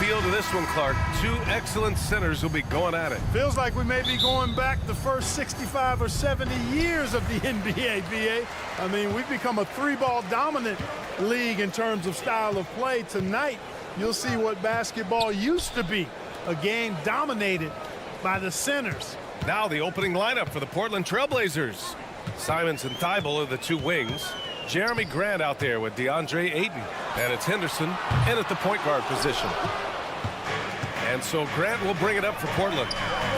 feel to this one, Clark. Two excellent centers will be going at it. Feels like we may be going back the first 65 or 70 years of the NBA, BA. I mean, we've become a three-ball dominant league in terms of style of play. Tonight, you'll see what basketball used to be, a game dominated by the centers. Now the opening lineup for the Portland Trail Blazers. Simons and Thibault are the two wings. Jeremy Grant out there with DeAndre Ayton. And it's Henderson in at the point guard position. And so Grant will bring it up for Portland.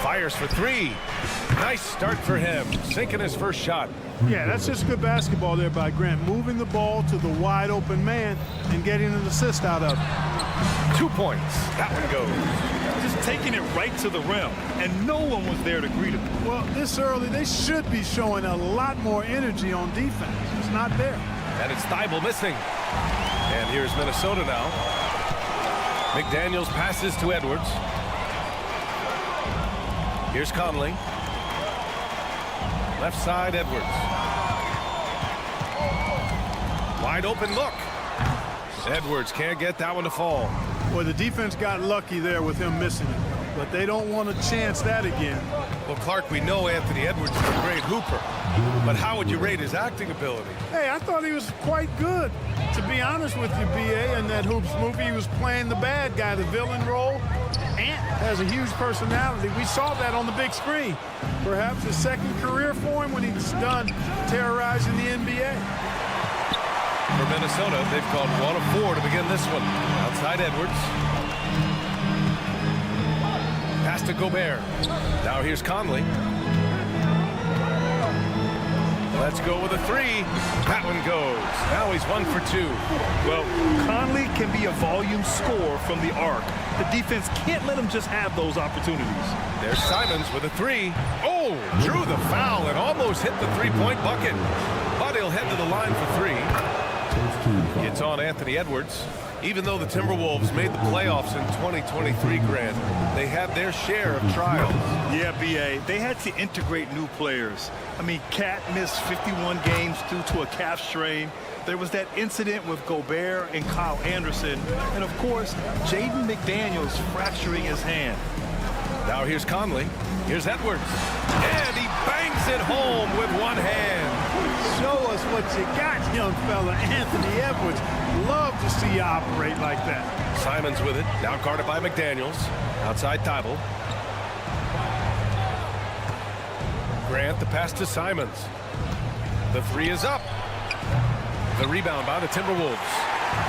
Fires for three. Nice start for him. Sinking his first shot. Yeah, that's just good basketball there by Grant. Moving the ball to the wide open man and getting an assist out of it. 2 points. That one goes. Just taking it right to the rim, and no one was there to greet him. Well, this early, they should be showing a lot more energy on defense. It's not there. And it's Thibault missing. And here's Minnesota now. McDaniels passes to Edwards. Here's Conley. Left side, Edwards. Wide open look. Edwards can't get that one to fall. Well, the defense got lucky there with him missing it, but they don't want to chance that again. Well, Clark, we know Anthony Edwards is a great hooper, but how would you rate his acting ability? Hey, I thought he was quite good, to be honest with you, BA. In that Hoops movie, he was playing the bad guy, the villain role. Ant has a huge personality. We saw that on the big screen. Perhaps a second career for him when he's done terrorizing the NBA. For Minnesota, they've called 1 of 4 to begin this one. Outside Edwards. Pass to Gobert. Now here's Conley. Let's go with a three. That one goes. Now he's 1 for 2. Well, Conley can be a volume scorer from the arc. The defense can't let him just have those opportunities. There's Simons with a three. Oh, drew the foul and almost hit the three-point bucket. But he'll head to the line for three. It's on Anthony Edwards. Even though the Timberwolves made the playoffs in 2023, Grant, they had their share of trials. Yeah, BA, they had to integrate new players. I mean, Cat missed 51 games due to a calf strain. There was that incident with Gobert and Kyle Anderson. And, of course, Jaden McDaniels fracturing his hand. Now here's Conley. Here's Edwards. And he bangs it home with one hand. Show us what you got, young fella. Anthony Edwards. Love to see you operate like that. Simons with it. Now guarded by McDaniels. Outside Thibault. Grant the pass to Simons. The three is up. The rebound by the Timberwolves.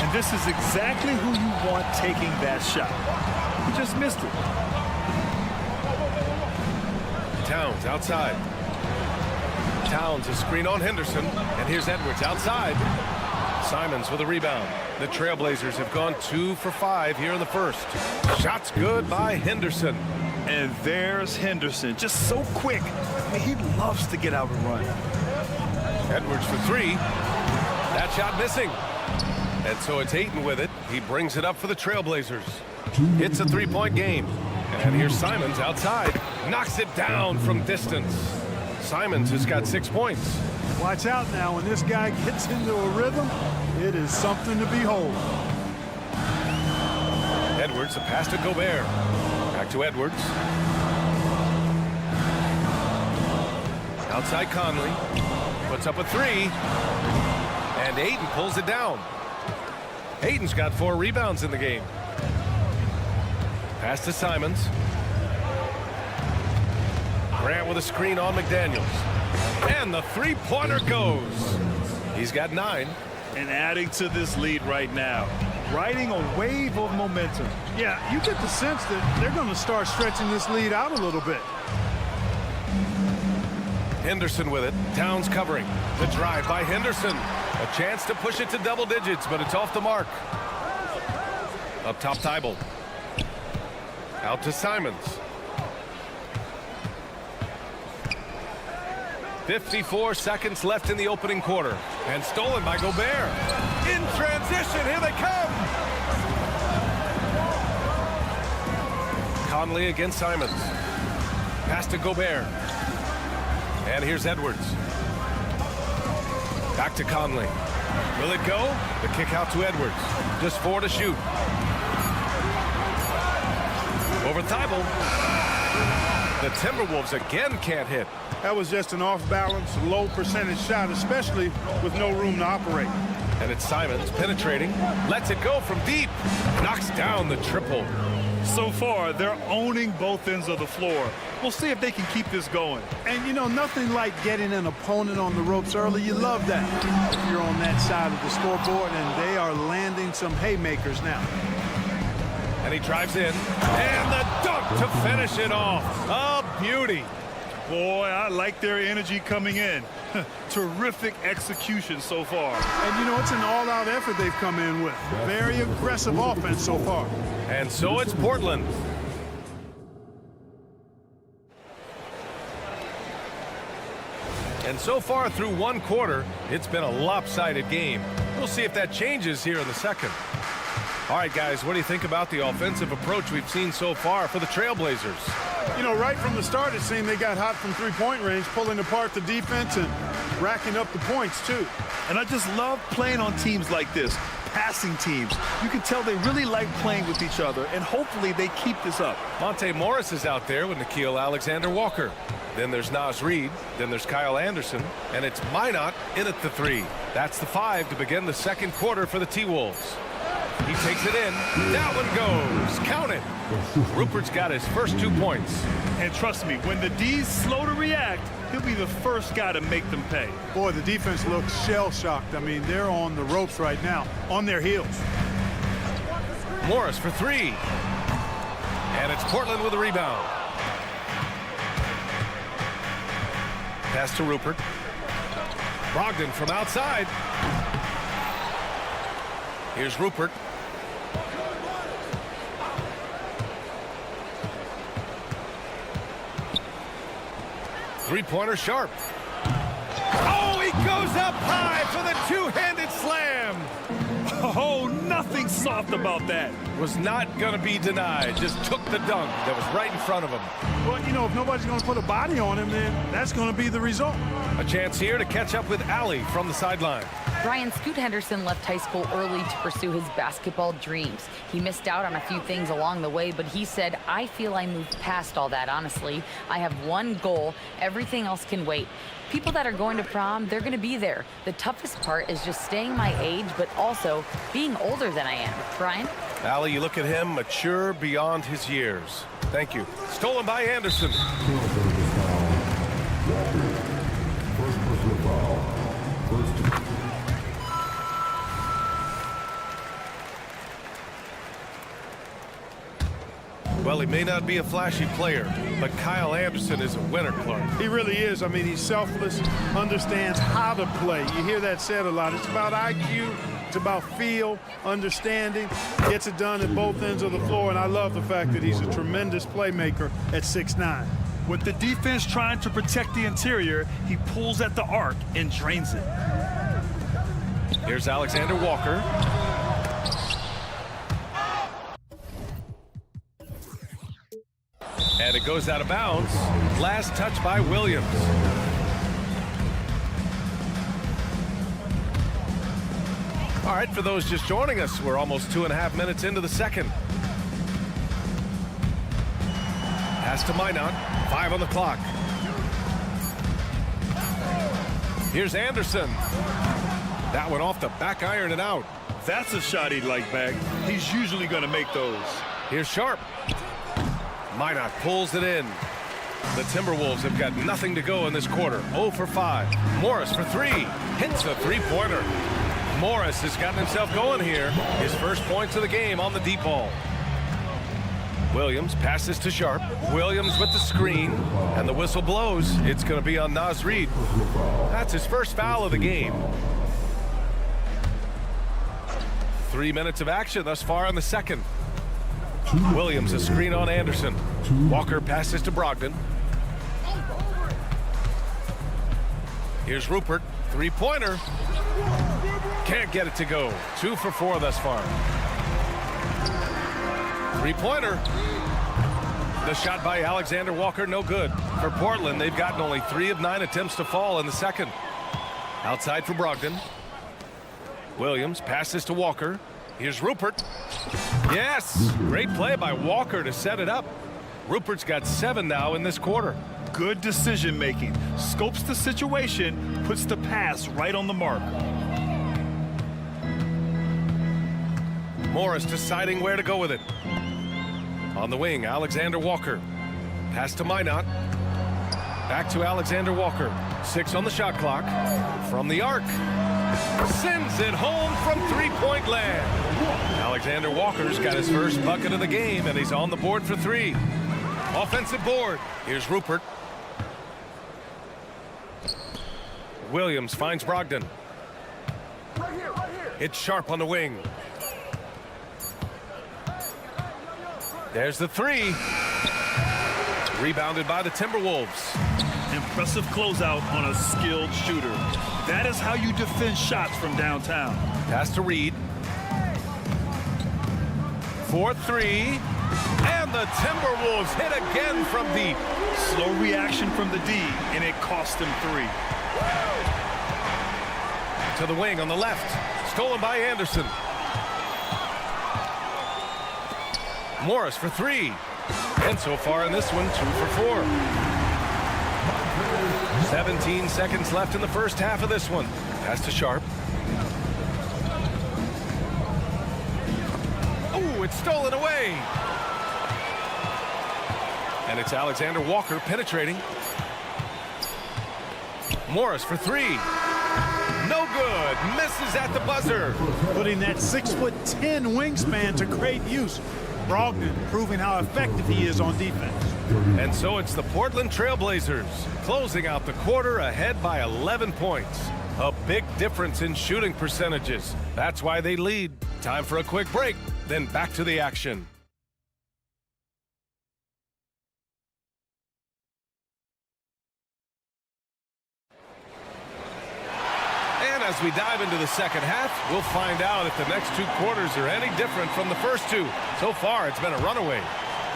And this is exactly who you want taking that shot. He just missed it. Towns outside. Towns a screen on Henderson. And here's Edwards outside. Simons with a rebound. The Trailblazers have gone 2 for 5 here in the first. Shots good by Henderson. And there's Henderson, just so quick. I mean, he loves to get out and run. Edwards for three. That shot missing. And so it's Ayton with it. He brings it up for the Trailblazers. It's a three-point game. And here's Simons outside. Knocks it down from distance. Simons has got 6 points. Watch out now. When this guy gets into a rhythm, it is something to behold. Edwards, a pass to Gobert. Back to Edwards. Outside Conley. Puts up a three. And Ayton pulls it down. Ayton's got 4 rebounds in the game. Pass to Simons. Grant with a screen on McDaniels. And the three-pointer goes. He's got 9. And adding to this lead right now. Riding a wave of momentum. Yeah, you get the sense that they're going to start stretching this lead out a little bit. Henderson with it. Towns covering. The drive by Henderson. A chance to push it to double digits, but it's off the mark. Up top, Thibault. Out to Simons. 54 seconds left in the opening quarter. And stolen by Gobert. In transition, here they come. Conley against Simons. Pass to Gobert. And here's Edwards. Back to Conley. Will it go? The kick out to Edwards. Just 4 to shoot. Over Thibault. The Timberwolves again can't hit. That was just an off-balance, low percentage shot, especially with no room to operate. And it's Simons penetrating. Lets it go from deep. Knocks down the triple. So far, they're owning both ends of the floor. We'll see if they can keep this going. And, you know, nothing like getting an opponent on the ropes early. You love that if you're on that side of the scoreboard, and they are landing some haymakers now. And he drives in. And the dunk to finish it off. A beauty. Boy, I like their energy coming in. Terrific execution so far. And, you know, it's an all-out effort they've come in with. Very aggressive offense so far. And so it's Portland. And so far through one quarter, it's been a lopsided game. We'll see if that changes here in the second. All right, guys, what do you think about the offensive approach we've seen so far for the Trail Blazers? You know, right from the start, it seemed they got hot from three-point range, pulling apart the defense and racking up the points, too. And I just love playing on teams like this, passing teams. You can tell they really like playing with each other, and hopefully they keep this up. Monte Morris is out there with Nickeil Alexander-Walker. Then there's Naz Reid. Then there's Kyle Anderson. And it's Minot in at the three. That's the 5 to begin the second quarter for the T-Wolves. He takes it in. That one goes. Count it. Rupert's got his first 2 points. And trust me, when the D's slow to react, he'll be the first guy to make them pay. Boy, the defense looks shell-shocked. I mean, they're on the ropes right now, on their heels. Morris for 3. And it's Portland with a rebound. Pass to Rupert. Brogdon from outside. Here's Rupert. Three-pointer Sharp. Oh, he goes up high for the two-handed slam. Oh, nothing soft about that. Was not going to be denied. Just took the dunk that was right in front of him. Well, you know, if nobody's going to put a body on him, then that's going to be the result. A chance here to catch up with Allie from the sideline. Brian Scoot Henderson left high school early to pursue his basketball dreams. He missed out on a few things along the way, but he said, I feel I moved past all that, honestly. I have one goal. Everything else can wait. People that are going to prom, they're going to be there. The toughest part is just staying my age, but also being older than I am. Brian? Allie, you look at him, mature beyond his years. Thank you. Stolen by Anderson. Well, he may not be a flashy player, but Kyle Anderson is a winner, Clark. He really is. I mean, he's selfless, understands how to play. You hear that said a lot. It's about IQ. It's about feel, understanding. Gets it done at both ends of the floor, and I love the fact that he's a tremendous playmaker at 6'9". With the defense trying to protect the interior, he pulls at the arc and drains it. Here's Alexander Walker. And it goes out of bounds. Last touch by Williams. All right, for those just joining us, we're almost 2.5 minutes into the second. Pass to Minot. 5 on the clock. Here's Anderson. That one off the back iron and out. That's a shot he'd like back. He's usually going to make those. Here's Sharp. Minot pulls it in. The Timberwolves have got nothing to go in this quarter. 0 for 5. Morris for 3. Hits a three-pointer. Morris has gotten himself going here. His first points of the game on the deep ball. Williams passes to Sharp. Williams with the screen. And the whistle blows. It's going to be on Naz Reid. That's his first foul of the game. 3 minutes of action thus far in the second. Williams a screen on Anderson. Walker passes to Brogdon. Here's Rupert. Three-pointer. Can't get it to go. 2 for 4 thus far. Three-pointer. The shot by Alexander Walker, no good. For Portland, they've gotten only 3 of 9 attempts to fall in the second. Outside for Brogdon. Williams passes to Walker. Here's Rupert. Yes, great play by Walker to set it up. Rupert's got 7 now in this quarter. Good decision making. Scopes the situation, puts the pass right on the mark. Morris deciding where to go with it. On the wing, Alexander Walker. Pass to Minot. Back to Alexander Walker. 6 on the shot clock. From the arc. Sends it home from three-point land. Alexander Walker's got his first bucket of the game, and he's on the board for 3. Offensive board. Here's Rupert. Williams finds Brogdon. It's Sharp on the wing. There's the 3. Rebounded by the Timberwolves. Impressive closeout on a skilled shooter. That is how you defend shots from downtown. Pass to Reed. 4-3. And the Timberwolves hit again from deep. Slow reaction from the D, and it cost them 3. To the wing on the left. Stolen by Anderson. Morris for 3. And so far in this one, 2 for 4. 17 seconds left in the first half of this one. Pass to Sharp. Oh, it's stolen away. And it's Alexander Walker penetrating. Morris for 3. No good. Misses at the buzzer. Putting that 6'10" wingspan to great use. Brogdon proving how effective he is on defense. And so it's the Portland Trail Blazers closing out the quarter ahead by 11 points. A big difference in shooting percentages. That's why they lead. Time for a quick break, then back to the action. And as we dive into the second half, we'll find out if the next 2 quarters are any different from the first 2. So far, it's been a runaway.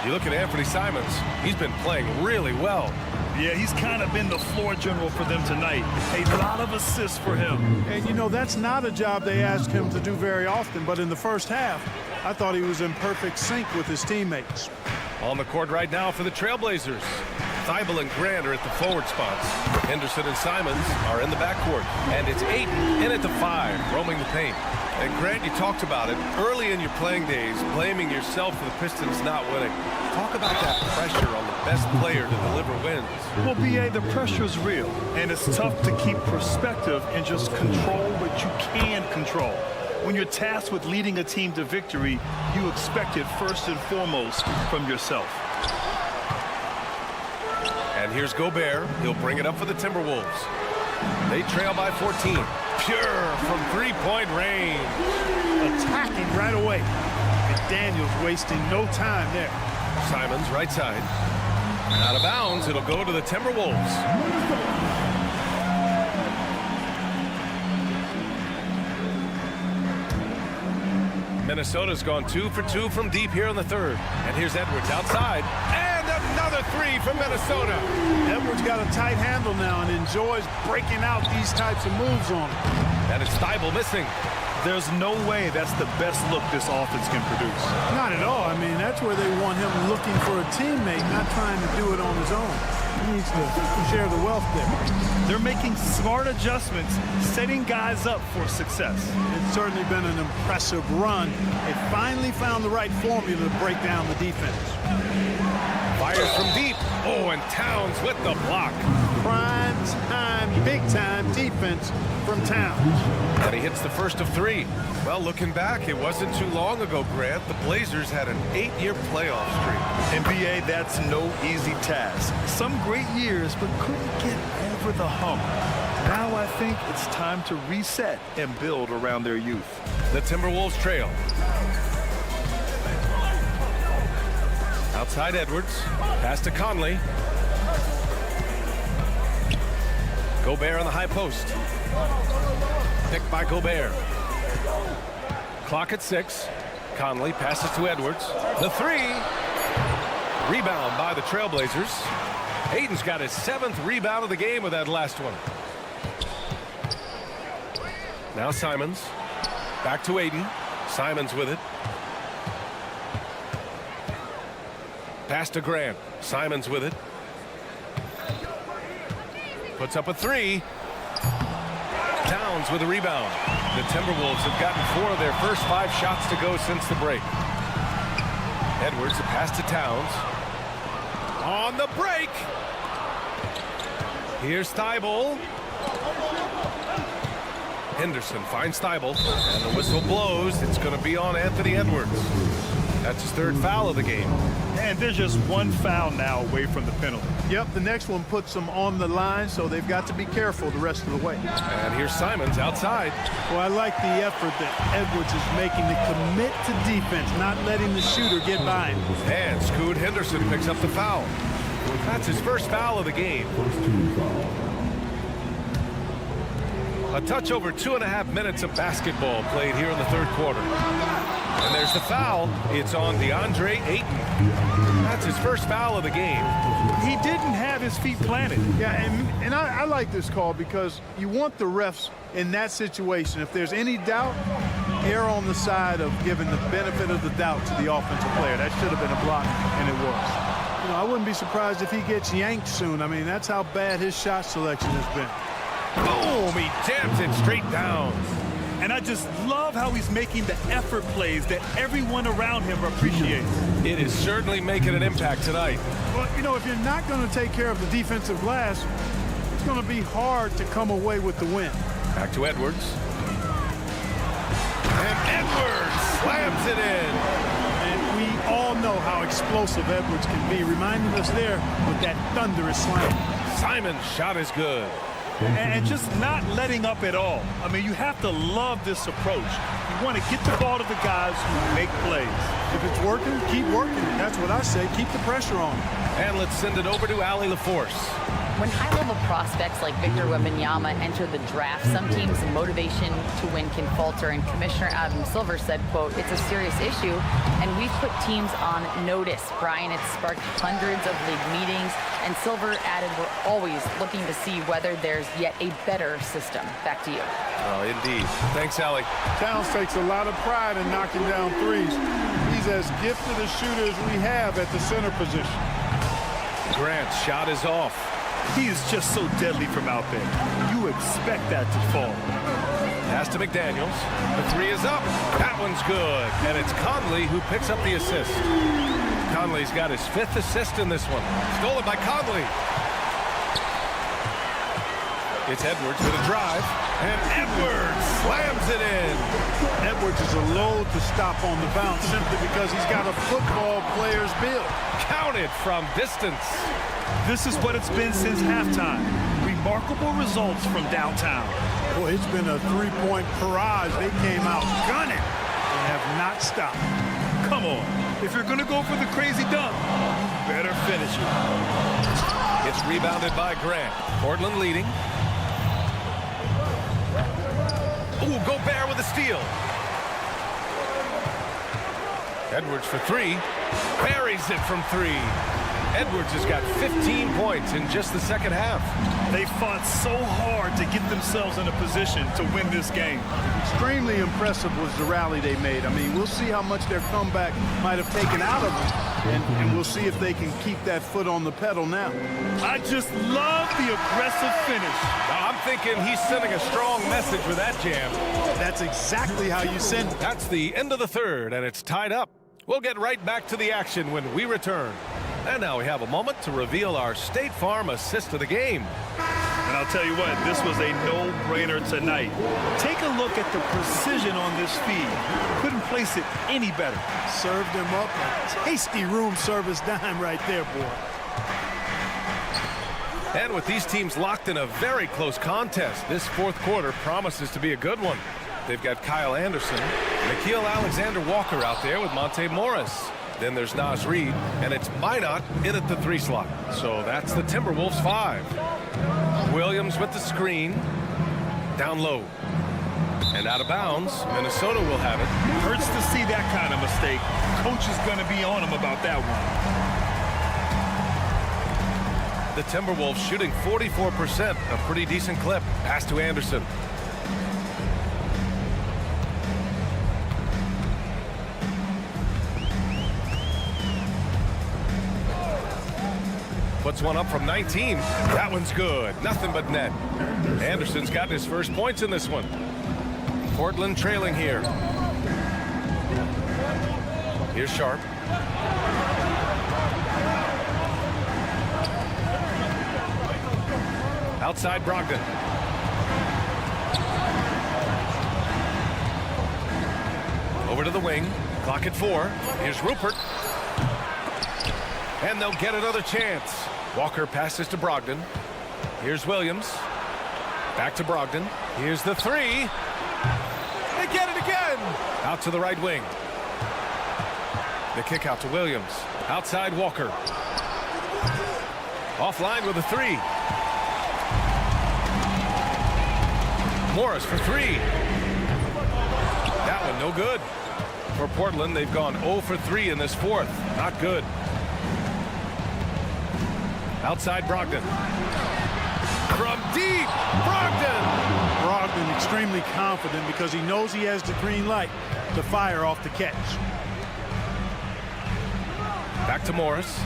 You look at Anthony Simons, he's been playing really well. Yeah, he's kind of been the floor general for them tonight. A lot of assists for him. And, you know, that's not a job they ask him to do very often, but in the first half, I thought he was in perfect sync with his teammates. On the court right now for the Trail Blazers. Thibault and Grant are at the forward spots. Henderson and Simons are in the backcourt. And it's Ayton in at the 5, roaming the paint. And Grant, you talked about it early in your playing days, blaming yourself for the Pistons not winning. Talk about that pressure on the best player to deliver wins. Well, B.A., the pressure's real, and it's tough to keep perspective and just control what you can control. When you're tasked with leading a team to victory, you expect it first and foremost from yourself. And here's Gobert. He'll bring it up for the Timberwolves. They trail by 14. Pure from three-point range. Attacking right away. And Daniels wasting no time there. Simons, right side. Out of bounds. It'll go to the Timberwolves. Minnesota's gone 2 for 2 from deep here in the third. And here's Edwards outside. And another 3 from Minnesota. Edwards got a tight handle now and enjoys breaking out these types of moves on him. And it's Thibault missing. There's no way that's the best look this offense can produce. Not at all. I mean, that's where they want him looking for a teammate, not trying to do it on his own. He needs to share the wealth there. They're making smart adjustments, setting guys up for success. It's certainly been an impressive run. They finally found the right formula to break down the defense. Fires from deep. Oh, and Towns with the block. Prime time, big time defense from Towns. And he hits the first of 3. Well, looking back, it wasn't too long ago, Grant. The Blazers had an 8-year playoff streak. NBA, that's no easy task. Some great years, but couldn't get over the hump. Now I think it's time to reset and build around their youth. The Timberwolves trail. Outside Edwards. Pass to Conley. Gobert on the high post. Picked by Gobert. Clock at 6. Conley passes to Edwards. The 3. Rebound by the Trail Blazers. Ayton's got his 7th rebound of the game with that last one. Now Simons. Back to Ayton. Simons with it. Pass to Grant. Simons with it. Puts up a three. Towns with a rebound. The Timberwolves have gotten 4 of their first 5 shots to go since the break. Edwards, a pass to Towns. On the break. Here's Thibault. Henderson finds Thibault, and the whistle blows. It's going to be on Anthony Edwards. That's his 3rd foul of the game. And they're just 1 foul now away from the penalty. Yep, the next one puts them on the line, so they've got to be careful the rest of the way. And here's Simons outside. Well, I like the effort that Edwards is making to commit to defense, not letting the shooter get by him. And Scoot Henderson picks up the foul. That's his 1st foul of the game. A touch over 2.5 minutes of basketball played here in the 3rd quarter. And there's the foul. It's on DeAndre Ayton. That's his 1st foul of the game. He didn't have his feet planted. Yeah, and I like this call because you want the refs in that situation. If there's any doubt, err on the side of giving the benefit of the doubt to the offensive player. That should have been a block, and it was. You know, I wouldn't be surprised if he gets yanked soon. I mean, that's how bad his shot selection has been. Boom! He jams it straight down. And I just love how he's making the effort plays that everyone around him appreciates. It is certainly making an impact tonight. But, you know, if you're not going to take care of the defensive glass, it's going to be hard to come away with the win. Back to Edwards. And Edwards slams it in. And we all know how explosive Edwards can be, reminding us there with that thunderous slam. Simon's shot is good. And just not letting up at all. I mean, you have to love this approach. You want to get the ball to the guys who make plays. If it's working, keep working. That's what I say. Keep the pressure on. And let's send it over to Allie LaForce. When high-level prospects like Victor Wembanyama enter the draft, some teams' motivation to win can falter, and Commissioner Adam Silver said, quote, "It's a serious issue, and we've put teams on notice." Brian, it's sparked hundreds of league meetings, and Silver added, "We're always looking to see whether there's yet a better system." Back to you. Oh, indeed. Thanks, Allie. Towns takes a lot of pride in knocking down threes. He's as gifted a shooter as we have at the center position. Grant's shot is off. He is just so deadly from out there. You expect that to fall. Pass to McDaniels. The 3 is up. That one's good. And it's Conley who picks up the assist. Conley's got his 5th assist in this one. Stolen by Conley. It's Edwards with a drive. And Edwards slams it in. Edwards is a load to stop on the bounce simply because he's got a football player's build. Counted from distance. This is what it's been since halftime. Remarkable results from downtown. Boy, it's been a 3-point barrage. They came out gunning and have not stopped. Come on. If you're going to go for the crazy dunk, you better finish it. It's rebounded by Grant. Portland leading. Ooh, Gobert with a steal. Edwards for 3. Buries it from 3. Edwards has got 15 points in just the second half. They fought so hard to get themselves in a position to win this game. Extremely impressive was the rally they made. I mean, we'll see how much their comeback might have taken out of them, and we'll see if they can keep that foot on the pedal now. I just love the aggressive finish. Now, I'm thinking he's sending a strong message with that jam. That's exactly how you send it. That's the end of the 3rd, and it's tied up. We'll get right back to the action when we return. And now we have a moment to reveal our State Farm assist of the game. And I'll tell you what, this was a no-brainer tonight. Take a look at the precision on this feed. Couldn't place it any better. Served him up a tasty room service dime right there, boy. And with these teams locked in a very close contest, this 4th quarter promises to be a good one. They've got Kyle Anderson, Nickeil Alexander-Walker out there with Monte Morris. Then there's Naz Reid, and it's Minot in at the 3 slot. So that's the Timberwolves 5. Williams with the screen. Down low. And out of bounds. Minnesota will have it. Hurts to see that kind of mistake. Coach is going to be on him about that one. The Timberwolves shooting 44%, a pretty decent clip. Pass to Anderson. puts one up from 19. That one's good. Nothing but net. Anderson's gotten his first points in this one. Portland trailing here. Here's Sharp. Outside Brogdon. Over to the wing. Clock at 4. Here's Rupert. And they'll get another chance. Walker passes to Brogdon. Here's Williams. Back to Brogdon. Here's the 3. They get it again. Out to the right wing. The kick out to Williams. Outside Walker. Offline with a 3. Morris for 3. That one no good. For Portland, they've gone 0 for 3 in this fourth. Not good. Outside Brogdon. From deep, Brogdon! Brogdon extremely confident because he knows he has the green light to fire off the catch. Back to Morris.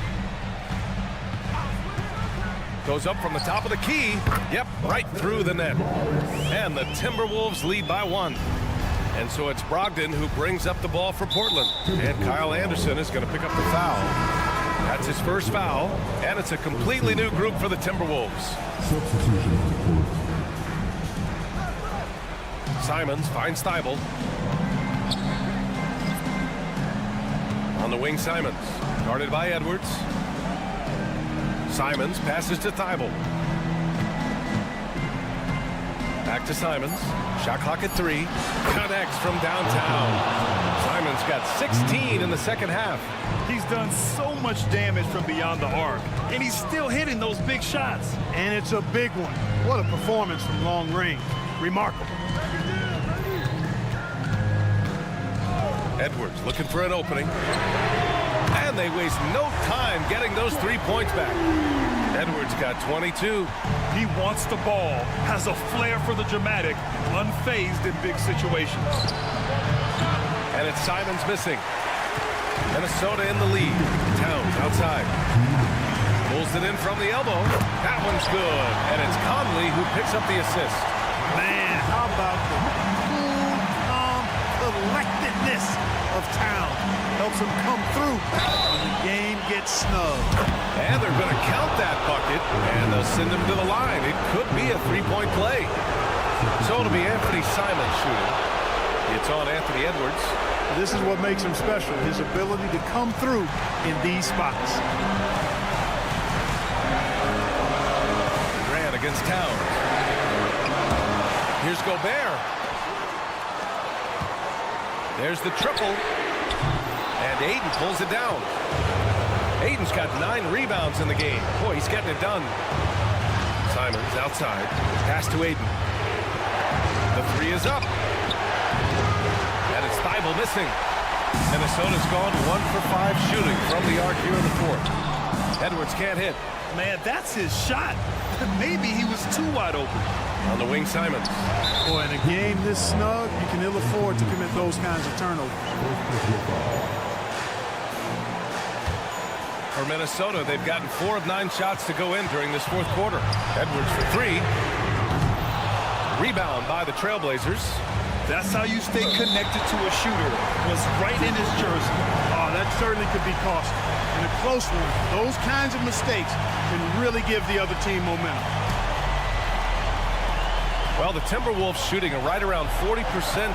Goes up from the top of the key. Yep, right through the net. And the Timberwolves lead by 1. And so it's Brogdon who brings up the ball for Portland. And Kyle Anderson is going to pick up the foul. That's his first foul. And it's a completely new group for the Timberwolves. Simons finds Thibault. On the wing, Simons. Guarded by Edwards. Simons passes to Thibault. Back to Simons. Shot clock at 3. Connects from downtown. Simons got 16 in the second half. He's done so much damage from beyond the arc, and he's still hitting those big shots. And it's a big one. What a performance from long range. Remarkable. Edwards looking for an opening. And they waste no time getting those 3 points back. Edwards got 22. He wants the ball, has a flair for the dramatic, unfazed in big situations. And it's Simons missing. Minnesota in the lead. Towns outside. Pulls it in from the elbow. That one's good. And it's Conley who picks up the assist. Man, how about the cool, calm collectedness of Town. Helps him come through when the game gets snug. And they're going to count that bucket, and they'll send him to the line. It could be a 3-point play. So it'll be Anthony Simons shooting. It's on Anthony Edwards. This is what makes him special, his ability to come through in these spots. Grant against Towns. Here's Gobert. There's the triple. And Ayton pulls it down. Ayton's got 9 rebounds in the game. Boy, he's getting it done. Simons outside. Pass to Ayton. The 3 is up. And it's Thibault missing. Minnesota's gone 1 for 5 shooting from the arc here in the fourth. Edwards can't hit. Man, that's his shot. Maybe he was too wide open. On the wing, Simons. Boy, in a game this snug, you can ill afford to commit those kinds of turnovers. For Minnesota, they've gotten 4 of 9 shots to go in during this fourth quarter. Edwards for 3. Rebound by the Trail Blazers. That's how you stay connected to a shooter. Was right in his jersey. Oh, that certainly could be costly. In a close one, those kinds of mistakes can really give the other team momentum. Well, the Timberwolves shooting right around 40%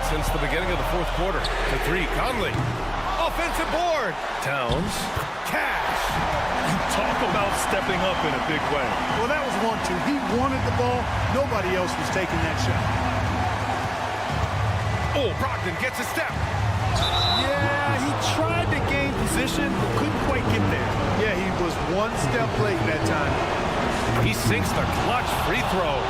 since the beginning of the fourth quarter. To 3, Conley. Offensive board. Towns. Cash. Talk about stepping up in a big way. Well, that was 1-2. He wanted the ball. Nobody else was taking that shot. Oh, Brogdon gets a step. Yeah, he tried to gain position, but couldn't quite get there. Yeah, he was 1 step late that time. He sinks the clutch free throw.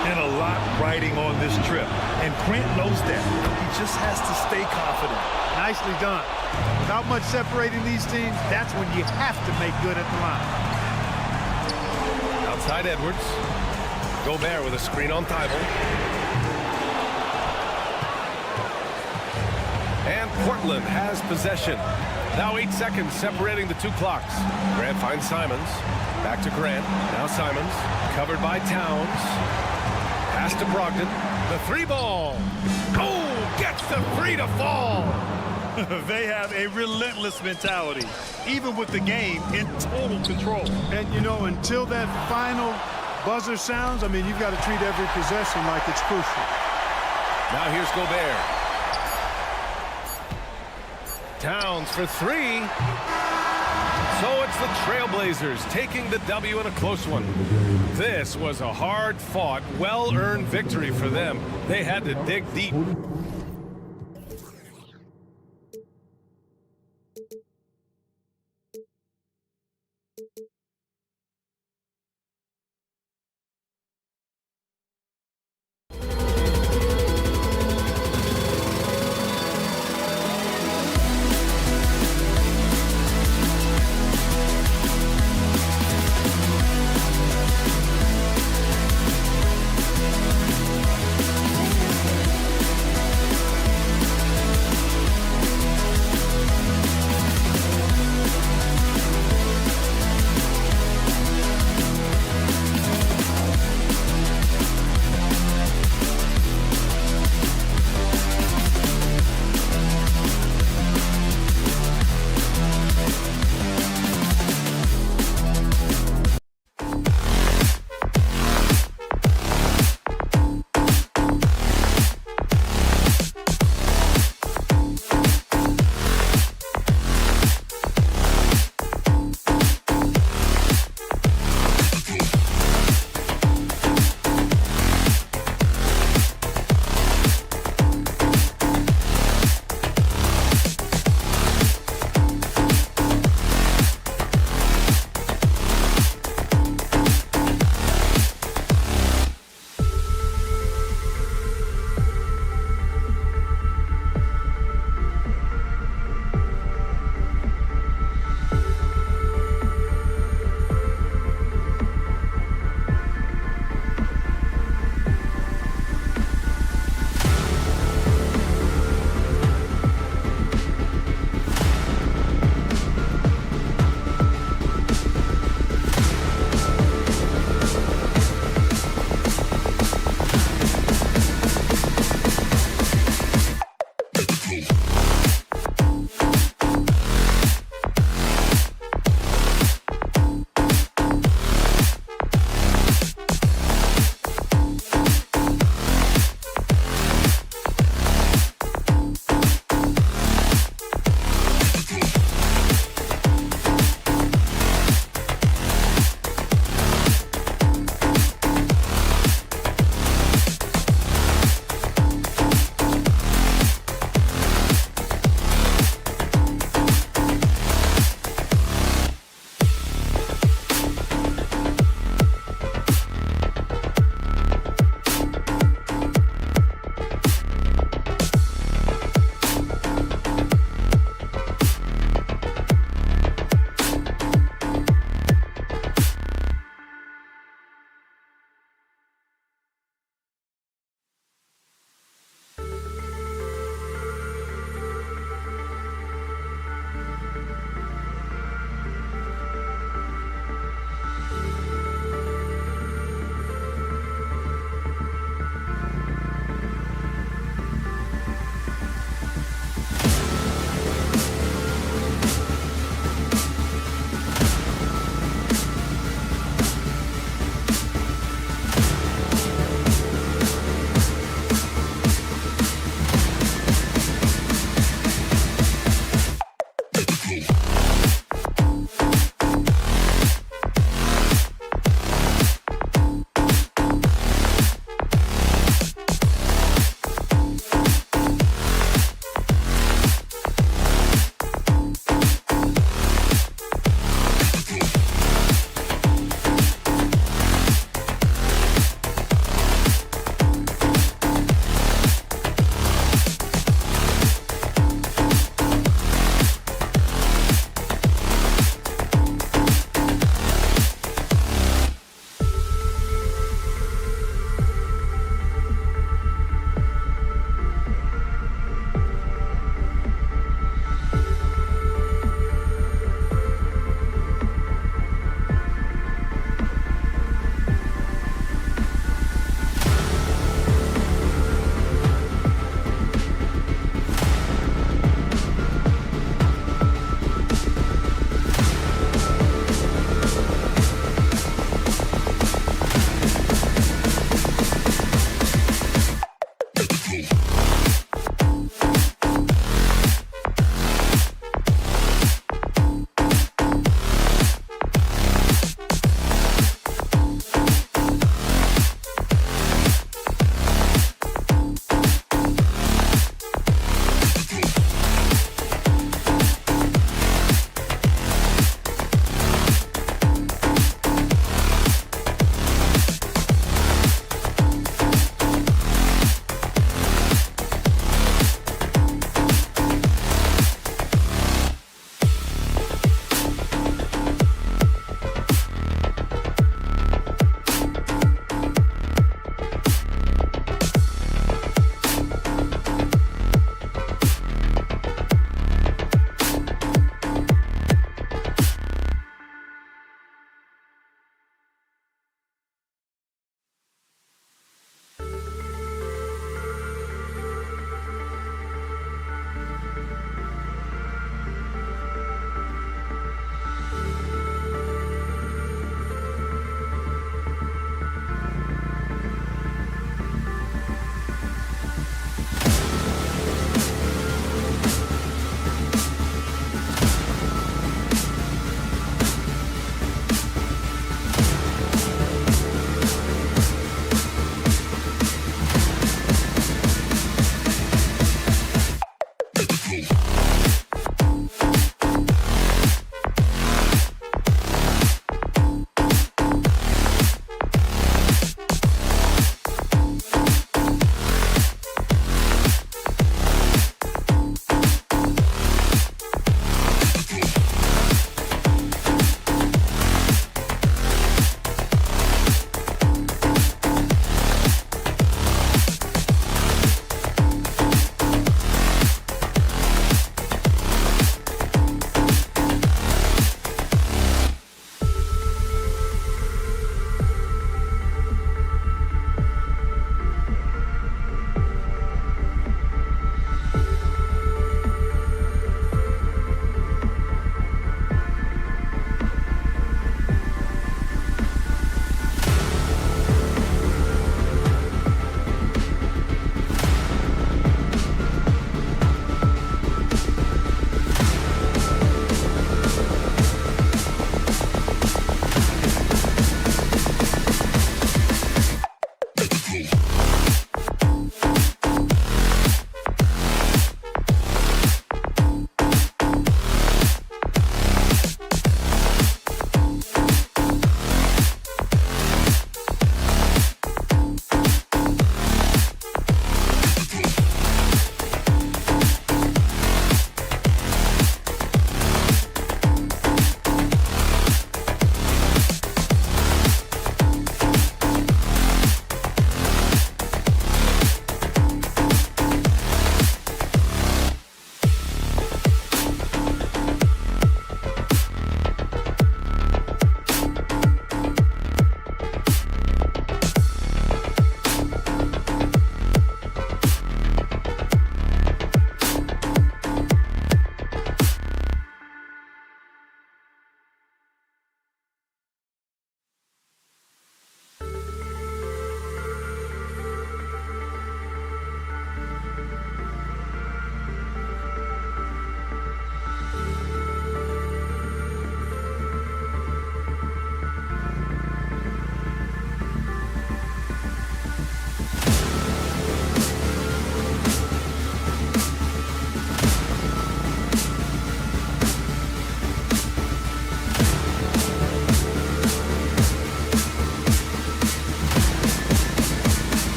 And a lot riding on this trip. And Grant knows that. He just has to stay confident. Nicely done. Without much separating these teams, that's when you have to make good at the line. Outside Edwards. Gobert with a screen on Thibault. And Portland has possession. Now 8 seconds separating the two clocks. Grant finds Simons. Back to Grant. Now Simons. Covered by Towns. Pass to Brogdon. The three ball. Oh, gets the three to fall. They have a relentless mentality, even with the game in total control. And, you know, until that final buzzer sounds, I mean, you've got to treat every possession like it's crucial. Now here's Gobert. Towns for three. So it's the Trail Blazers taking the W in a close one. This was a hard-fought, well-earned victory for them. They had to dig deep.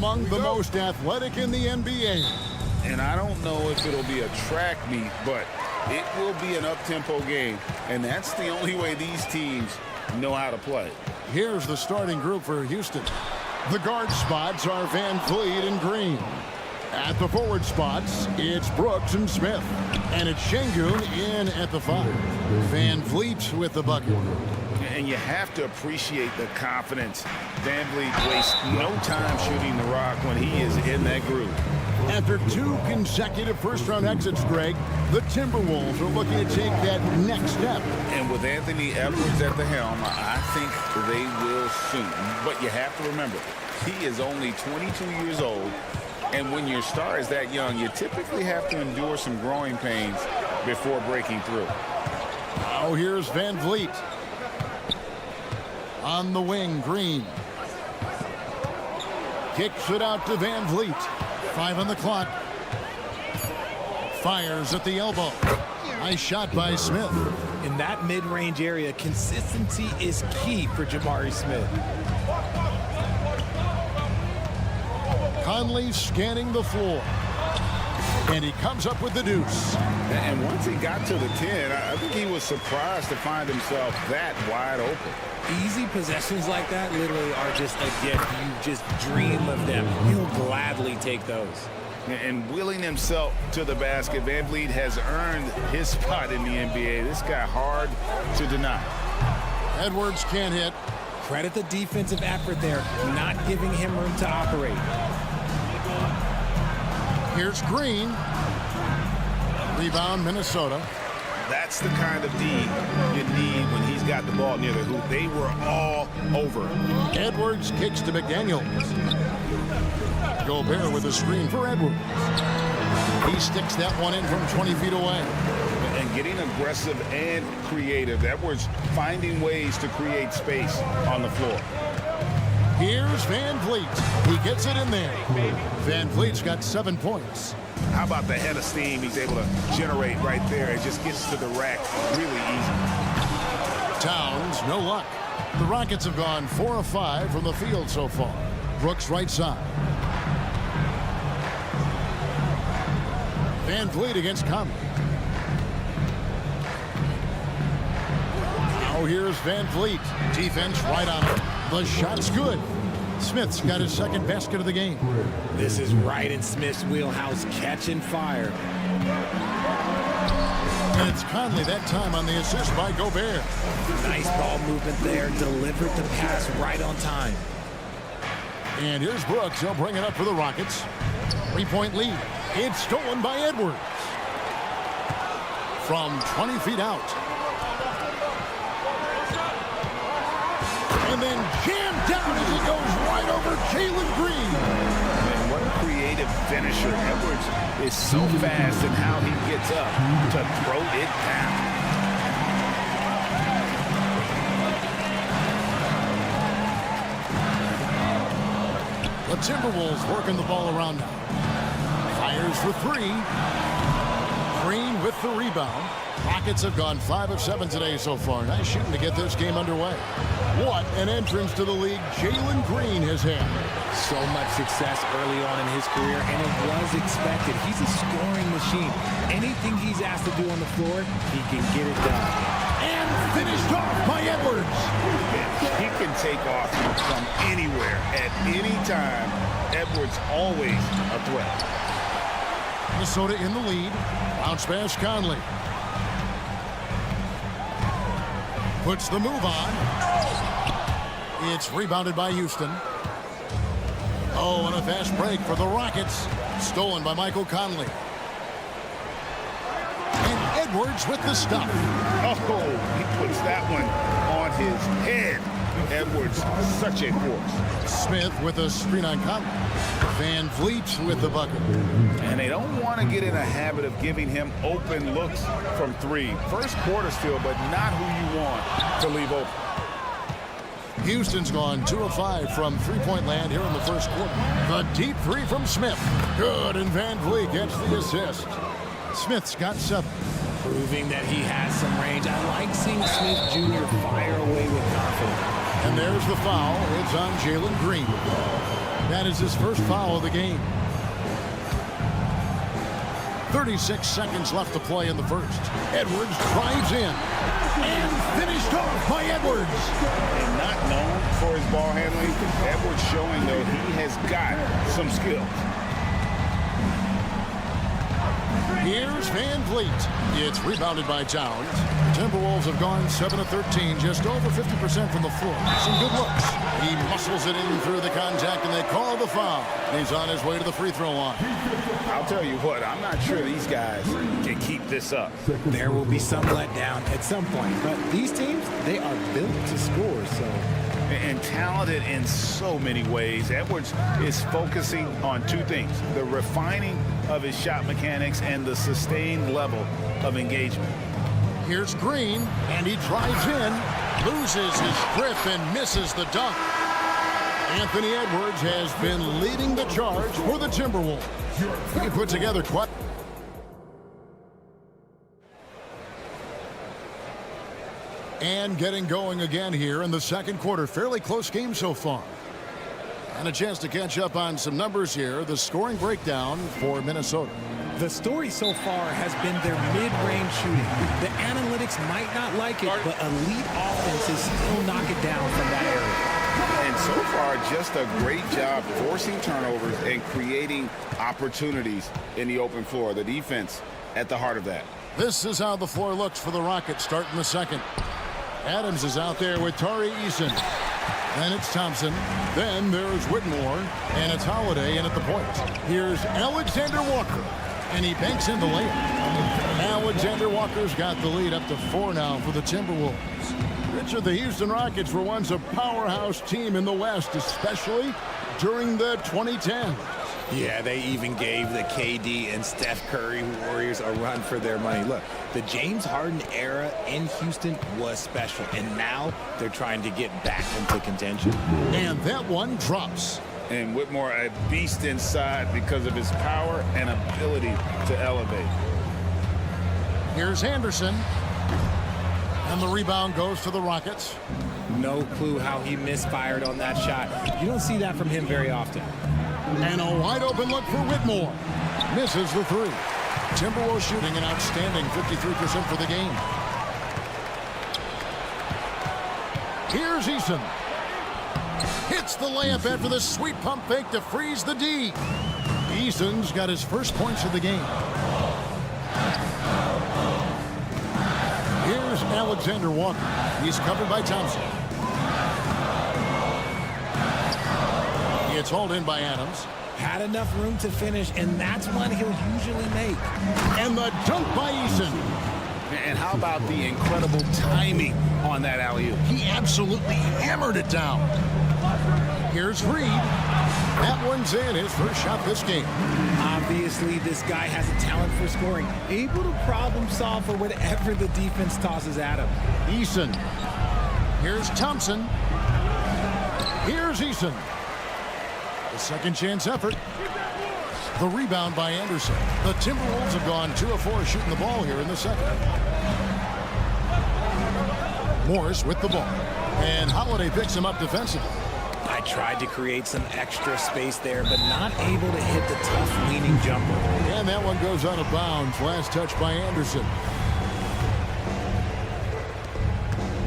among the most athletic in the NBA. And I don't know if it'll be a track meet, but it will be an up-tempo game. And that's the only way these teams know how to play. Here's the starting group for Houston. The guard spots are Van Vliet and Green. At the forward spots, it's Brooks and Smith. And it's Şengün in at the 5. Van Vliet with the bucket. And you have to appreciate the confidence. Van Vliet wastes no time shooting the rock when he is in that group. After 2 consecutive first-round exits, Greg, the Timberwolves are looking to take that next step. And with Anthony Edwards at the helm, I think they will soon. But you have to remember, he is only 22 years old. And when your star is that young, you typically have to endure some growing pains before breaking through. Now here's Van Vliet. On the wing, Green. Kicks it out to Van Vliet. 5 on the clock. Fires at the elbow. Nice shot by Smith. In that mid-range area, consistency is key for Jabari Smith. Conley scanning the floor. And he comes up with the deuce. And once he got to the 10, I think he was surprised to find himself that wide open. Easy possessions like that literally are just a gift. You just dream of them. He'll gladly take those. And wheeling himself to the basket, Van Vliet has earned his spot in the NBA. This guy hard to deny. Edwards can't hit. Credit the defensive effort there, not giving him room to operate. Here's Green. Rebound, Minnesota. That's the kind of D you need when he's got the ball near the hoop. They were all over. Edwards kicks to McDaniels. Gobert with a screen for Edwards. He sticks that one in from 20 feet away. And getting aggressive and creative. Edwards finding ways to create space on the floor. Here's Van Vliet. He gets it in there. Van Vliet's got 7 points. How about the head of steam he's able to generate right there? It just gets to the rack really easy. Towns, no luck. The Rockets have gone 4 of 5 from the field so far. Brooks right side. Van Vliet against Conley. Now here's Van Vliet. Defense right on him. The shot's good. Smith's got his second basket of the game. This is right in Smith's wheelhouse, catching fire. And it's Conley that time on the assist by Gobert. Nice ball movement there, delivered the pass right on time. And here's Brooks. He'll bring it up for the Rockets. 3-point lead. It's stolen by Edwards. From 20 feet out. And then jammed down as he goes right over Jalen Green. And what a creative finisher. Edwards is so fast in how he gets up to throw it down. The Timberwolves working the ball around now. Fires for 3. Green with the rebound. Rockets have gone 5 of 7 today so far. Nice shooting to get this game underway. What an entrance to the league Jalen Green has had. So much success early on in his career, and it was expected. He's a scoring machine. Anything he's asked to do on the floor, he can get it done. And finished off by Edwards. He can take off from anywhere at any time. Edwards always a threat. Minnesota in the lead. Bounce pass Conley. Puts the move on. It's rebounded by Houston. Oh, and a fast break for the Rockets. Stolen by Michael Conley. And Edwards with the stop. Oh, he puts that one on his head. Edwards, such a force. Smith with a screen on Conley. Van Vliet with the bucket. And they don't want to get in a habit of giving him open looks from 3. First quarter still, but not who you want to leave open. Houston's gone 2 of 5 from three-point land here in the first quarter. The deep 3 from Smith. Good, and Van Vliet gets the assist. Smith's got 7. Proving that he has some range. I like seeing Smith Jr. fire away with confidence. And there's the foul. It's on Jalen Green. That is his first foul of the game. 36 seconds left to play in the first. Edwards drives in. And finished off by Edwards. And not known for his ball handling, Edwards showing that he has got some skills. Here's Van Vliet. It's rebounded by Towns. Timberwolves have gone 7 of 13, just over 50% from the floor. Some good looks. He muscles it in through the contact, and they call the foul. He's on his way to the free throw line. I'll tell you what, I'm not sure these guys can keep this up. There will be some letdown at some point, but these teams, they are built to score, so. And talented in so many ways. Edwards is focusing on two things: the refining of his shot mechanics and the sustained level of engagement. Here's Green, and he drives in, loses his grip, and misses the dunk. Anthony Edwards has been leading the charge for the Timberwolves. He put together quite... And getting going again here in the second quarter. Fairly close game so far. And a chance to catch up on some numbers here. The scoring breakdown for Minnesota. The story so far has been their mid-range shooting. The analytics might not like it, but elite offenses still knock it down from that area. And so far, just a great job forcing turnovers and creating opportunities in the open floor. The defense at the heart of that. This is how the floor looks for the Rockets starting the second. Adams is out there with Tari Eason. Then it's Thompson. Then there's Whitmore. And it's Holiday in at the point. Here's Alexander Walker. And he banks in the layup. Alexander Walker's got the lead up to 4 now for the Timberwolves. Richard, the Houston Rockets were once a powerhouse team in the West, especially during the 2010s. Yeah, they even gave the KD and Steph Curry Warriors a run for their money. Look, the James Harden era in Houston was special, and now they're trying to get back into contention. And that one drops. And Whitmore, a beast inside because of his power and ability to elevate. Here's Anderson. And the rebound goes to the Rockets. No clue how he misfired on that shot. You don't see that from him very often. And a wide open look for Whitmore. Misses the three. Timberwolves shooting an outstanding 53% for the game. Here's Eason. Hits the layup after the sweet pump fake to freeze the D. Eason's got his first points of the game. Here's Alexander Walker. He's covered by Thompson. It's hauled in by Adams. Had enough room to finish, and that's one he'll usually make. And the dunk by Eason. And how about the incredible timing on that alley-oop? He absolutely hammered it down. Here's Reed. That one's in, his first shot this game. Obviously, this guy has a talent for scoring. Able to problem solve for whatever the defense tosses at him. Eason. Here's Thompson. Here's Eason. The second chance effort. The rebound by Anderson. The Timberwolves have gone 2 of 4 shooting the ball here in the second. Morris with the ball. And Holiday picks him up defensively. I tried to create some extra space there, but not able to hit the tough leaning jumper. And that one goes out of bounds. Last touch by Anderson.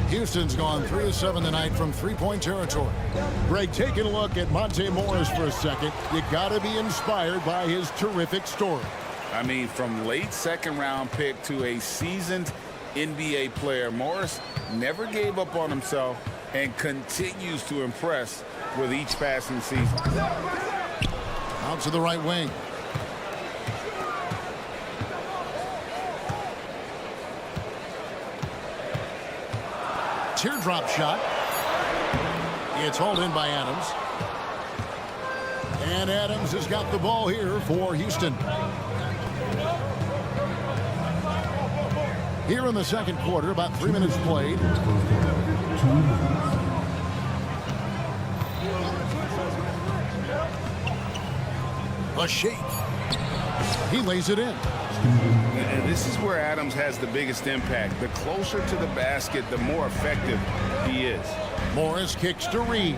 Houston's gone 3 of 7 tonight from three-point territory. Greg, taking a look at Monte Morris for a second. You got to be inspired by his terrific story. I mean, from late second-round pick to a seasoned NBA player, Morris never gave up on himself and continues to impress with each passing season. Out to the right wing. Teardrop shot. It's hauled in by Adams. And Adams has got the ball here for Houston. Here in the second quarter, about 3 minutes played. A shake. He lays it in. And this is where Adams has the biggest impact. The closer to the basket, the more effective he is. Morris kicks to Reed.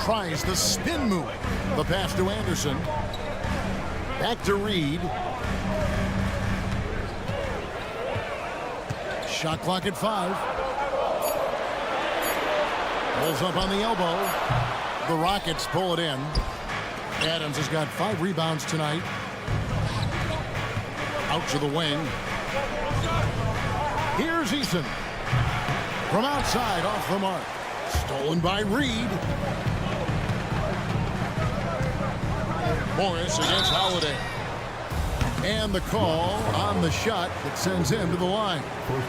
Tries the spin move. The pass to Anderson. Back to Reed. Shot clock at 5. Pulls up on the elbow. The Rockets pull it in. Adams has got 5 rebounds tonight. Out to the wing. Here's Eason. From outside, off the mark. Stolen by Reed. Morris against Holiday. And the call on the shot that sends him to the line.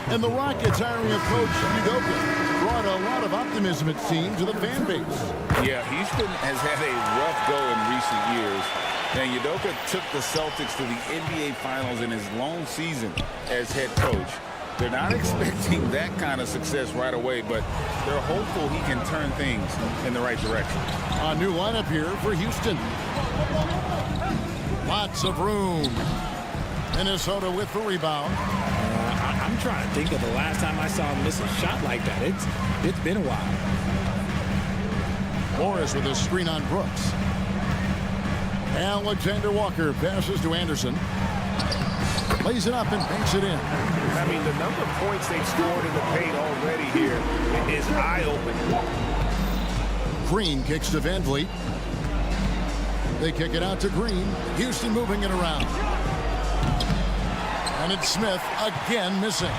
And the Rockets hiring a coach, Udoka, brought a lot of optimism, it seems, to the fan base. Yeah, Houston has had a rough go in recent years. And Udoka took the Celtics to the NBA Finals in his lone season as head coach. They're not expecting that kind of success right away, but they're hopeful he can turn things in the right direction. A new lineup here for Houston. Lots of room. Minnesota with the rebound. I'm trying to think of the last time I saw him miss a shot like that. It's been a while. Morris with a screen on Brooks. Alexander Walker passes to Anderson. Plays it up and banks it in. I mean, the number of points they've scored in the paint already here is eye-opening. Green kicks to Van Vliet. They kick it out to Green. Houston moving it around. And it's Smith again missing.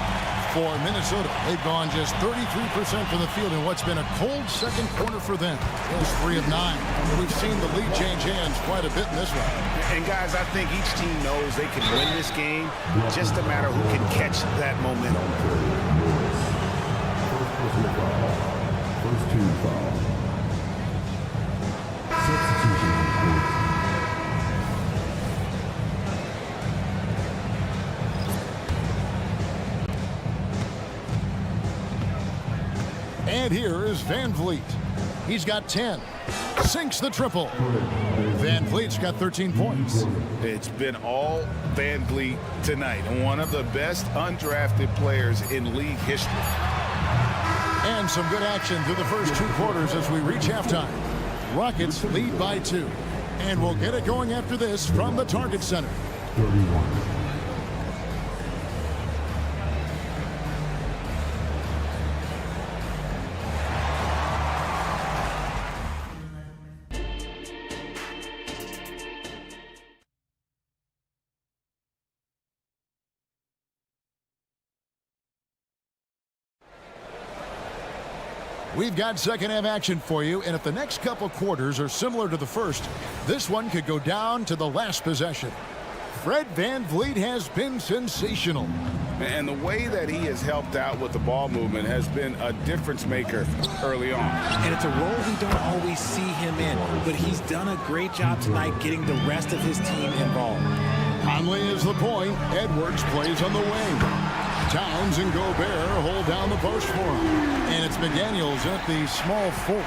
For Minnesota, they've gone just 33% from the field in what's been a cold second quarter for them. Just 3 of 9. We've seen the lead change hands quite a bit in this one. And guys, I think each team knows they can win this game. Just a matter who can catch that momentum. First team foul. And here is Van Vliet. He's got 10. Sinks the triple. Van Vliet's got 13 points. It's been all Van Vliet tonight. One of the best undrafted players in league history. And some good action through the first 2 quarters as we reach halftime. Rockets lead by 2. And we'll get it going after this from the Target Center. 31. We've got second half action for you, and if the next couple quarters are similar to the first, this one could go down to the last possession. Fred Van Vliet has been sensational. And the way that he has helped out with the ball movement has been a difference maker early on. And it's a role we don't always see him in, but he's done a great job tonight getting the rest of his team involved. Conley is the point. Edwards plays on the wing. Towns and Gobert hold down the post for him. And it's McDaniels at the small 4.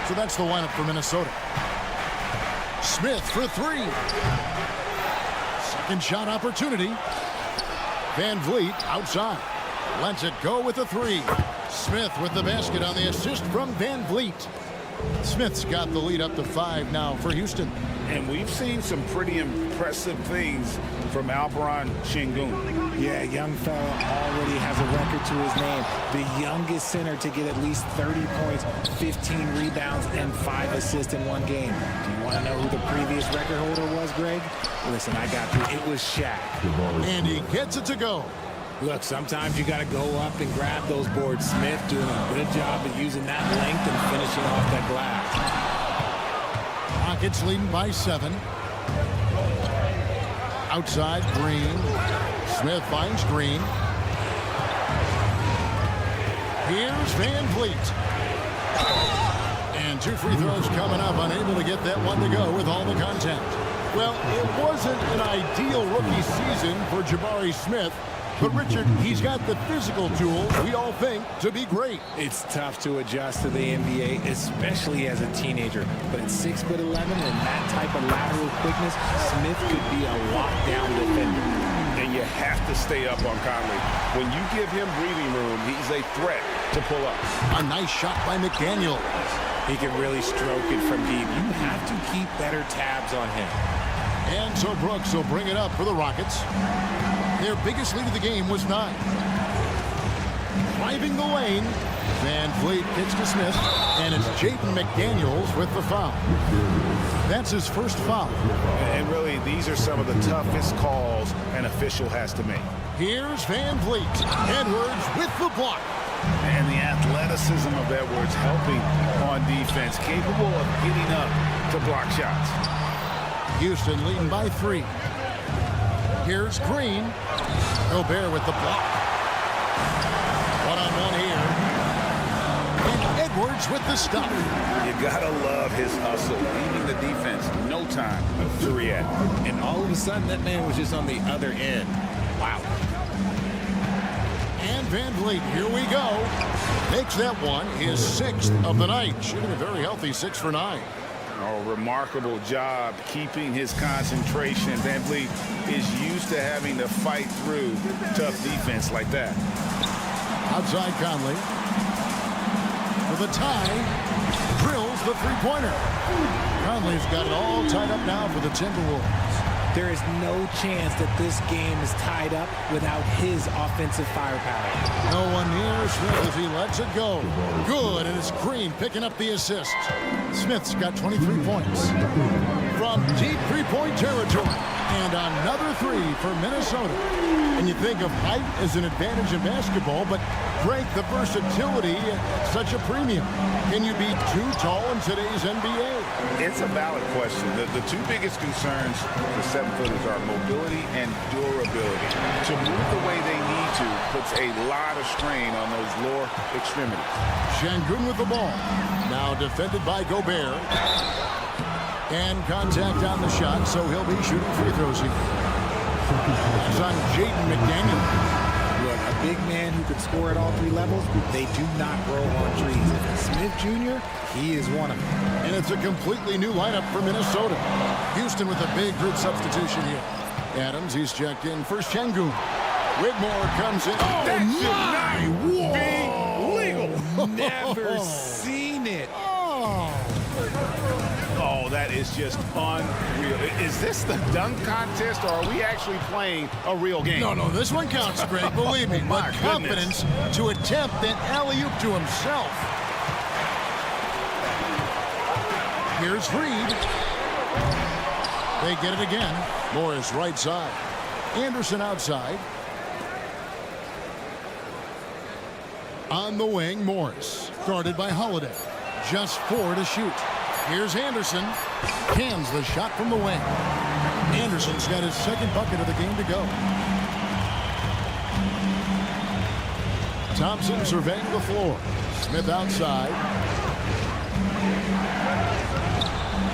So that's the lineup for Minnesota. Smith for 3. Second shot opportunity. Van Vliet outside. Lets it go with the 3. Smith with the basket on the assist from Van Vliet. Smith's got the lead up to 5 now for Houston. And we've seen some pretty impressive things from Alperon Şengün. Yeah, young fella already has a record to his name. The youngest center to get at least 30 points, 15 rebounds, and 5 assists in one game. Do you want to know who the previous record holder was, Greg? Listen, I got you. It was Shaq. And he gets it to go. Look, sometimes you got to go up and grab those boards. Smith doing a good job of using that length and finishing off that glass. Rockets leading by 7. Outside, Green. Smith finds Green. Here's Van Vliet. And 2 free throws coming up. Unable to get that one to go with all the contact. Well, it wasn't an ideal rookie season for Jabari Smith. But, Richard, he's got the physical tools we all think to be great. It's tough to adjust to the NBA, especially as a teenager. But at 6'11" and that type of lateral quickness, Smith could be a lockdown defender. And you have to stay up on Conley. When you give him breathing room, he's a threat to pull up. A nice shot by McDaniel. He can really stroke it from deep. You have to keep better tabs on him. And so Brooks will bring it up for the Rockets. Their biggest lead of the game was 9. Driving the lane, Van Vliet kicks to Smith, and it's Jaden McDaniels with the foul. That's his first foul. And really, these are some of the toughest calls an official has to make. Here's Van Vliet. Edwards with the block. And the athleticism of Edwards helping on defense, capable of getting up to block shots. Houston leading by 3. Here's Green. Gobert with the block. One-on-one here. And Edwards with the stop. You gotta love his hustle, leaving the defense no time to react. And all of a sudden, that man was just on the other end. Wow. And Van Vliet, here we go. Makes that one his 6th of the night. Shooting a very healthy 6 for 9. Oh, remarkable job keeping his concentration. Van Vliet is used to having to fight through tough defense like that. Outside Conley. For the tie. Drills the three-pointer. Conley's got it all tied up now for the Timberwolves. There is no chance that this game is tied up without his offensive firepower. No one near Smith as he lets it go. Good, and it's Green picking up the assist. Smith's got 23 points. From deep three-point territory. And another 3 for Minnesota. And you think of height as an advantage in basketball, but Greg, the versatility at such a premium. Can you be too tall in today's NBA? It's a valid question. The two biggest concerns for 7-footers are mobility and durability. To move the way they need to puts a lot of strain on those lower extremities. Şengün with the ball. Now defended by Gobert. And contact on the shot, so he'll be shooting free throws here. It's on Jaden McDaniel. Look, a big man who could score at all 3 levels, they do not grow on trees. Smith Jr., he is one of them. And it's a completely new lineup for Minnesota. Houston with a big group substitution here. Adams, he's checked in for Şengün. Whitmore comes in. Oh, That should not be legal. Never seen it. Oh, that is just unreal. Is this the dunk contest, or are we actually playing a real game? No, this one counts, Greg, believe me. My But confidence to attempt an alley-oop to himself. Here's Reed. They get it again. Morris right side. Anderson outside. On the wing, Morris. Guarded by Holiday. Just 4 to shoot. Here's Anderson. Cans the shot from the wing. Anderson's got his 2nd bucket of the game to go. Thompson surveying the floor. Smith outside.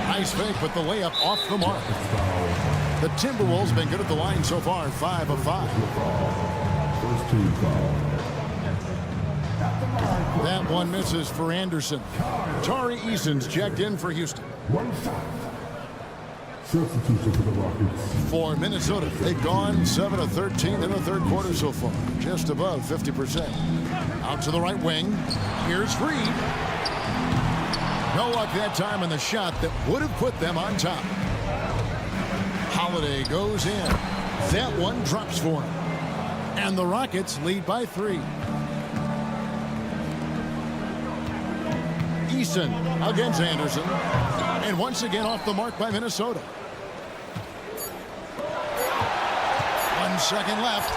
Nice fake, but the layup off the mark. The Timberwolves been good at the line so far, 5 of 5. First team foul. That one misses for Anderson. Tari Eason's checked in for Houston. 1 foul. Substitution for the Rockets. For Minnesota, they've gone 7 of 13 in the 3rd quarter so far, just above 50%. Out to the right wing. Here's Reed. No luck that time on the shot that would have put them on top. Holiday goes in. That one drops for him. And the Rockets lead by 3. Eason against Anderson. And once again off the mark by Minnesota. 1 second left.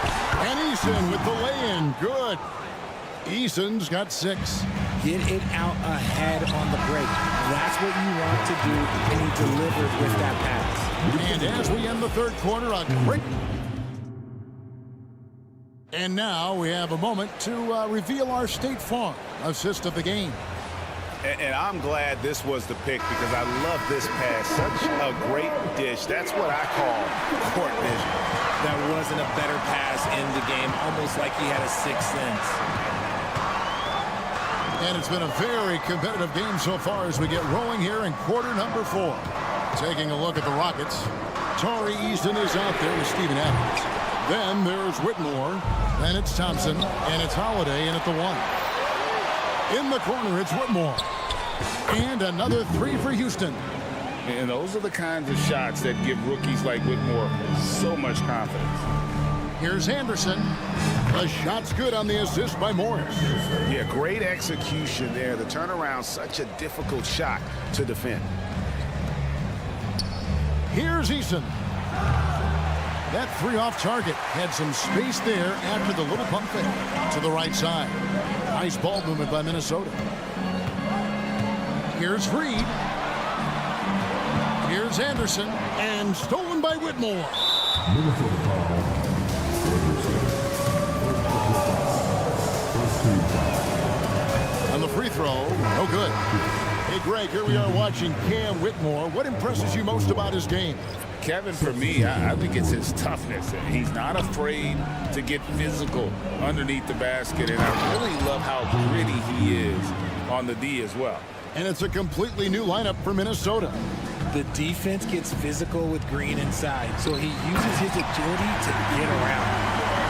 And Eason with the lay-in. Good. Eason's got 6. Get it out ahead on the break. That's what you want to do, and he delivered with that pass. And as we end the 3rd quarter, a great... And now we have a moment to reveal our State Farm assist of the game. And I'm glad this was the pick, because I love this pass. Such a great dish. That's what I call court vision. That wasn't a better pass in the game, almost like he had a 6th sense. And it's been a very competitive game so far as we get rolling here in quarter number 4. Taking a look at the Rockets. Tari Eason is out there with Steven Adams. Then there's Whitmore. Then it's Thompson. And it's Holiday in at the 1. In the corner, it's Whitmore. And another 3 for Houston. And those are the kinds of shots that give rookies like Whitmore so much confidence. Here's Anderson. The shot's good on the assist by Morris. Yeah, great execution there. The turnaround, such a difficult shot to defend. Here's Eason. That 3 off target had some space there after the little pump fake to the right side. Nice ball movement by Minnesota. Here's Reed. Here's Anderson. And stolen by Whitmore. Minnesota foul. On the free throw, no good. Hey, Greg, here we are watching Cam Whitmore. What impresses you most about his game? Kevin, for me, I think it's his toughness. He's not afraid to get physical underneath the basket, and I really love how gritty he is on the D as well. And it's a completely new lineup for Minnesota. The defense gets physical with Green inside, so he uses his agility to get around.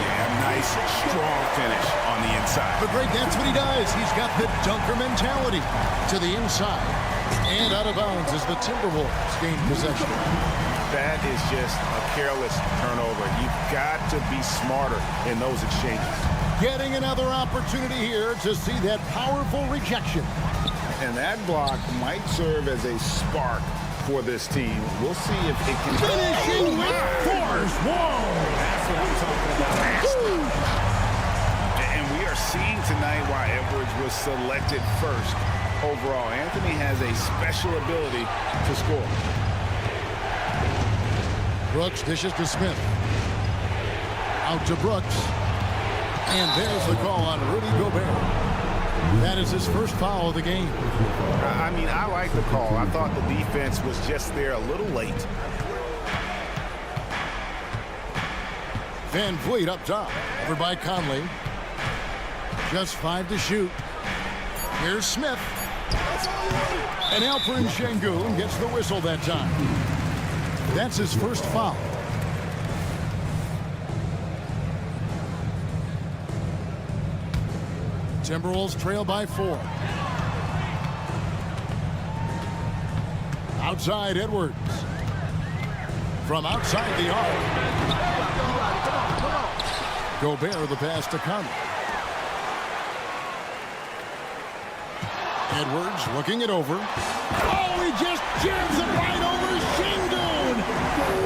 Yeah, nice, strong finish on the inside. But Greg, that's what he does. He's got the dunker mentality to the inside. And out of bounds as the Timberwolves gain possession. That is just a careless turnover. You've got to be smarter in those exchanges. Getting another opportunity here to see that powerful rejection. And that block might serve as a spark for this team. We'll see if it can... Finishing with force. Whoa! That's what I'm talking about. And we are seeing tonight why Edwards was selected first overall. Anthony has a special ability to score. Brooks dishes to Smith. Out to Brooks. And there's the call on Rudy Gobert. That is his first foul of the game. I mean, I like the call. I thought the defense was just there a little late. Van Vliet up top. Over by Conley. Just 5 to shoot. Here's Smith. And Alperen Şengün gets the whistle that time. That's his first foul. Timberwolves trail by 4. Outside Edwards. From outside the arc. Gobert the pass to Conley. Edwards looking it over. Oh, he just jams it right over Şengün.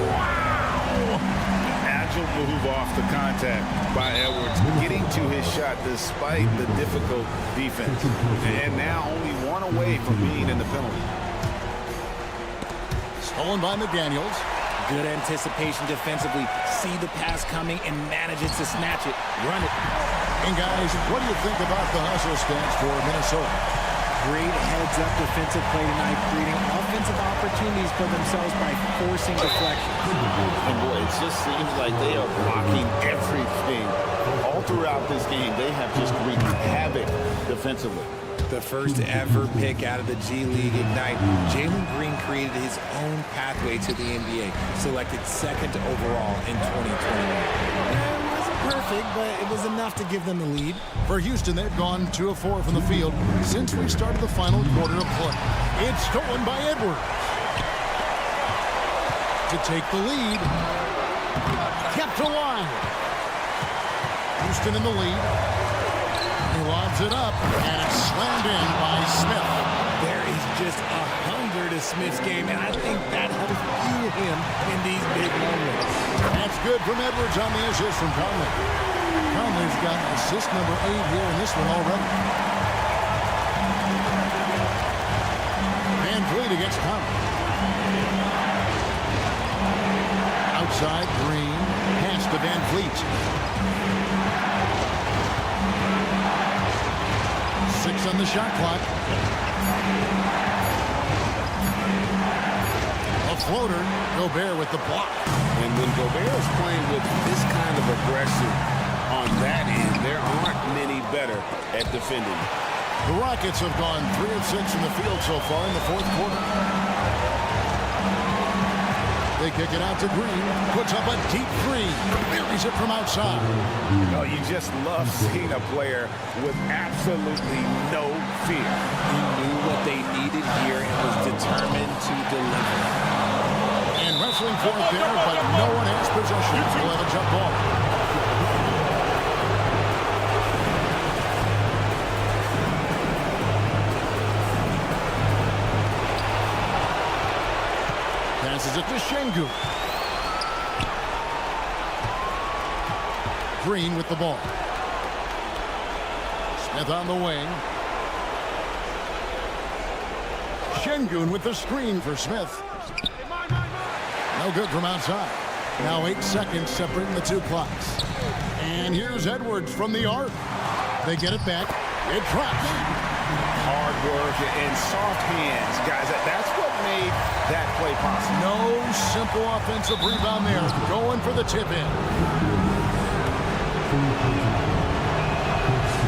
Wow! Agile move off the contact by Edwards, getting to his shot despite the difficult defense. And now only 1 away from being in the penalty. Stolen by McDaniels. Good anticipation defensively. See the pass coming and manages to snatch it. Run it. And guys, what do you think about the hustle stance for Minnesota? Great heads-up defensive play tonight, creating offensive opportunities for themselves by forcing deflections. And boy, it just seems like they are blocking everything. All throughout this game, they have just wreaked havoc defensively. The first ever pick out of the G League Ignite, Jalen Green created his own pathway to the NBA, selected 2nd overall in 2021. It wasn't perfect, but it was enough to give them the lead. For Houston, they've gone 2 of 4 from the field since we started the final quarter of play. It's stolen by Edwards. To take the lead. Kept alive. Houston in the lead. He lobs it up, and it's slammed in by Smith. There is just a hunger to Smith's game, and I think that helps fuel him in these big moments. That's good from Edwards on the assist from Conley. Conley's got assist number 8 here in this one already. Van Vliet against Conley. Outside, Green. Pass to Van Vliet. 6 on the shot clock. A floater. Gobert with the block. And when Gobert is playing with this kind of aggression on that end, there aren't many better at defending. The Rockets have gone 3 of 6 in the field so far in the 4th quarter. They kick it out to Green. Puts up a deep three. Buries it from outside. No, you just love seeing a player with absolutely no fear. He knew what they needed here and was determined to deliver. And wrestling for it there, but no one has possession. We'll have a jump ball. Passes it to Şengün. Green with the ball. Smith on the wing. Şengün with the screen for Smith. No good from outside. Now 8 seconds separating the two clocks. And here's Edwards from the arc. They get it back. It drops. Hard work and soft hands, guys. That's what made that play possible. No simple offensive rebound there. Going for the tip in.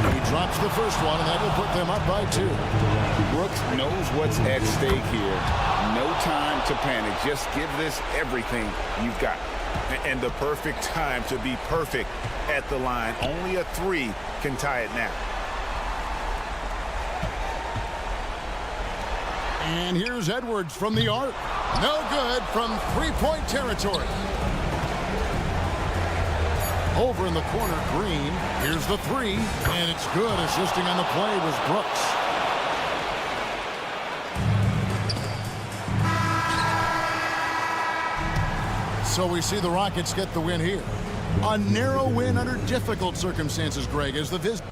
He drops the first one, and that will put them up by 2. Brooks knows what's at stake here. No time to panic. Just give this everything you've got. And the perfect time to be perfect at the line. Only a 3 can tie it now. And here's Edwards from the arc. No good from three-point territory. Over in the corner, Green. Here's the 3, and it's good. Assisting on the play was Brooks. So we see the Rockets get the win here. A narrow win under difficult circumstances, Greg, as the visit.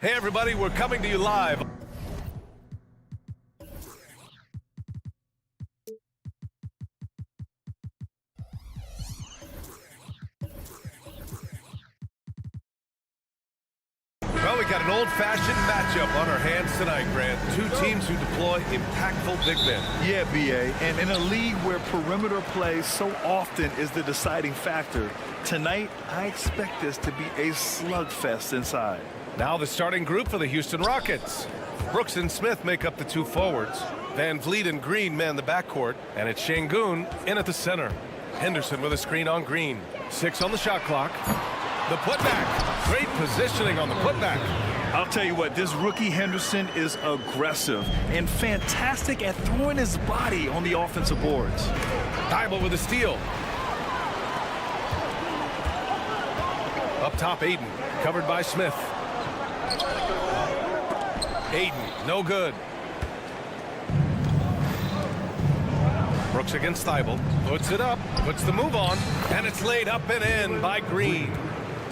Hey, everybody, we're coming to you live. Well, we got an old-fashioned matchup on our hands tonight, Grant. Two teams who deploy impactful big men. Yeah, B.A., and in a league where perimeter play so often is the deciding factor, tonight I expect this to be a slugfest inside. Now the starting group for the Houston Rockets. Brooks and Smith make up the two forwards. Van Vliet and Green man the backcourt, and it's Şengün in at the center. Henderson with a screen on Green. 6 on the shot clock. The putback. Great positioning on the putback. I'll tell you what, this rookie Henderson is aggressive and fantastic at throwing his body on the offensive boards. Thibault with a steal. Up top, Aiden, covered by Smith. Aiden, no good. Brooks against Thibault, puts it up, puts the move on, and it's laid up and in by Green.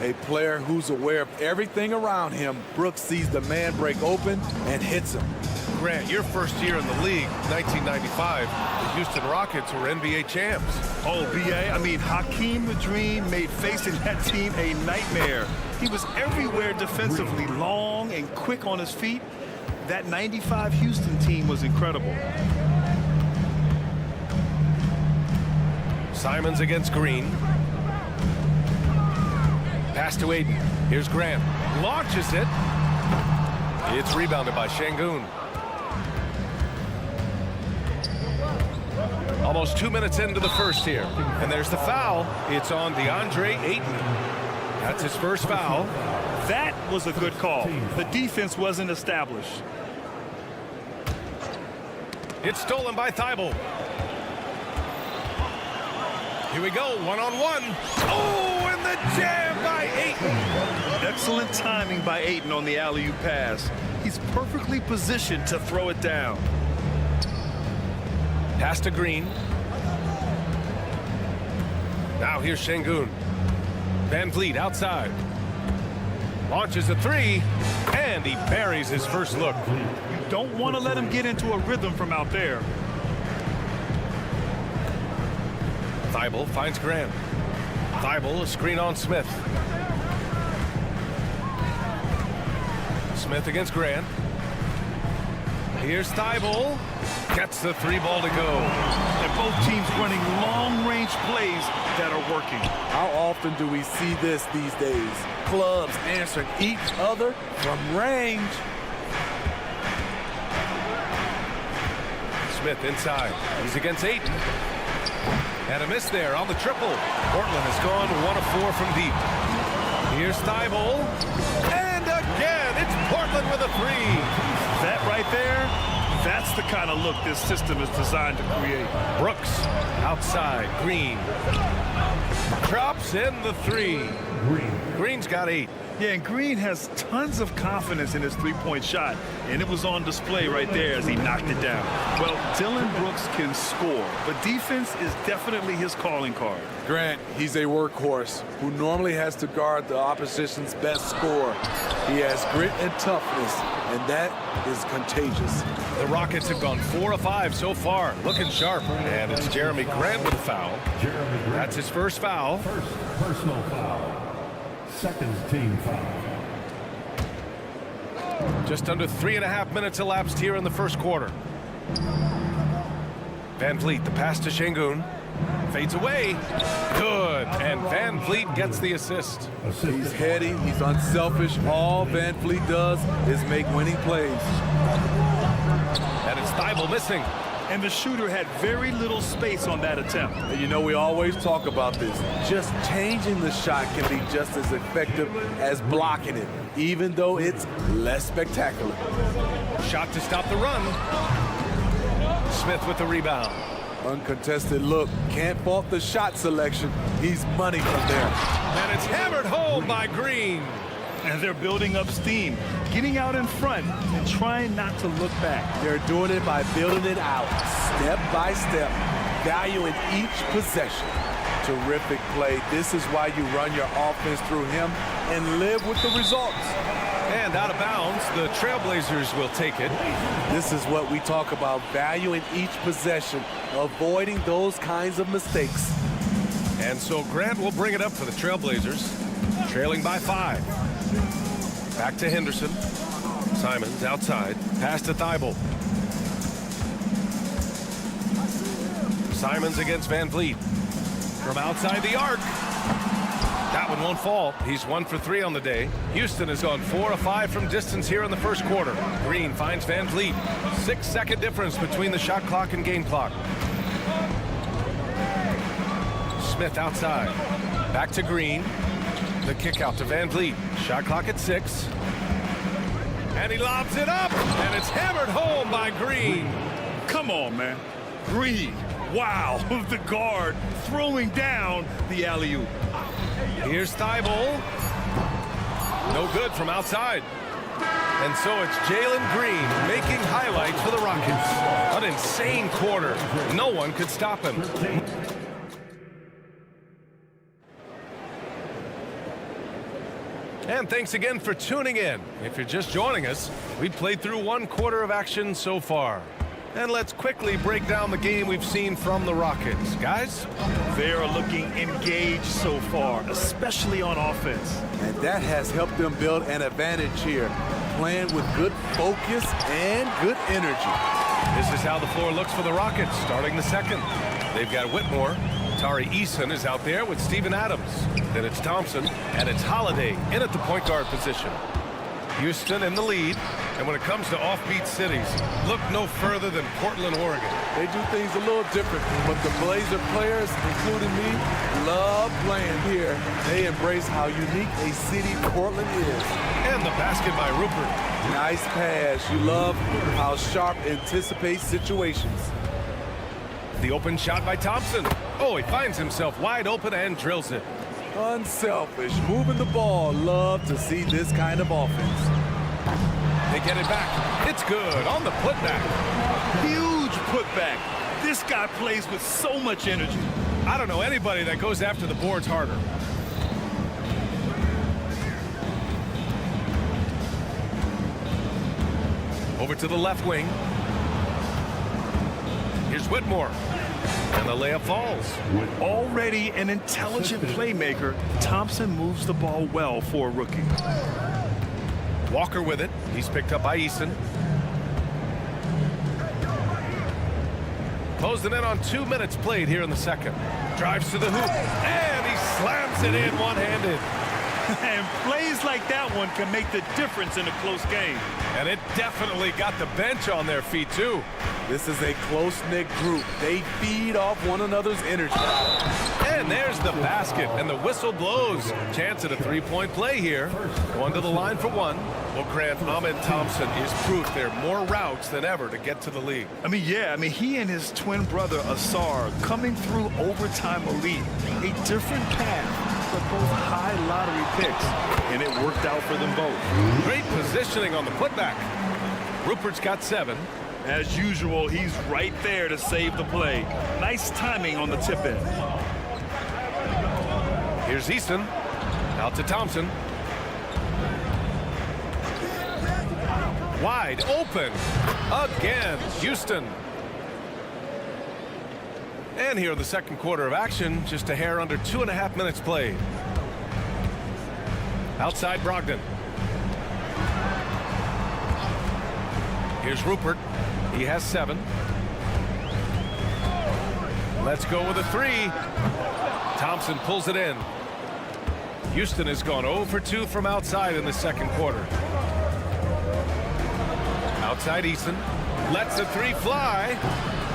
A player who's aware of everything around him. Brooks sees the man break open and hits him. Grant, your first year in the league, 1995, the Houston Rockets were NBA champs. Oh, B.A., I mean, Hakeem the Dream made facing that team a nightmare. He was everywhere defensively, long and quick on his feet. That 95 Houston team was incredible. Simons against Green. Pass to Aiden. Here's Grant. Launches it. It's rebounded by Şengün. Almost 2 minutes into the first here. And there's the foul. It's on DeAndre Ayton. That's his first foul. That was a good call. The defense wasn't established. It's stolen by Thibault. Here we go, one-on-one. Oh, and the jam by Ayton. Excellent timing by Ayton on the alley-oop pass. He's perfectly positioned to throw it down. Pass to Green. Now here's Şengün. Van Vliet outside. Launches a three, and he buries his first look. You don't want to let him get into a rhythm from out there. Thibault finds Grant. Thibault, a screen on Smith. Smith against Grant. Here's Thibault. Gets the three ball to go. And both teams running long-range plays that are working. How often do we see this these days? Clubs answering each other from range. Smith inside. He's against Ayton. And a miss there on the triple. Portland has gone 1 of 4 from deep. Here's Thibault. And again, it's Portland with a three. That right there, that's the kind of look this system is designed to create. Brooks outside. Green. Drops in the three. Green's got 8. Yeah, and Green has tons of confidence in his three-point shot, and it was on display right there as he knocked it down. Well, Dillon Brooks can score, but defense is definitely his calling card. Grant, he's a workhorse who normally has to guard the opposition's best scorer. He has grit and toughness, and that is contagious. The Rockets have gone 4 of 5 so far, looking sharp. And it's Jeremy Grant with a foul. That's his first foul. First personal foul. Second team foul. Just under 3.5 minutes elapsed here in the first quarter. Van Vliet, the pass to Şengün. Fades away. Good. And Van Vliet gets the assist. He's heady. He's unselfish. All Van Vliet does is make winning plays. And it's Thibault missing. And the shooter had very little space on that attempt. And you know, we always talk about this. Just changing the shot can be just as effective as blocking it, even though it's less spectacular. Shot to stop the run. Smith with the rebound. Uncontested look. Can't fault the shot selection. He's money from there. And it's hammered home by Green. And they're building up steam, getting out in front and trying not to look back. They're doing it by building it out, step by step, valuing each possession. Terrific play. This is why you run your offense through him and live with the results. And out of bounds, the Trail Blazers will take it. This is what we talk about, valuing each possession, avoiding those kinds of mistakes. And so Grant will bring it up for the Trail Blazers, trailing by 5. Back to Henderson. Simons outside. Pass to Thibault. Simons against Van Vliet. From outside the arc. That one won't fall. He's 1 for 3 on the day. Houston has gone 4 of 5 from distance here in the first quarter. Green finds Van Vliet. 6-second difference between the shot clock and game clock. Smith outside. Back to Green. The kick out to Van Vliet. Shot clock at 6. And he lobs it up. And it's hammered home by Green. Come on, man. Green. Wow. The guard throwing down the alley-oop. Here's Thibault. No good from outside. And so it's Jalen Green making highlights for the Rockets. An insane quarter. No one could stop him. And thanks again for tuning in. If you're just joining us, we played through 1 quarter of action so far. And let's quickly break down the game we've seen from the Rockets. Guys? They are looking engaged so far, especially on offense. And that has helped them build an advantage here, playing with good focus and good energy. This is how the floor looks for the Rockets, starting the second. They've got Whitmore. Tari Eason is out there with Steven Adams. Then it's Thompson, and it's Holiday in at the point guard position. Houston in the lead. And when it comes to offbeat cities, look no further than Portland, Oregon. They do things a little different, but the Blazer players, including me, love playing here. They embrace how unique a city Portland is. And the basket by Rupert. Nice pass. You love how Sharp anticipates situations. The open shot by Thompson. Oh, he finds himself wide open and drills it. Unselfish, moving the ball. Love to see this kind of offense. They get it back. It's good on the putback. Huge putback. This guy plays with so much energy. I don't know anybody that goes after the boards harder. Over to the left wing. Here's Whitmore. And the layup falls. Already an intelligent playmaker, Thompson moves the ball well for a rookie. Walker with it. He's picked up by Eason. Closing in on 2 minutes played here in the second. Drives to the hoop. And he slams it in one-handed. And plays like that one can make the difference in a close game. And it definitely got the bench on their feet, too. This is a close-knit group. They feed off one another's energy. And there's the basket, and the whistle blows. Chance at a three-point play here. One to the line for one. Well, Grant, Ahmed Thompson is proof there are more routes than ever to get to the league. He and his twin brother, Asar, coming through overtime elite. A different path, but both high lottery picks, and it worked out for them both. Great positioning on the putback. Rupert's got 7. As usual, he's right there to save the play. Nice timing on the tip-in. Here's Easton. Out to Thompson. Wide open. Again, Houston. And here in the second quarter of action, just a hair under 2.5 minutes played. Outside Brogdon. Here's Rupert. He has 7. Let's go with a 3. Thompson pulls it in. Houston has gone 0 for 2 from outside in the second quarter. Outside Eason. Lets the 3 fly.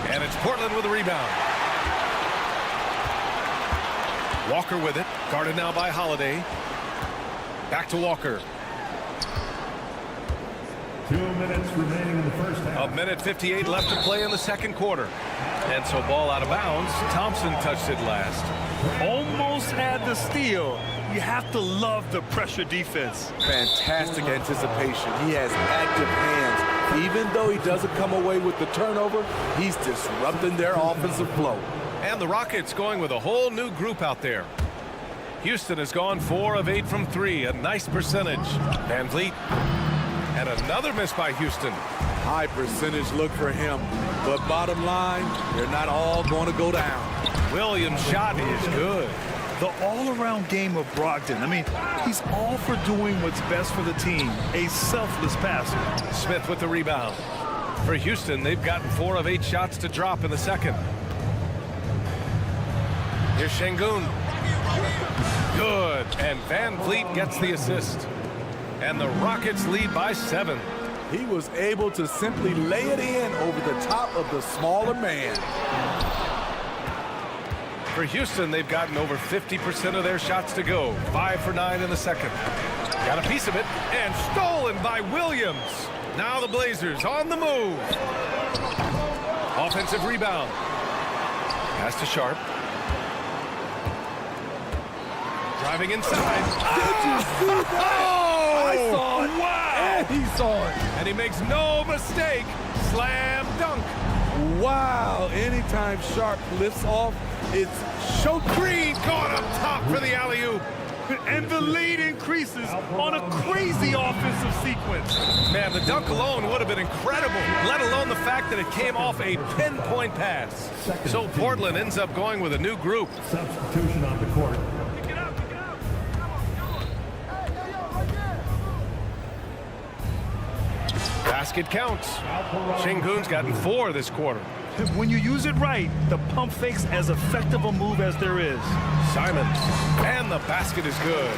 And it's Portland with a rebound. Walker with it. Guarded now by Holiday. Back to Walker. 2 minutes remaining in the first half. 1:58 left to play in the second quarter. And so ball out of bounds. Thompson touched it last. Almost had the steal. You have to love the pressure defense. Fantastic anticipation. He has active hands. Even though he doesn't come away with the turnover, he's disrupting their offensive flow. And the Rockets going with a whole new group out there. Houston has gone 4 of 8 from 3, a nice percentage. Van Vliet. And another miss by Houston. High percentage look for him. But bottom line, they're not all going to go down. Williams' shot is good. The all-around game of Brogdon. I mean, he's all for doing what's best for the team. A selfless passer. Smith with the rebound. For Houston, they've gotten 4 of 8 shots to drop in the second. Here's Şengün. Good. And Van Vliet gets the assist. And the Rockets lead by 7. He was able to simply lay it in over the top of the smaller man. For Houston, they've gotten over 50% of their shots to go. 5 for 9 in the second. Got a piece of it, and stolen by Williams. Now the Blazers on the move. Offensive rebound. Pass to Sharp. Driving inside. Did you see that? I saw it. Wow. And he saw it. And he makes no mistake. Slam dunk. Wow. Anytime Sharp lifts off, it's show. Green caught up top for the alley-oop. And the lead increases on a crazy offensive sequence. Man, the dunk alone would have been incredible, let alone the fact that it came off a pinpoint pass. So Portland ends up going with a new group. Substitution on the court. Basket counts. Şengün's gotten 4 this quarter. When you use it right, the pump fake's as effective a move as there is. Simons. And the basket is good.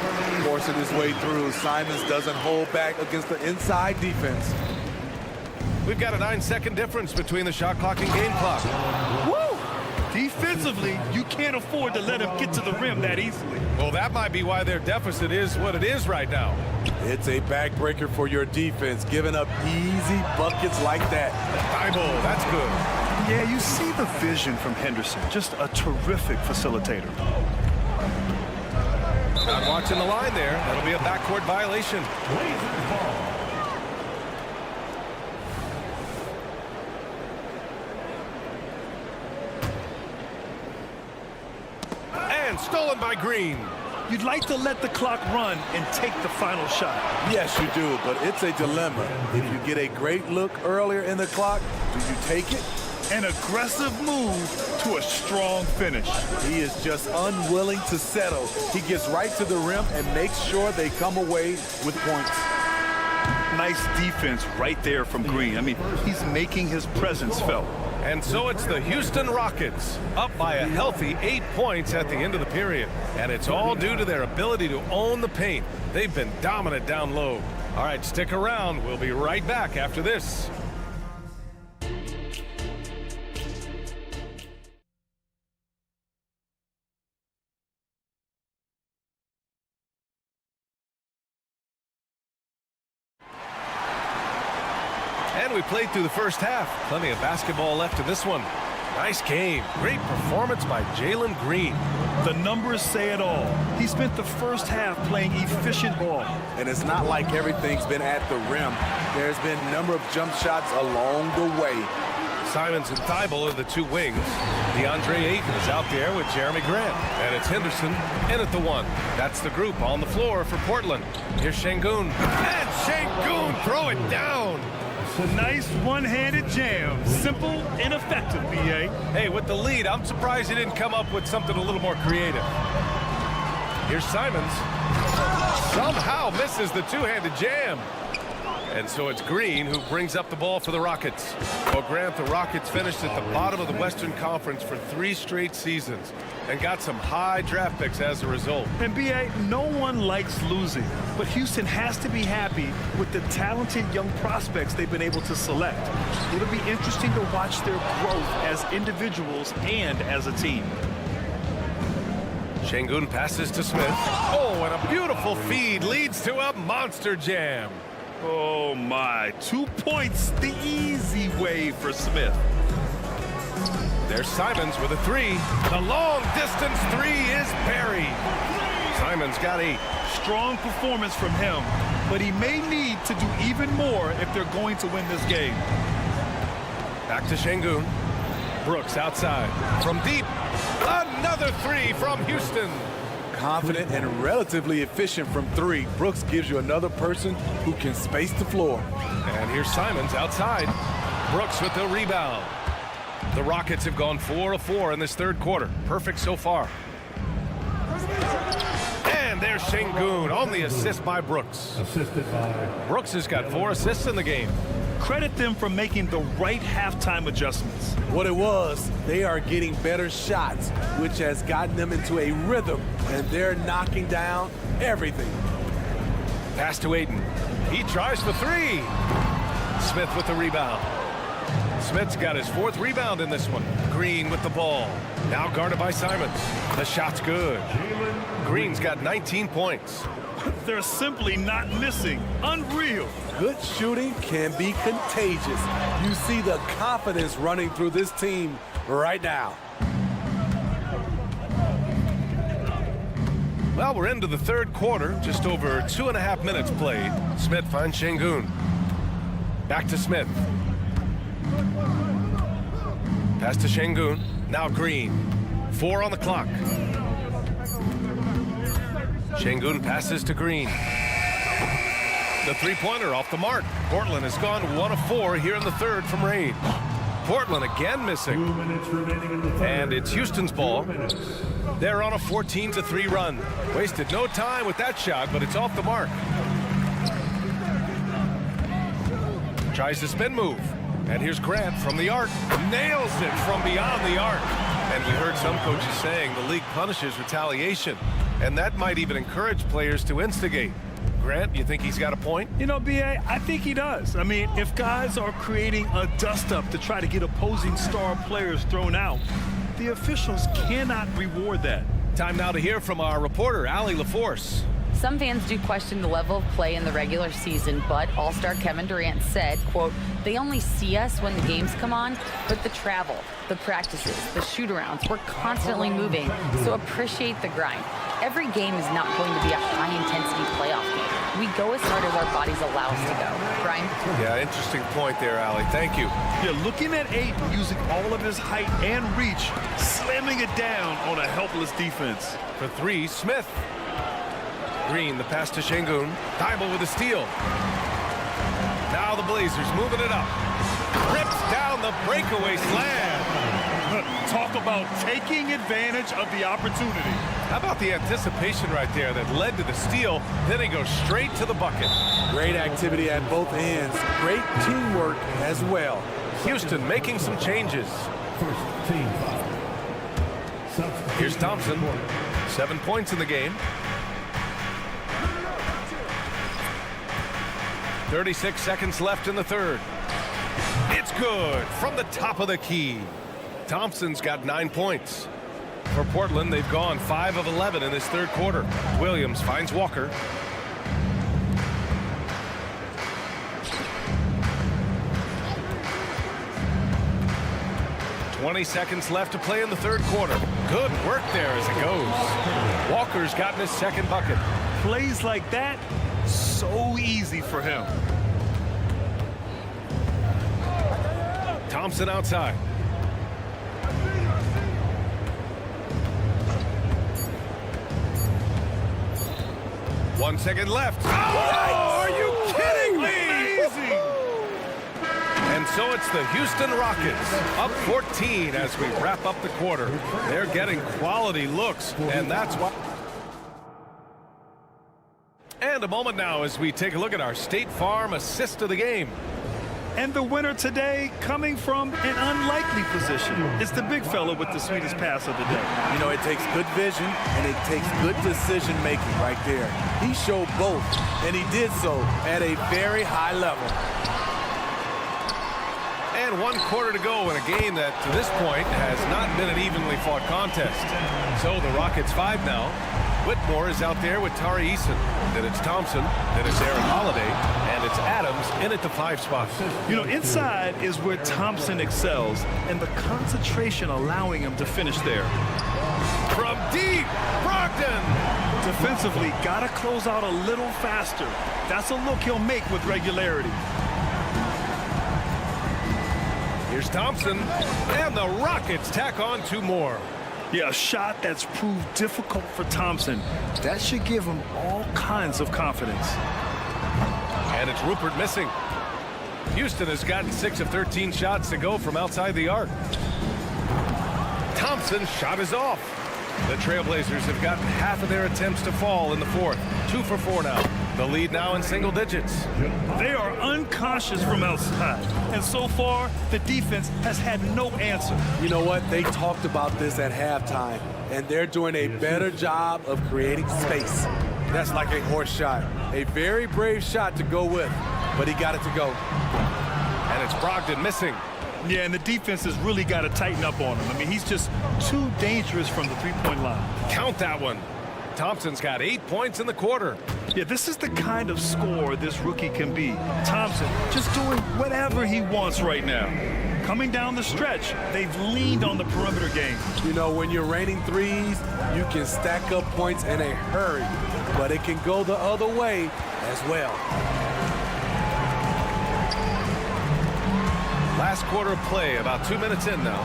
Forcing his way through. Simons doesn't hold back against the inside defense. We've got a 9-second difference between the shot clock and game clock. Woo! Defensively, you can't afford to let him get to the rim that easily. Well, that might be why their deficit is what it is right now. It's a backbreaker for your defense, giving up easy buckets like that. Thibault, that's good. Yeah, you see the vision from Henderson. Just a terrific facilitator. Not watching the line there. That'll be a backcourt violation. And stolen by Green. You'd like to let the clock run and take the final shot. Yes, you do, but it's a dilemma. If you get a great look earlier in the clock, do you take it? An aggressive move to a strong finish. He is just unwilling to settle. He gets right to the rim and makes sure they come away with points. Nice defense right there from Green. I mean, he's making his presence felt. And so it's the Houston Rockets, up by a healthy 8 points at the end of the period. And it's all due to their ability to own the paint. They've been dominant down low. All right, stick around. We'll be right back after this. And we played through the first half. Plenty of basketball left in this one. Nice game. Great performance by Jalen Green. The numbers say it all. He spent the first half playing efficient ball. And it's not like everything's been at the rim. There's been a number of jump shots along the way. Simons and Thibault are the two wings. DeAndre Ayton is out there with Jeremy Grant. And it's Henderson in at the 1. That's the group on the floor for Portland. Here's Şengün. And Şengün throw it down. A nice one-handed jam. Simple and effective, B.A. Hey, with the lead, I'm surprised he didn't come up with something a little more creative. Here's Simons. Somehow misses the two-handed jam. And so it's Green who brings up the ball for the Rockets. Well, Grant, the Rockets finished at the bottom of the Western Conference for 3 straight seasons and got some high draft picks as a result. And B.A., no one likes losing, but Houston has to be happy with the talented young prospects they've been able to select. It'll be interesting to watch their growth as individuals and as a team. Şengün passes to Smith. Oh, and a beautiful feed leads to a monster jam. Oh, my. 2 points the easy way for Smith. There's Simons with a 3. The long-distance 3 is buried. Simons got 8. Strong performance from him, but he may need to do even more if they're going to win this game. Back to Şengün. Brooks outside. From deep. Another 3 from Houston. Confident and relatively efficient from three. Brooks gives you another person who can space the floor. And here's Simons outside. Brooks with the rebound. The Rockets have gone 4 of 4 in this third quarter. Perfect so far. And there's Şengün on the assist by Brooks. Assisted by Brooks has got 4 assists in the game. Credit them for making the right halftime adjustments. What it was, they are getting better shots, which has gotten them into a rhythm, and they're knocking down everything. Pass to Ayton. He tries for 3. Smith with the rebound. Smith's got his 4th rebound in this one. Green with the ball. Now guarded by Simons. The shot's good. Green's got 19 points. They're simply not missing. Unreal. Good shooting can be contagious. You see the confidence running through this team right now. Well, we're into the third quarter. Just over 2.5 minutes played. Smith finds Şengün. Back to Smith. Pass to Şengün. Now Green. 4 on the clock. Şengün passes to Green. The three-pointer off the mark. Portland has gone 1 of 4 here in the third from range. Portland again missing. 2 minutes remaining in the third. And it's Houston's ball. 4 minutes. They're on a 14-3 run. Wasted no time with that shot, but it's off the mark. Tries to spin move. And here's Grant from the arc. Nails it from beyond the arc. And we heard some coaches saying the league punishes retaliation. And that might even encourage players to instigate. Grant, you think he's got a point? You know, B.A., I think he does. I mean, if guys are creating a dust-up to try to get opposing star players thrown out, the officials cannot reward that. Time now to hear from our reporter, Allie LaForce. Some fans do question the level of play in the regular season, but All-Star Kevin Durant said, quote, "They only see us when the games come on, but the travel, the practices, the shoot-arounds, we're constantly moving, so appreciate the grind. Every game is not going to be a high-intensity playoff game. We go as hard as our bodies allow us to go." Brian? Yeah, interesting point there, Allie. Thank you. Yeah, looking at Ayton using all of his height and reach, slamming it down on a helpless defense. For 3, Smith. Green, the pass to Şengün. Thibault with a steal. Now the Blazers moving it up. Rips down the breakaway slam. Talk about taking advantage of the opportunity. How about the anticipation right there that led to the steal? Then he goes straight to the bucket. Great activity at both ends. Great teamwork as well. Houston making some changes. First team foul. Substitute. Here's Thompson. 7 points in the game. 36 seconds left in the third. It's good from the top of the key. Thompson's got 9 points. For Portland, they've gone 5 of 11 in this third quarter. Williams finds Walker. "20 seconds left to play in the third quarter. Good work there as it goes. Walker's gotten his second bucket. Plays like that, so easy for him. Thompson outside. One second left. Oh, are you kidding me? Amazing. And so it's the Houston Rockets up 14 as we wrap up the quarter. They're getting quality looks, and that's why. And a moment now as we take a look at our State Farm assist of the game. And the winner today coming from an unlikely position. It's the big fella with the sweetest pass of the day. You know, it takes good vision and it takes good decision making right there. He showed both, and he did so at a very high level. And 1 quarter to go in a game that to this point has not been an evenly fought contest. So the Rockets 5 now. Whitmore is out there with Tari Eason. Then it's Thompson. Then it's Aaron Holiday. And it's Adams in at the 5 spot. You know, inside is where Thompson excels, and the concentration allowing him to finish there. From deep, Brogdon. Defensively, gotta close out a little faster. That's a look he'll make with regularity. Here's Thompson. And the Rockets tack on 2 more. Yeah, a shot that's proved difficult for Thompson. That should give him all kinds of confidence. And it's Rupert missing. Houston has gotten 6 of 13 shots to go from outside the arc. Thompson's shot is off. The Trail Blazers have gotten half of their attempts to fall in the fourth. 2 for 4 now. The lead now in single digits. They are unconscious from outside, and so far, the defense has had no answer. You know what? They talked about this at halftime, and they're doing a better job of creating space. That's like a horse shot. A very brave shot to go with, but he got it to go. And it's Brogdon missing. Yeah, and the defense has really got to tighten up on him. I mean, he's just too dangerous from the three-point line. Count that one. Thompson's got 8 points in the quarter. Yeah, this is the kind of scorer this rookie can be. Thompson just doing whatever he wants right now. Coming down the stretch, they've leaned on the perimeter game. You know, when you're raining threes, you can stack up points in a hurry, but it can go the other way as well. Last quarter of play, about 2 minutes in now.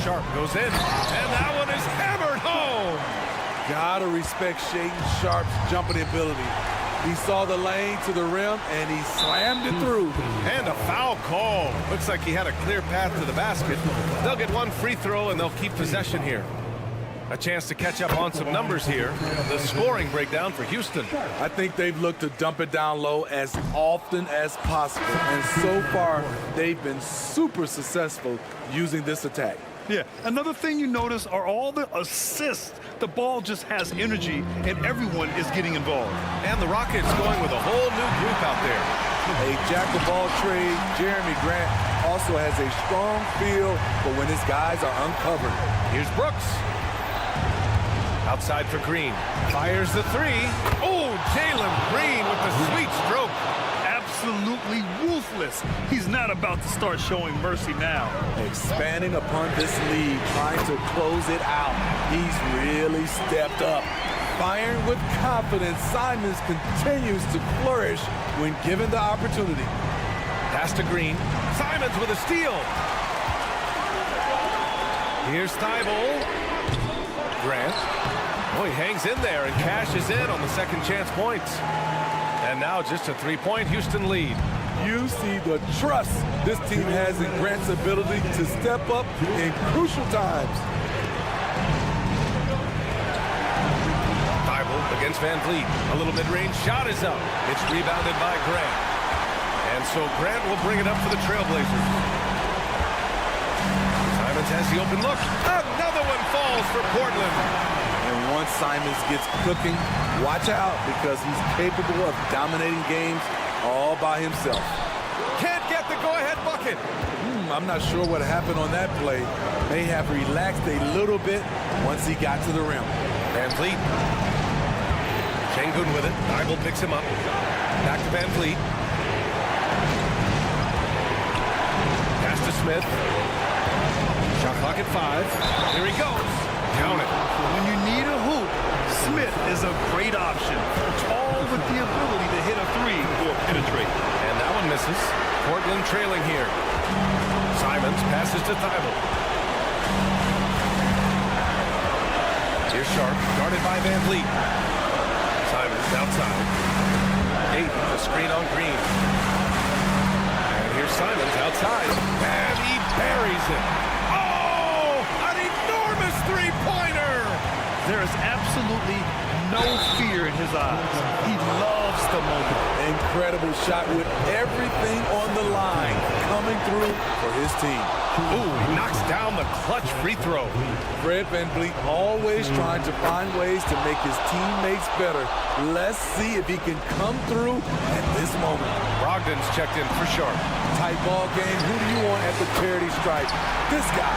Sharp goes in, and that one is hammered home. Gotta respect Shaedon Sharp's jumping ability. He saw the lane to the rim, and he slammed it through. And a foul call. Looks like he had a clear path to the basket. They'll get one free throw, and they'll keep possession here. A chance to catch up on some numbers here. The scoring breakdown for Houston. I think they've looked to dump it down low as often as possible. And so far, they've been super successful using this attack. Yeah, another thing you notice are all the assists. The ball just has energy, and everyone is getting involved. And the Rockets going with a whole new group out there. A jack-of-all trade, Jeremy Grant also has a strong feel for when his guys are uncovered. Here's Brooks. Outside for Green. Fires the three. Oh, Jalen Green with the sweet stroke. Absolutely ruthless. He's not about to start showing mercy now. Expanding upon this lead, trying to close it out. He's really stepped up. Firing with confidence, Simons continues to flourish when given the opportunity. Pass to Green. Simons with a steal. Here's Thibault. Grant. Oh, he hangs in there and cashes in on the second chance points. And now just a three-point Houston lead. You see the trust this team has in Grant's ability to step up in crucial times. Thibault against Van Vliet. A little mid-range shot is up. It's rebounded by Grant. And so Grant will bring it up for the Trail Blazers. Simons has the open look. Another one falls for Portland. And once Simons gets cooking, watch out because he's capable of dominating games all by himself. Can't get the go-ahead bucket. I'm not sure what happened on that play. May have relaxed a little bit once he got to the rim. Van Vliet. Şengün with it. Thibault picks him up. Back to Van Vliet. Pass to Smith. Shot clock at 5. Here he goes. Count it. When you need a hoop, Smith is a great option. All with the ability to hit a three or penetrate. And that one misses. Portland trailing here. Simons passes to Thibault. Here's Sharp, guarded by Van Vliet. Simons outside. Ayton, a screen on Green. And here's Simons outside. And he buries it. Oh, an enormous three-pointer. There is absolutely no fear in his eyes. He loves the moment. Incredible shot with everything on the line coming through for his team. Ooh, he knocks down the clutch free throw. Fred VanVleet always trying to find ways to make his teammates better. Let's see if he can come through at this moment. Brogdon's checked in for Sharp. Tight ball game. Who do you want at the charity stripe? This guy.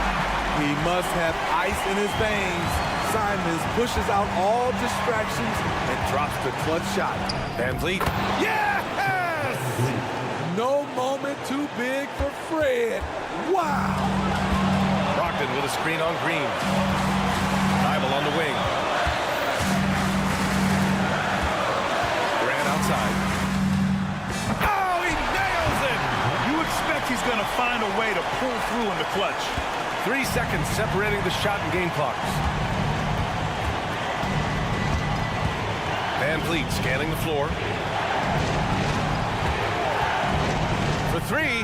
He must have ice in his veins. Simons pushes out all distractions and drops the clutch shot. Van Vliet. Yes! No moment too big for Fred. Wow! Brogdon with a screen on Green. Thibault on the wing. Grant outside. Oh, he nails it! You expect he's going to find a way to pull through in the clutch. 3 seconds separating the shot and game clocks. Van Vliet scanning the floor. For three.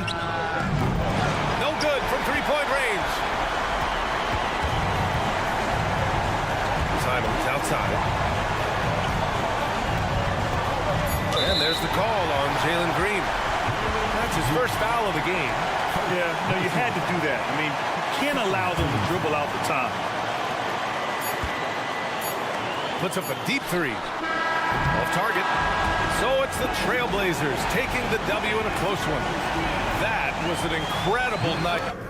No good from three-point range. Simons outside. And there's the call on Jalen Green. That's his first foul of the game. Yeah, no, you had to do that. I mean, you can't allow them to dribble out the time. Puts up a deep three. Off target. So it's the Trail Blazers taking the W in a close one. That was an incredible night.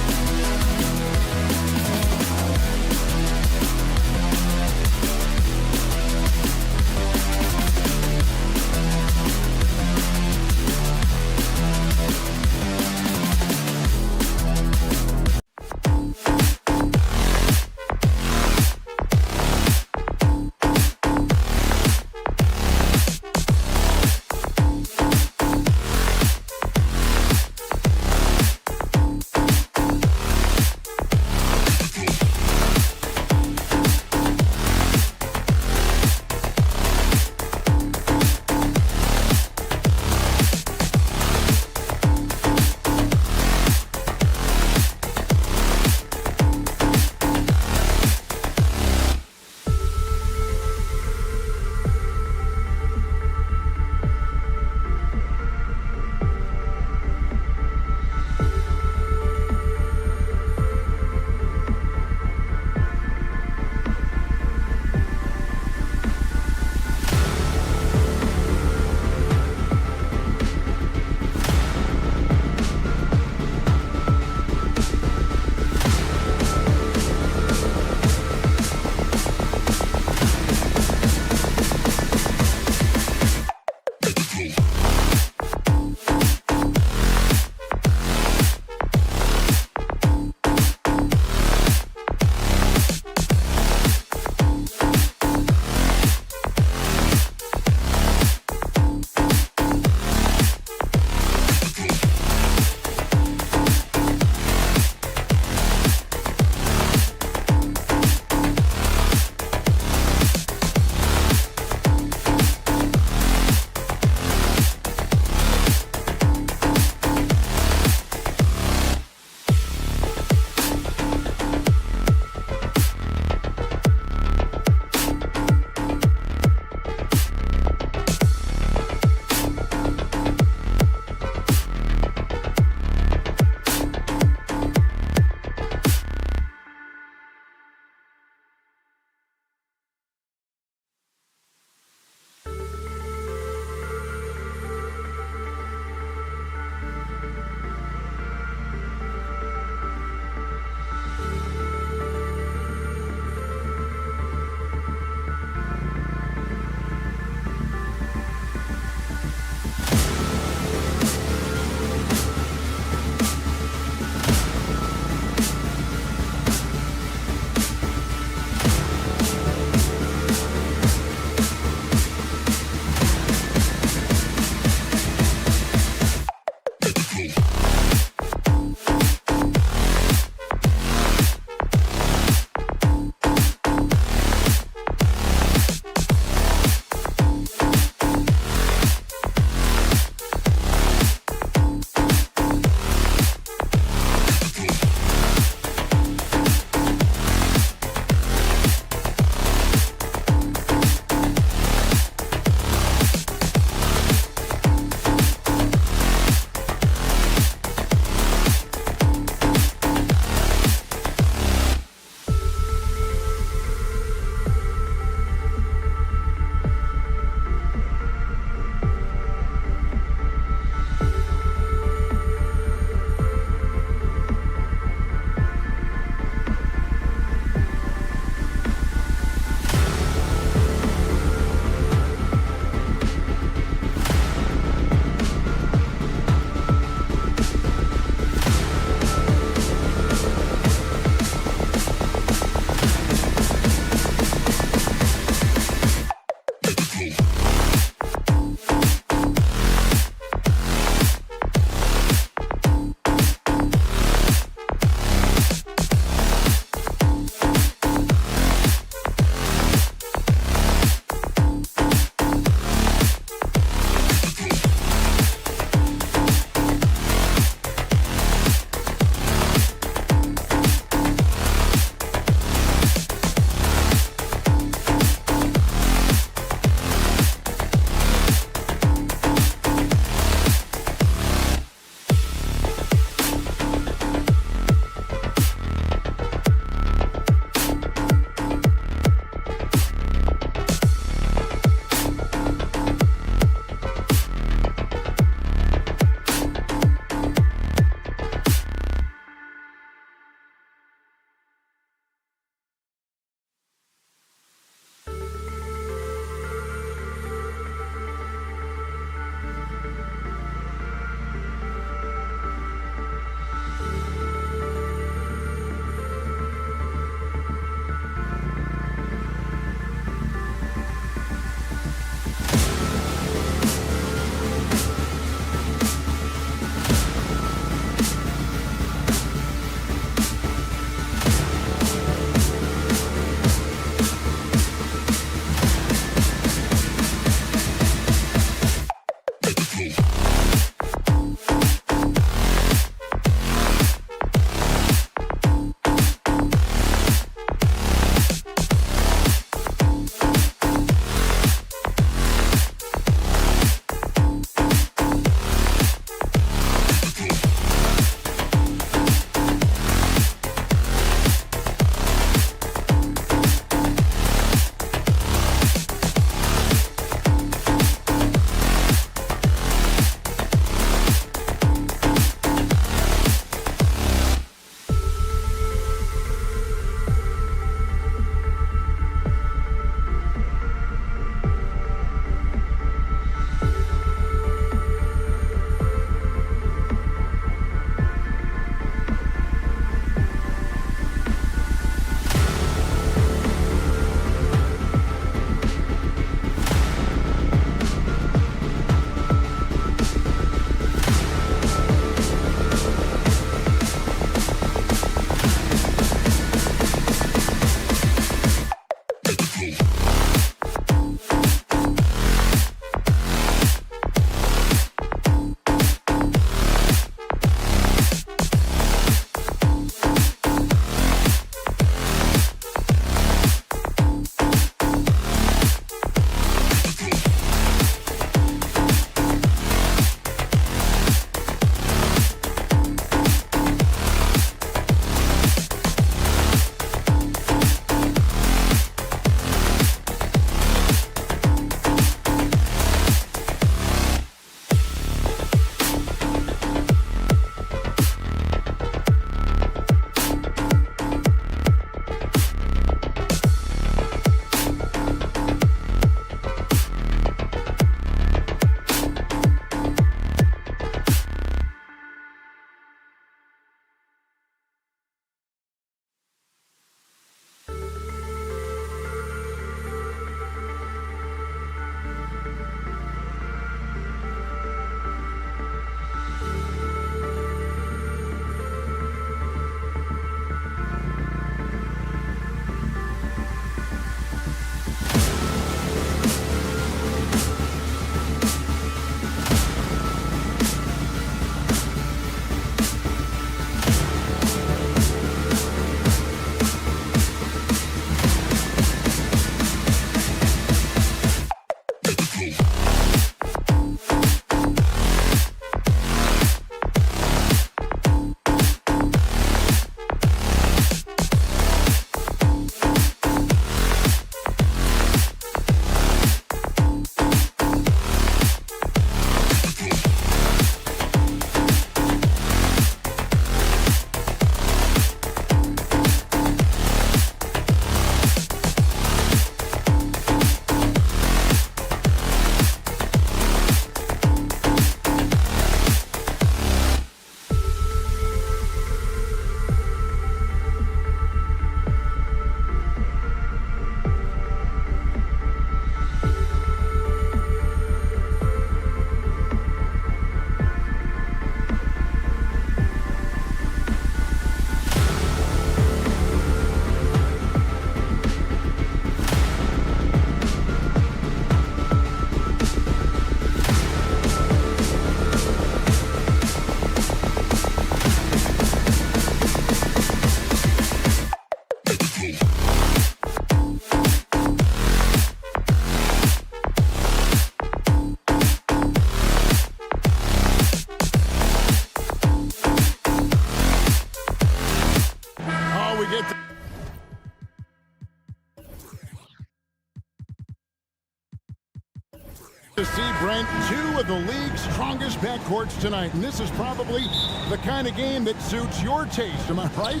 To see, Brent, two of the league's strongest backcourts tonight, and this is probably the kind of game that suits your taste. Am I right?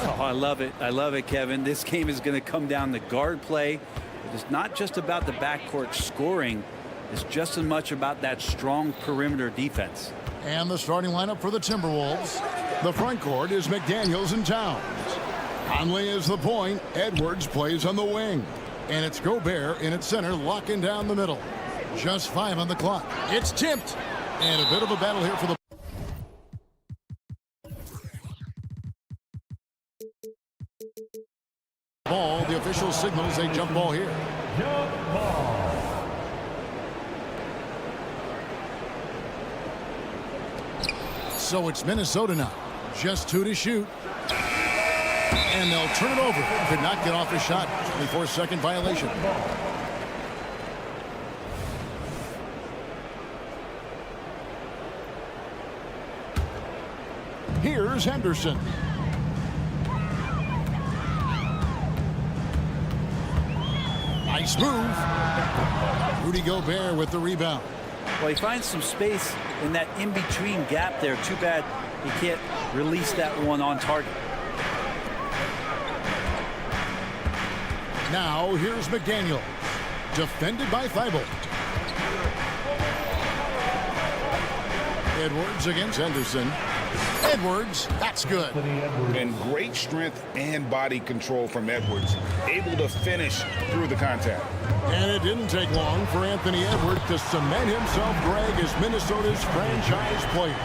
Oh, I love it. I love it, Kevin. This game is going to come down to guard play. It's not just about the backcourt scoring. It's just as much about that strong perimeter defense. And the starting lineup for the Timberwolves. The front court is McDaniels and Towns. Conley is the point. Edwards plays on the wing. And it's Gobert in its center, locking down the middle. Just 5 on the clock. It's tipped. And a bit of a battle here for the ball. The official signals a jump ball here. Jump ball. So it's Minnesota now. Just 2 to shoot. And they'll turn it over. Could not get off his shot. 24-second violation. Here's Henderson. Nice move. Rudy Gobert with the rebound. Well, he finds some space in that in-between gap there. Too bad he can't release that one on target. Now here's McDaniel. Defended by Thibault. Edwards against Henderson. Edwards, that's good. And great strength and body control from Edwards. Able to finish through the contact. And it didn't take long for Anthony Edwards to cement himself, Greg, as Minnesota's franchise player.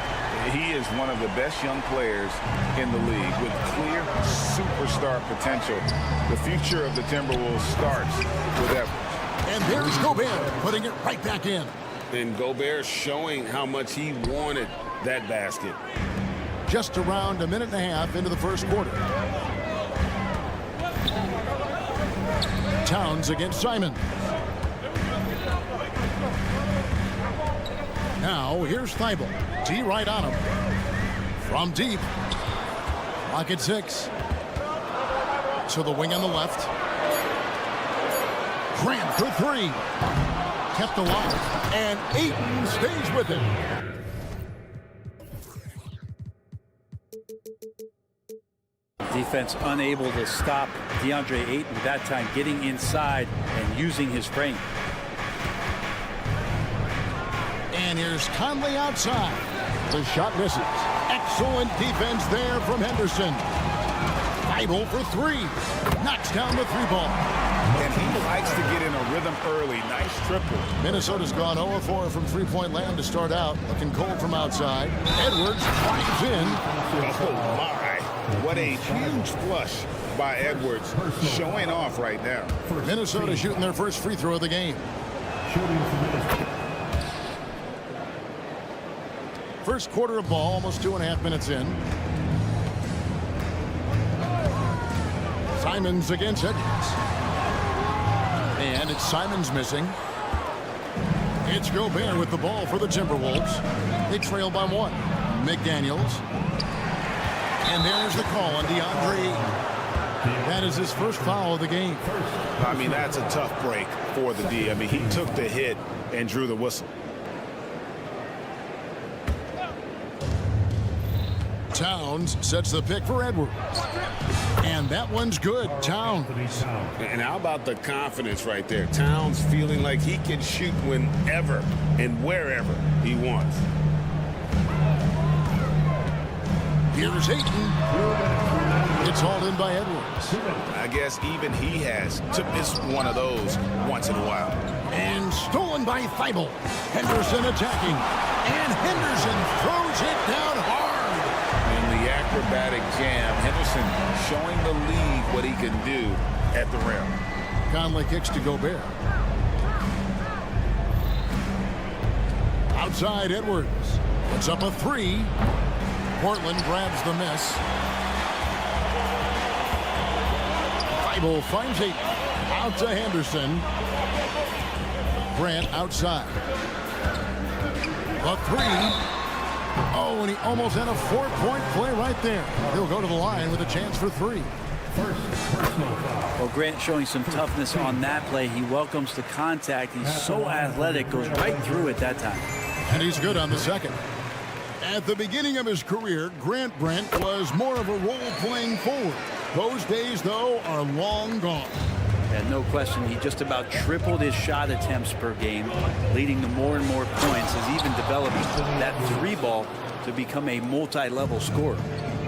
He is one of the best young players in the league with clear superstar potential. The future of the Timberwolves starts with Edwards. And there's Gobert putting it right back in. And Gobert showing how much he wanted that basket. Just around a minute and a half into the first quarter. Towns against Simon. Now here's Thibault. T right on him. From deep. Clock at 6. To the wing on the left. Grant for 3. Kept alive. And Ayton stays with it. Defense unable to stop DeAndre Ayton that time, getting inside and using his frame. And here's Conley outside. The shot misses. Excellent defense there from Henderson. Thibault for 3. Knocks down the 3-ball. And he likes to get in a rhythm early. Nice triple. Minnesota's gone 0-4 from three-point land to start out. Looking cold from outside. Edwards drives in. Oh, my. What a huge flush by Edwards, showing off right now. Minnesota shooting their first free throw of the game. First quarter of ball, almost 2.5 minutes in. Simons against Edwards. And it's Simons missing. It's Gobert with the ball for the Timberwolves. They trail by 1. McDaniels. And there's the call on DeAndre Ayton. That is his first foul of the game. I mean, that's a tough break for the D. I mean, he took the hit and drew the whistle. Towns sets the pick for Edwards. And that one's good. Towns. And how about the confidence right there? Towns feeling like he can shoot whenever and wherever he wants. Here's Ayton. It's hauled in by Edwards. I guess even he has to miss one of those once in a while. And stolen by Thibault. Henderson attacking. And Henderson throws it down hard. In the acrobatic jam, Henderson showing the league what he can do at the rim. Conley kicks to Gobert. Outside Edwards. Puts up a 3. Portland grabs the miss. Thibault finds Ayton. Out to Henderson. Grant outside. A 3. Oh, and he almost had a 4-point play right there. He'll go to the line with a chance for 3. First personal foul. Well, Grant showing some toughness on that play. He welcomes the contact. He's so athletic, goes right through it that time. And he's good on the second. At the beginning of his career, Grant Brent was more of a role-playing forward. Those days, though, are long gone. And no question, he just about tripled his shot attempts per game, leading to more and more points, has even developed that three ball to become a multi-level scorer.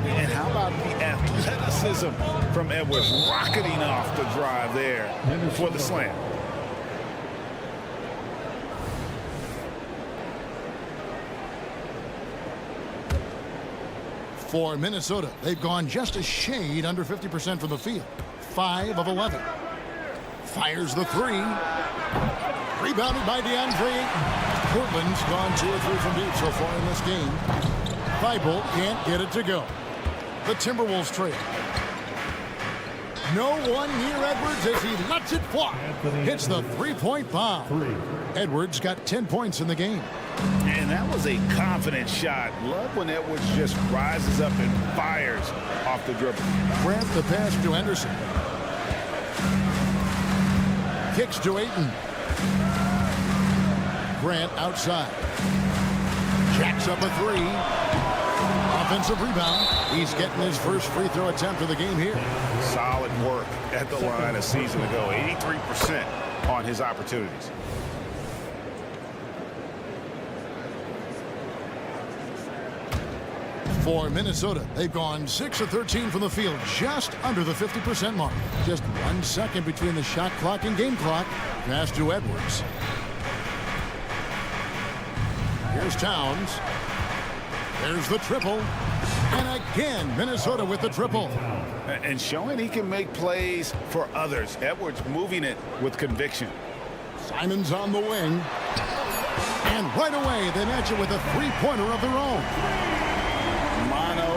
And how about the athleticism from Edwards, rocketing off the drive there for the slam. For Minnesota, they've gone just a shade under 50% from the field. 5 of 11. Fires the three. Rebounded by DeAndre. Portland's gone 2 or 3 from deep so far in this game. Thibault can't get it to go. The Timberwolves trail. No one near Edwards as he lets it fly. Hits the three-point bomb. Edwards got 10 points in the game. And that was a confident shot. Love when Edwards just rises up and fires off the dribble. Grant the pass to Henderson. Kicks to Ayton. Grant outside. Jacks up a three. Offensive rebound. He's getting his first free throw attempt of the game here. Solid work at the line a season ago. 83% on his opportunities. For Minnesota, they've gone 6 of 13 from the field, just under the 50% mark. Just 1 second between the shot clock and game clock. Pass to Edwards. Here's Towns. There's the triple. And again, Minnesota with the triple. And showing he can make plays for others. Edwards moving it with conviction. Simon's on the wing. And right away, they match it with a three-pointer of their own. Mano.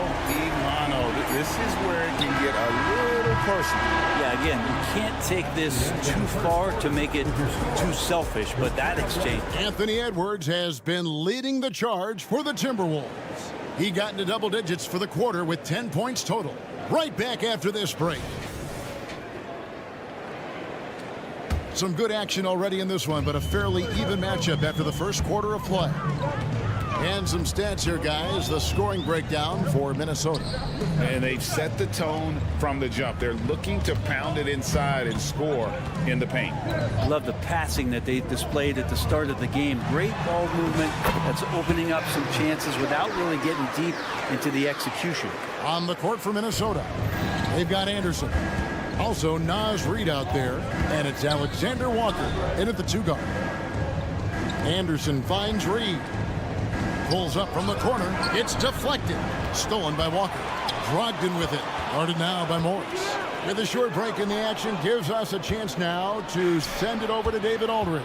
This is where it can get a little personal. Yeah, again, you can't take this too far to make it too selfish, but that exchange. Anthony Edwards has been leading the charge for the Timberwolves. He got into double digits for the quarter with 10 points total. Right back after this break. Some good action already in this one, but a fairly even matchup after the first quarter of play. And some stats here, guys. The scoring breakdown for Minnesota. And they've set the tone from the jump. They're looking to pound it inside and score in the paint. Love the passing that they displayed at the start of the game. Great ball movement that's opening up some chances without really getting deep into the execution. On the court for Minnesota, they've got Anderson. Also, Naz Reid out there. And it's Alexander Walker in at the 2-guard. Anderson finds Reid. Pulls up from the corner. It's deflected. Stolen by Walker. Brogdon with it. Guarded now by Morris. With a short break in the action, gives us a chance now to send it over to David Aldridge.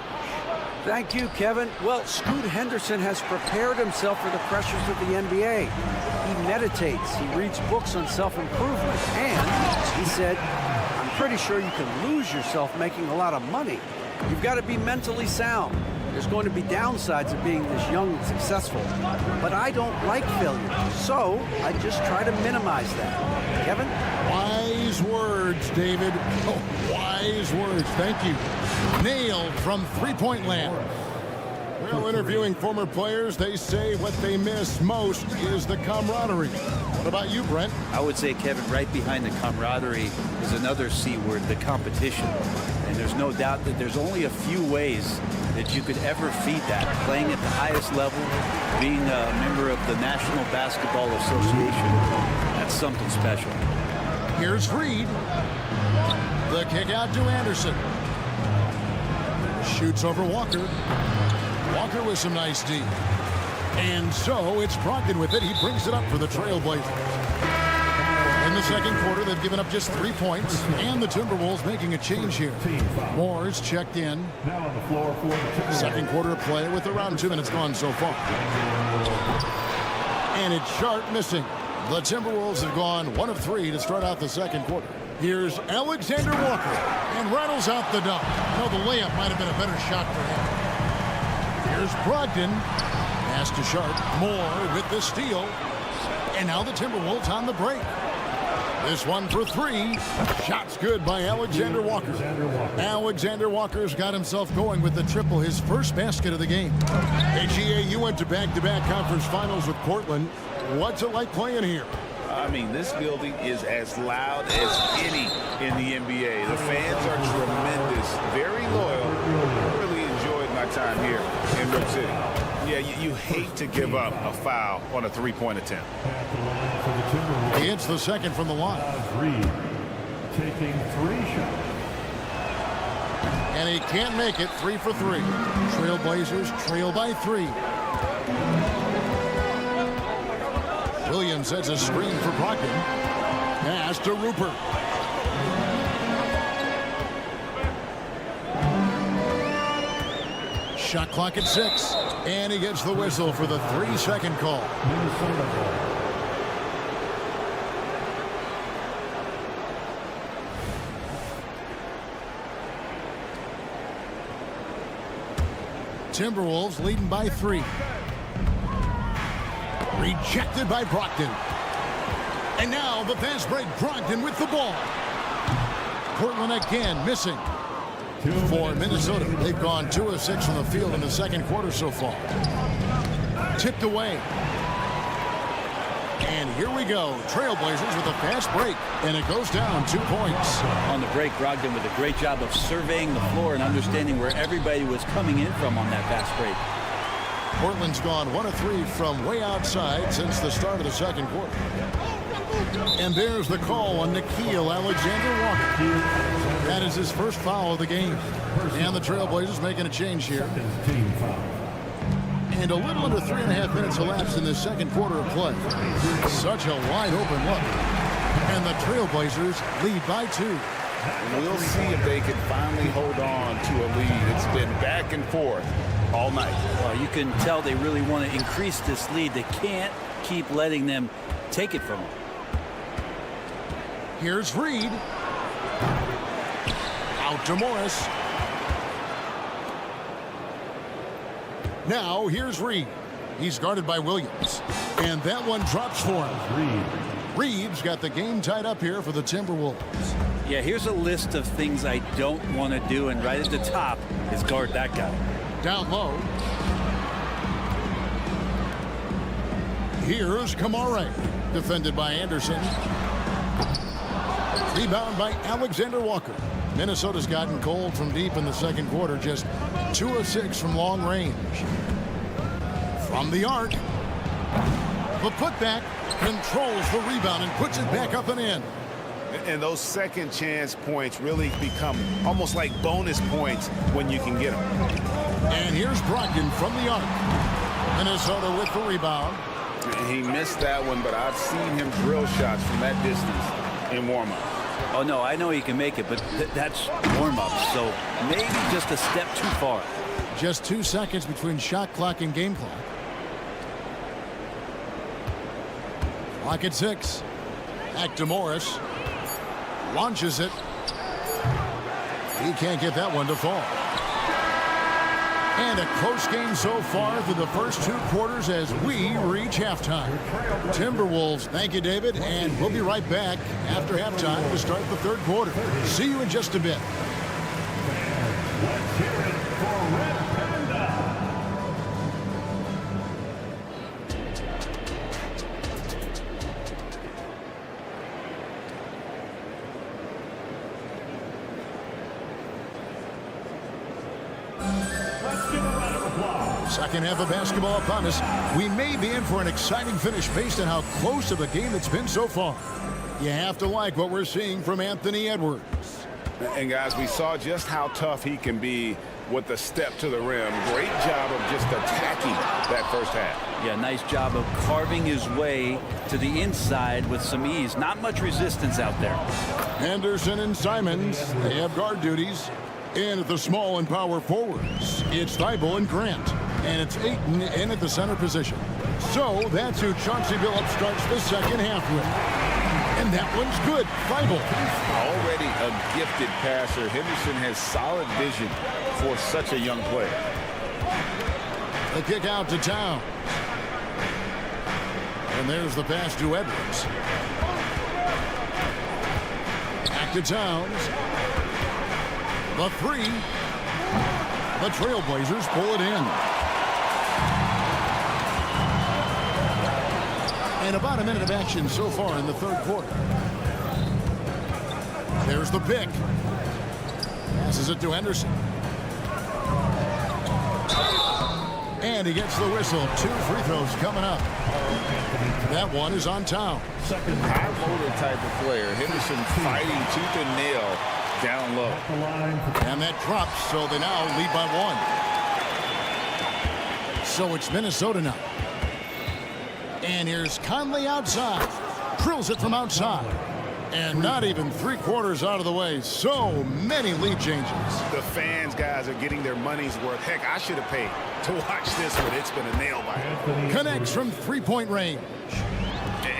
Thank you, Kevin. Well, Scoot Henderson has prepared himself for the pressures of the NBA. He meditates. He reads books on self-improvement. And he said, I'm pretty sure you can lose yourself making a lot of money. You've got to be mentally sound. There's going to be downsides of being this young and successful. But I don't like failure, so I just try to minimize that. Kevin? Wise words, David. Oh, wise words. Thank you. Nailed from three-point land. Well, interviewing former players, they say what they miss most is the camaraderie. What about you, Brent? I would say, Kevin, right behind the camaraderie is another C word, the competition. And there's no doubt that there's only a few ways that you could ever feed that. Playing at the highest level, being a member of the National Basketball Association, that's something special. Here's Reid. The kick out to Anderson. Shoots over Walker. Walker with some nice D. And so it's Brogdon with it. He brings it up for the Trail Blazers. In the second quarter, they've given up just 3 points, and the Timberwolves making a change here. Moore's checked in. Now on the floor for the Timberwolves. Second quarter of play with around 2 minutes gone so far. And it's Sharp missing. The Timberwolves have gone 1 of 3 to start out the second quarter. Here's Alexander Walker, and rattles out the dunk. No, the layup might have been a better shot for him. Here's Brogdon. Pass to Sharp. Moore with the steal. And now the Timberwolves on the break. This one for three. Shots good by Alexander Walker. Alexander Walker's got himself going with the triple, his first basket of the game. Hey, GA, you went to back-to-back conference finals with Portland. What's it like playing here? I mean, this building is as loud as any in the NBA. The fans are tremendous, very loyal. I really enjoyed my time here in Rip City. Yeah, you hate to give up a foul on a three-point attempt. He hits the second from the line. Reed taking 3 shots. And he can't make it. 3 for 3. Trail Blazers trail by 3. Williams sets a screen for Brogdon. Pass to Rupert. Shot clock at 6. And he gets the whistle for the 3-second call. Timberwolves leading by 3. Rejected by Brogdon. And now the fast break. Brogdon with the ball. Portland again missing. For Minnesota, they've gone 2 of 6 from the field in the second quarter so far. Tipped away. And here we go. Trailblazers with a fast break. And it goes down 2 points. On the break, Brogdon with a great job of surveying the floor and understanding where everybody was coming in from on that fast break. Portland's gone 1 of 3 from way outside since the start of the second quarter. And there's the call on Nickeil Alexander-Walker. That is his first foul of the game. And the Trailblazers making a change here. And a little under 3.5 minutes elapsed in the second quarter of play. Such a wide open look. And the Trailblazers lead by 2. We'll see if they can finally hold on to a lead. It's been back and forth all night. Well, you can tell they really want to increase this lead. They can't keep letting them take it from them. Here's Reed. Out to Morris. Now here's Reed. He's guarded by Williams. And that one drops for him. Reed's got the game tied up here for the Timberwolves. Yeah, here's a list of things I don't want to do, and right at the top is guard that guy. Down low. Here's Kamare. Defended by Anderson. Rebound by Alexander Walker. Minnesota's gotten cold from deep in the second quarter. Just 2 of 6 from long range. From the arc. The putback controls the rebound and puts it back up and in. And those second chance points really become almost like bonus points when you can get them. And here's Brogdon from the arc. Minnesota with the rebound. He missed that one, but I've seen him drill shots from that distance in warm-up. Oh, no, I know he can make it, but that's warm-up, so maybe just a step too far. Just 2 seconds between shot clock and game clock. Clock at 6. Back to Morris. Launches it. He can't get that one to fall. And a close game so far through the first 2 quarters as we reach halftime. Timberwolves, thank you, David, and we'll be right back after halftime to start the third quarter. See you in just a bit. Let's hear it for Red Panda. Second half of basketball upon us. We may be in for an exciting finish based on how close of a game it's been so far. You have to like what we're seeing from Anthony Edwards. And guys, we saw just how tough he can be with the step to the rim. Great job of just attacking that first half. Yeah, nice job of carving his way to the inside with some ease. Not much resistance out there. Anderson and Simons, they have guard duties. And at the small and power forwards, it's Thibault and Grant. And it's Ayton in at the center position. So that's who Chauncey Billups starts the second half with. And that one's good. Thibault. Already a gifted passer. Henderson has solid vision for such a young player. The kick out to Town. And there's the pass to Edwards. to Towns. The three. The Trail Blazers pull it in. And about a minute of action so far in the third quarter. There's the pick. Passes it to Henderson. And he gets the whistle. 2 free throws coming up. That one is on Towns. High motor type of player. Henderson fighting tooth and nail down low. And that drops, so they now lead by 1. So it's Minnesota now. And here's Conley outside. Drills it from outside. And not even 3/4 out of the way. So many lead changes. The fans, guys, are getting their money's worth. Heck, I should have paid to watch this one. It's been a nail biter. Connects from 3-point range.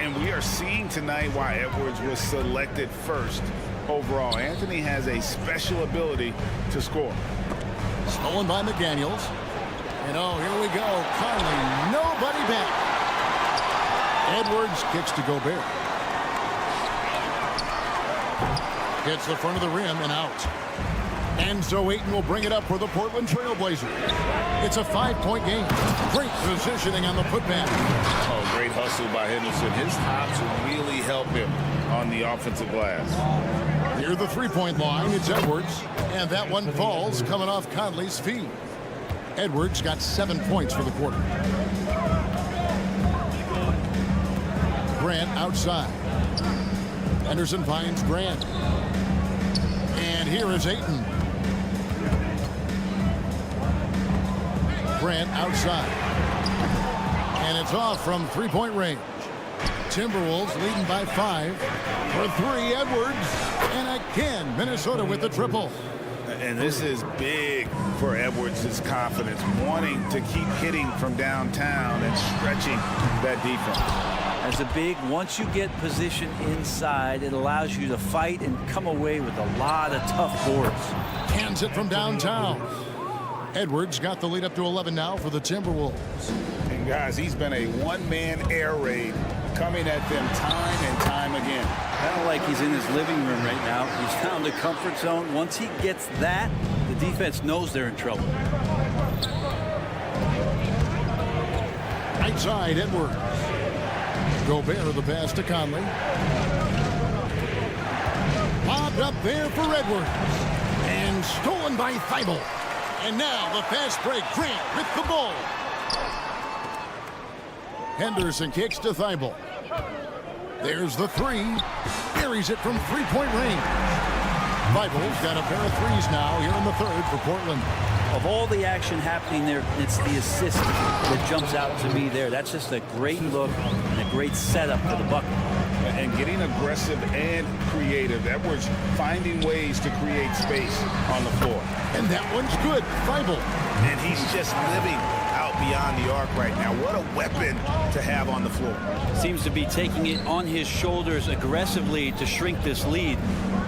And we are seeing tonight why Edwards was selected first overall. Anthony has a special ability to score. Stolen by McDaniels. And oh, here we go. Conley, nobody back. Edwards kicks to Gobert. Hits the front of the rim and out. And so Ayton will bring it up for the Portland Trail Blazers. It's a 5-point game. Great positioning on the putback. Oh, great hustle by Henderson. His hops really help him on the offensive glass. Near the 3-point line, it's Edwards. And that one falls coming off Conley's feet. Edwards got 7 points for the quarter. Grant outside. Henderson finds Grant. And here is Ayton. Grant outside. And it's off from 3-point range. Timberwolves leading by 5. For 3, Edwards. And again, Minnesota with the triple. And this is big for Edwards' confidence, wanting to keep hitting from downtown and stretching that defense. As a big, once you get position inside, it allows you to fight and come away with a lot of tough boards. Hands it from downtown. Edwards got the lead up to 11 now for the Timberwolves. And guys, he's been a one-man air raid coming at them time and time again. Kind of like he's in his living room right now. He's found the comfort zone. Once he gets that, the defense knows they're in trouble. Right side, Edwards. Gobert the pass to Conley. Lobbed up there for Edwards. And stolen by Thibault. And now the fast break. Grant with the ball. Henderson kicks to Thibault. There's the 3. Buries it from 3-point range. Thibault's got a pair of 3s now here in the third for Portland. Of all the action happening there, it's the assist that jumps out to me there. That's just a great look and a great setup for the bucket. And getting aggressive and creative. Edwards finding ways to create space on the floor. And that one's good. Thibault. And he's just living out beyond the arc right now. What a weapon to have on the floor. Seems to be taking it on his shoulders aggressively to shrink this lead.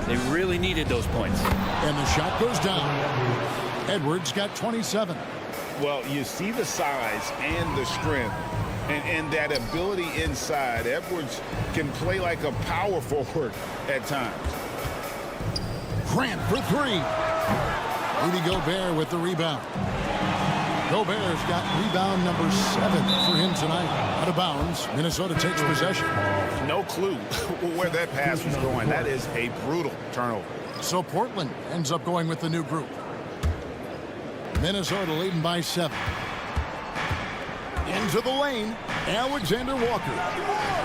They really needed those points. And the shot goes down. Edwards got 27. Well, you see the size and the strength and that ability inside. Edwards can play like a power forward at times. Grant for 3. Rudy Gobert with the rebound. Gobert's got rebound number 7 for him tonight. Out of bounds. Minnesota takes possession. No clue where that pass was going. That is a brutal turnover. So Portland ends up going with the new group. Minnesota leading by 7. Into the lane. Alexander Walker.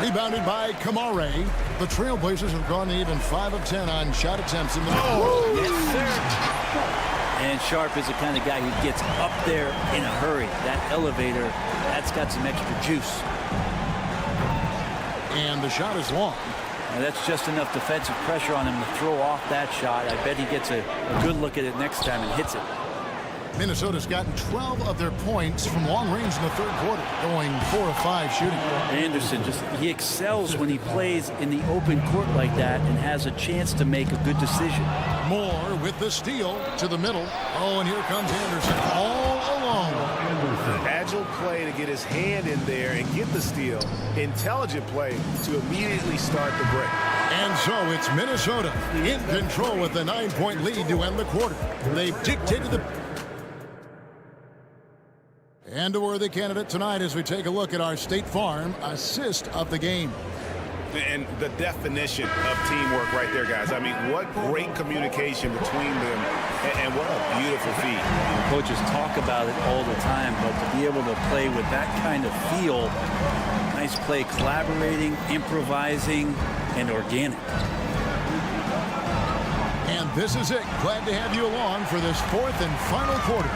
Rebounded by Kamare. The Trail Blazers have gone to even 5 of 10 on shot attempts in the Yes, sir. And Sharp is the kind of guy who gets up there in a hurry. That elevator, that's got some extra juice. And the shot is long. And that's just enough defensive pressure on him to throw off that shot. I bet he gets a good look at it next time and hits it. Minnesota's gotten 12 of their points from long range in the third quarter, going 4 of 5 shooting. Anderson, he excels when he plays in the open court like that and has a chance to make a good decision. Moore with the steal to the middle. Oh, and here comes Anderson all alone. Agile play to get his hand in there and get the steal. Intelligent play to immediately start the break. And so it's Minnesota in control with the 9-point lead to end the quarter. They've dictated the... And a worthy candidate tonight as we take a look at our State Farm assist of the game. And the definition of teamwork right there, guys. I mean, what great communication between them, and what a beautiful feat. Coaches talk about it all the time, but to be able to play with that kind of feel, nice play, collaborating, improvising, and organic. And this is it. Glad to have you along for this fourth and final quarter.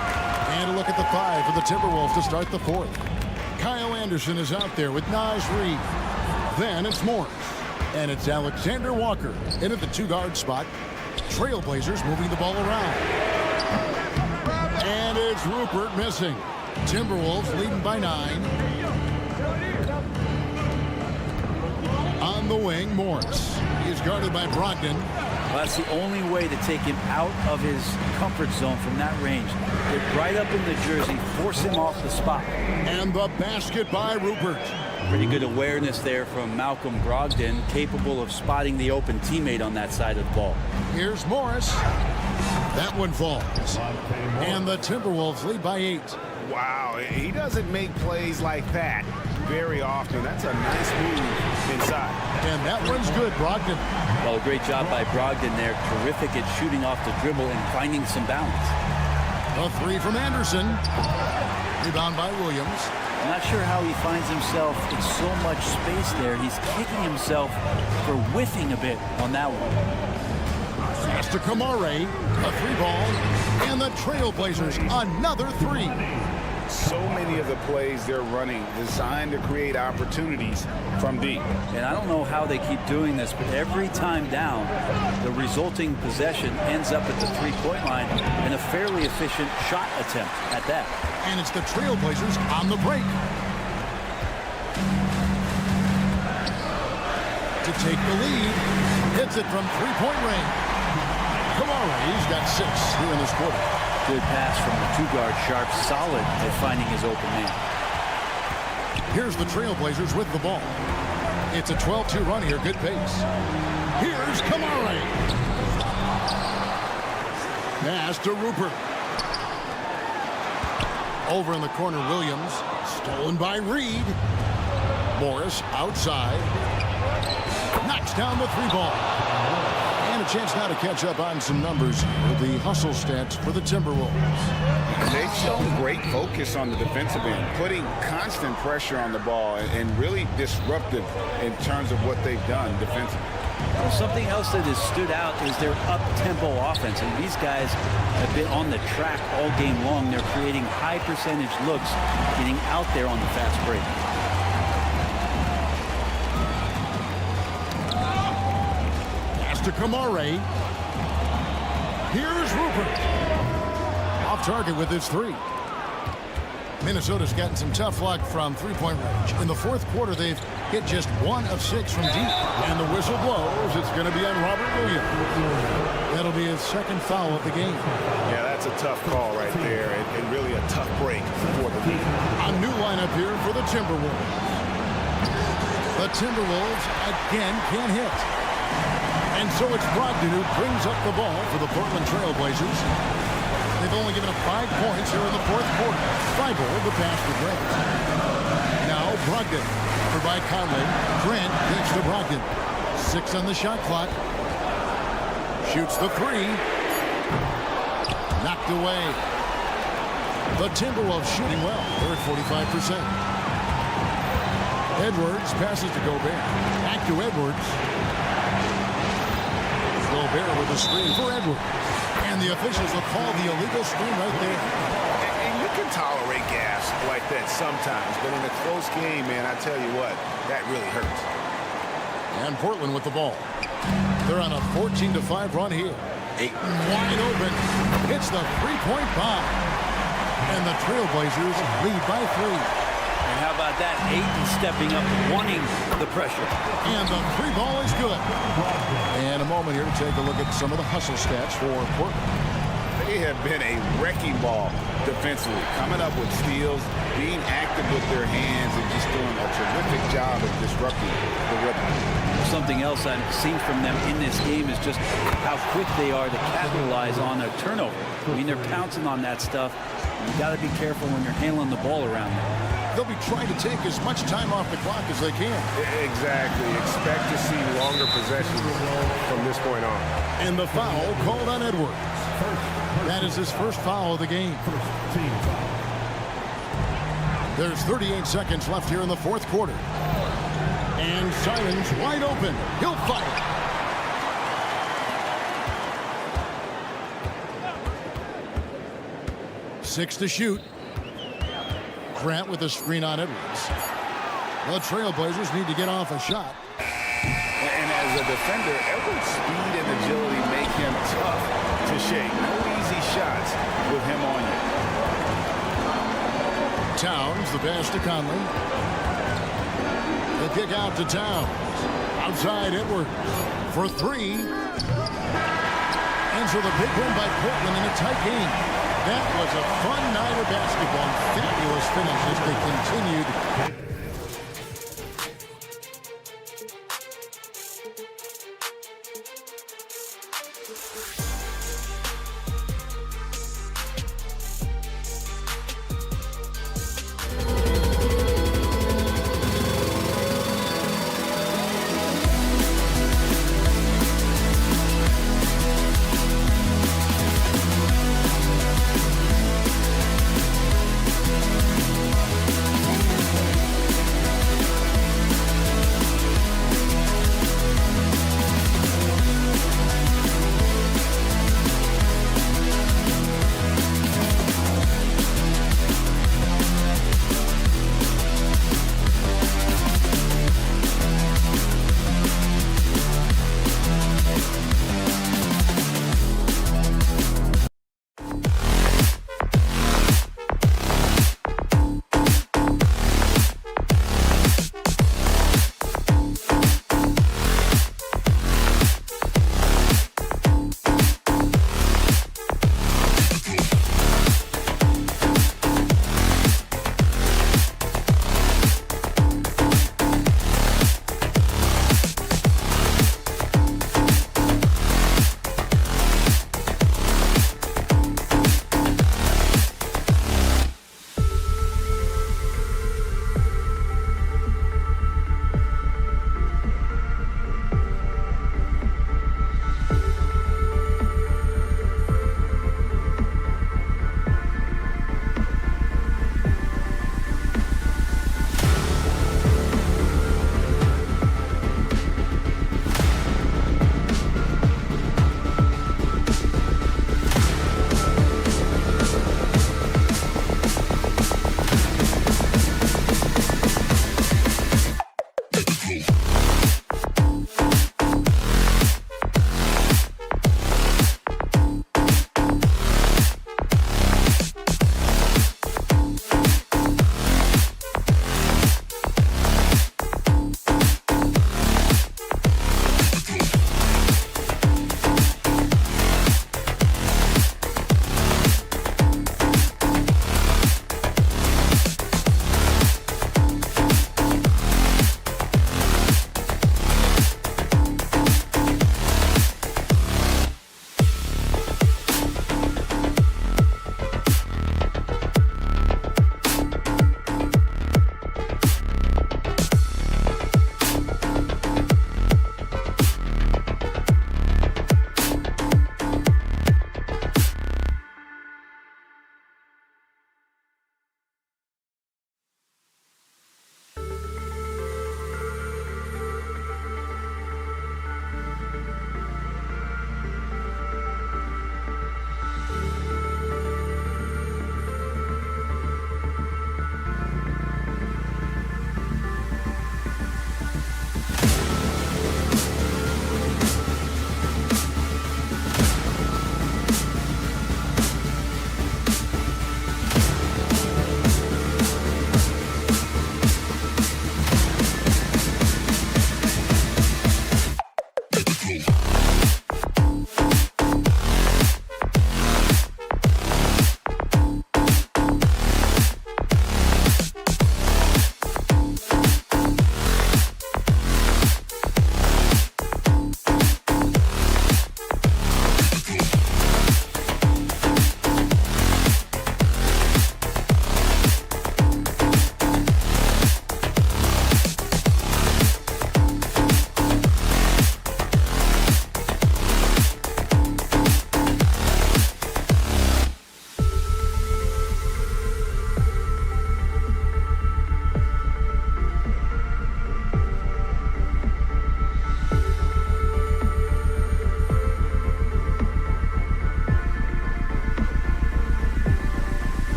And a look at the 5 for the Timberwolves to start the fourth. Kyle Anderson is out there with Naz Reid. Then it's Morris. And it's Alexander Walker in at the 2-guard spot. Trail Blazers moving the ball around. And it's Rupert missing. Timberwolves leading by 9. On the wing, Morris. He is guarded by Brogdon. Well, that's the only way to take him out of his comfort zone from that range. Get right up in the jersey, force him off the spot. And the basket by Rupert. Pretty good awareness there from Malcolm Brogdon, capable of spotting the open teammate on that side of the ball. Here's Morris. That one falls. And the Timberwolves lead by 8. Wow, he doesn't make plays like that very often. That's a nice move inside. And that one's good, Brogdon. Well, a great job by Brogdon there. Terrific at shooting off the dribble and finding some balance. A 3 from Anderson. Rebound by Williams. I'm not sure how he finds himself in so much space there. He's kicking himself for whiffing a bit on that one. Pass to Kamare. A 3-ball. And the Trail Blazers another 3. So many of the plays they're running designed to create opportunities from deep. And I don't know how they keep doing this, but every time down, the resulting possession ends up at the 3-point line and a fairly efficient shot attempt at that. And it's the Trail Blazers on the break. To take the lead, hits it from 3-point range. Kamara's got 6 here in this quarter. Good pass from the 2-guard Sharp, solid at finding his open man. Here's the Trail Blazers with the ball. It's a 12-2 run here, good pace. Here's Kamara. Pass to Rupert. Over in the corner, Williams. Stolen by Reed. Morris outside. Knocks down the 3-ball. And a chance now to catch up on some numbers with the hustle stats for the Timberwolves. They've shown great focus on the defensive end, putting constant pressure on the ball and really disruptive in terms of what they've done defensively. Well, something else that has stood out is their up-tempo offense. And these guys have been on the track all game long. They're creating high-percentage looks, getting out there on the fast break. To Kamare. Here's Rupert. Off target with his 3. Minnesota's gotten some tough luck from 3-point range. In the fourth quarter, they've hit just 1 of 6 from deep. And the whistle blows. It's going to be on Robert Williams. That'll be his 2nd foul of the game. Yeah, that's a tough call right there, and really a tough break for the lead. A new lineup here for the Timberwolves. The Timberwolves again can't hit. And so it's Brogdon who brings up the ball for the Portland Trail Blazers. They've only given up 5 points here in the fourth quarter. Thibault, the pass to Grant. Now Brogdon for by Conley. Grant takes to Brogdon. 6 on the shot clock. Shoots the 3. Knocked away. The Timberwolves shooting well. They're at 45%. Edwards passes to Gobert. Back to Edwards. Gobert with a screen for Edwards. And the officials will call the illegal screen right there. And you can tolerate gas like that sometimes, but in a close game, man, I tell you what, that really hurts. And Portland with the ball. They're on a 14-5 run here. Ayton wide open. Hits the 3-point bomb. And the Trail Blazers lead by 3. And how about that? Ayton stepping up, wanting the pressure. And the 3 ball is good. And a moment here to take a look at some of the hustle stats for Portland. They have been a wrecking ball defensively, coming up with steals, being active with their hands, and just doing a terrific job of disrupting the rhythm. Something else I've seen from them in this game is just how quick they are to capitalize on a turnover. I mean, they're pouncing on that stuff. You got to be careful when you're handling the ball around them. They'll be trying to take as much time off the clock as they can. Exactly. Expect to see longer possessions from this point on. And the foul called on Edwards. That is his first foul of the game. There's 38 seconds left here in the fourth quarter. And Simons wide open. He'll fire. Six to shoot. Grant with a screen on Edwards. The Trail Blazers need to get off a shot. And as a defender, Edwards' speed and agility make him tough to shake. No easy shots with him on you. Towns, the pass to Conley. The kick out to Towns. Outside Edwards for 3. And so the big win by Portland in a tight game. That was a fun night of basketball. Fabulous finish as they continued.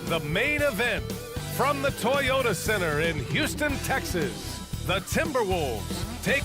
the main event from the Toyota Center in Houston, Texas. The Timberwolves take...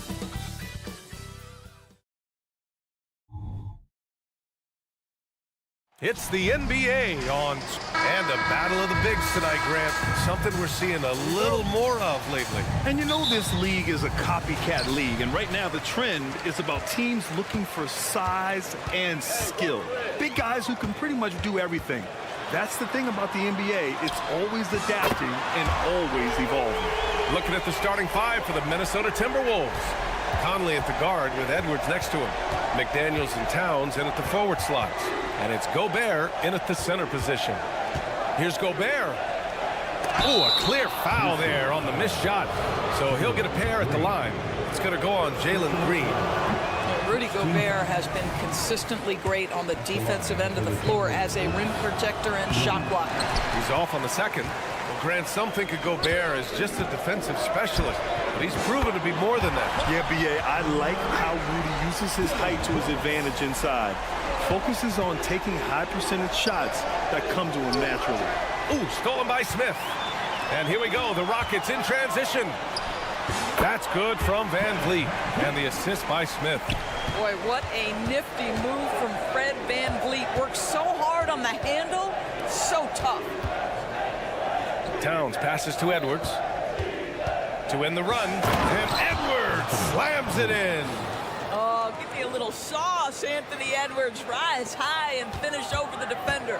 It's the NBA on, and a battle of the bigs tonight, Grant. Something we're seeing a little more of lately. And you know this league is a copycat league, and right now the trend is about teams looking for size and skill. Big guys who can pretty much do everything. That's the thing about the NBA. It's always adapting and always evolving. Looking at the starting five for the Minnesota Timberwolves. Conley at the guard with Edwards next to him. McDaniels and Towns in at the forward slots. And it's Gobert in at the center position. Here's Gobert. Oh, a clear foul there on the missed shot. So he'll get a pair at the line. It's going to go on Jalen Green. Rudy Gobert has been consistently great on the defensive end of the floor as a rim protector and shot blocker. He's off on the second. Well, Grant, some think of Gobert as just a defensive specialist, but he's proven to be more than that. Yeah, B.A., I like how Rudy uses his height to his advantage inside. Focuses on taking high percentage shots that come to him naturally. Ooh, stolen by Smith. And here we go, the Rockets in transition. That's good from Van Vliet, and the assist by Smith. Boy, what a nifty move from Fred Van Vliet. Works so hard on the handle, so tough. Towns passes to Edwards to win the run, and Edwards slams it in. Oh, give me a little sauce, Anthony Edwards. Rise high and finish over the defender.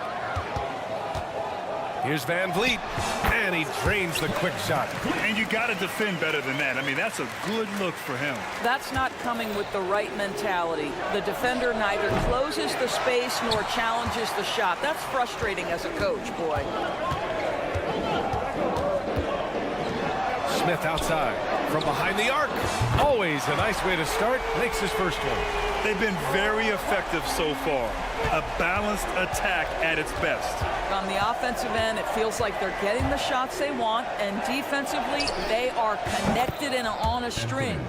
Here's Van Vliet, and he drains the quick shot. And you got to defend better than that. I mean, that's a good look for him. That's not coming with the right mentality. The defender neither closes the space nor challenges the shot. That's frustrating as a coach, boy. Smith outside from behind the arc. Always a nice way to start. Makes his first one. They've been very effective so far. A balanced attack at its best. On the offensive end, it feels like they're getting the shots they want, and defensively, they are connected and on a string.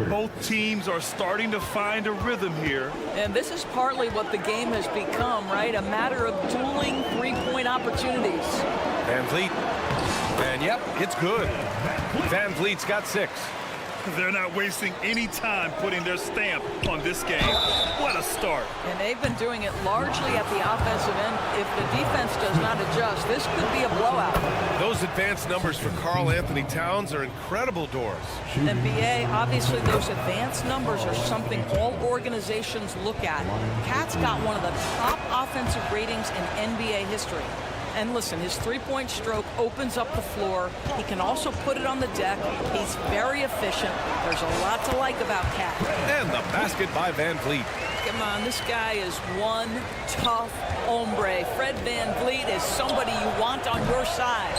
Both teams are starting to find a rhythm here. And this is partly what the game has become, right? A matter of dueling three-point opportunities. Van Vliet. And yep, it's good. Van Vliet's got 6. They're not wasting any time putting their stamp on this game. What a start. And they've been doing it largely at the offensive end. If the defense does not adjust, this could be a blowout. Those advanced numbers for Karl Anthony Towns are incredible doors. NBA, obviously those advanced numbers are something all organizations look at. Cat's got one of the top offensive ratings in NBA history. And listen, his three-point stroke opens up the floor. He can also put it on the deck. He's very efficient. There's a lot to like about Cat. And the basket by Van Vliet. Come on, this guy is one tough hombre. Fred Van Vliet is somebody you want on your side.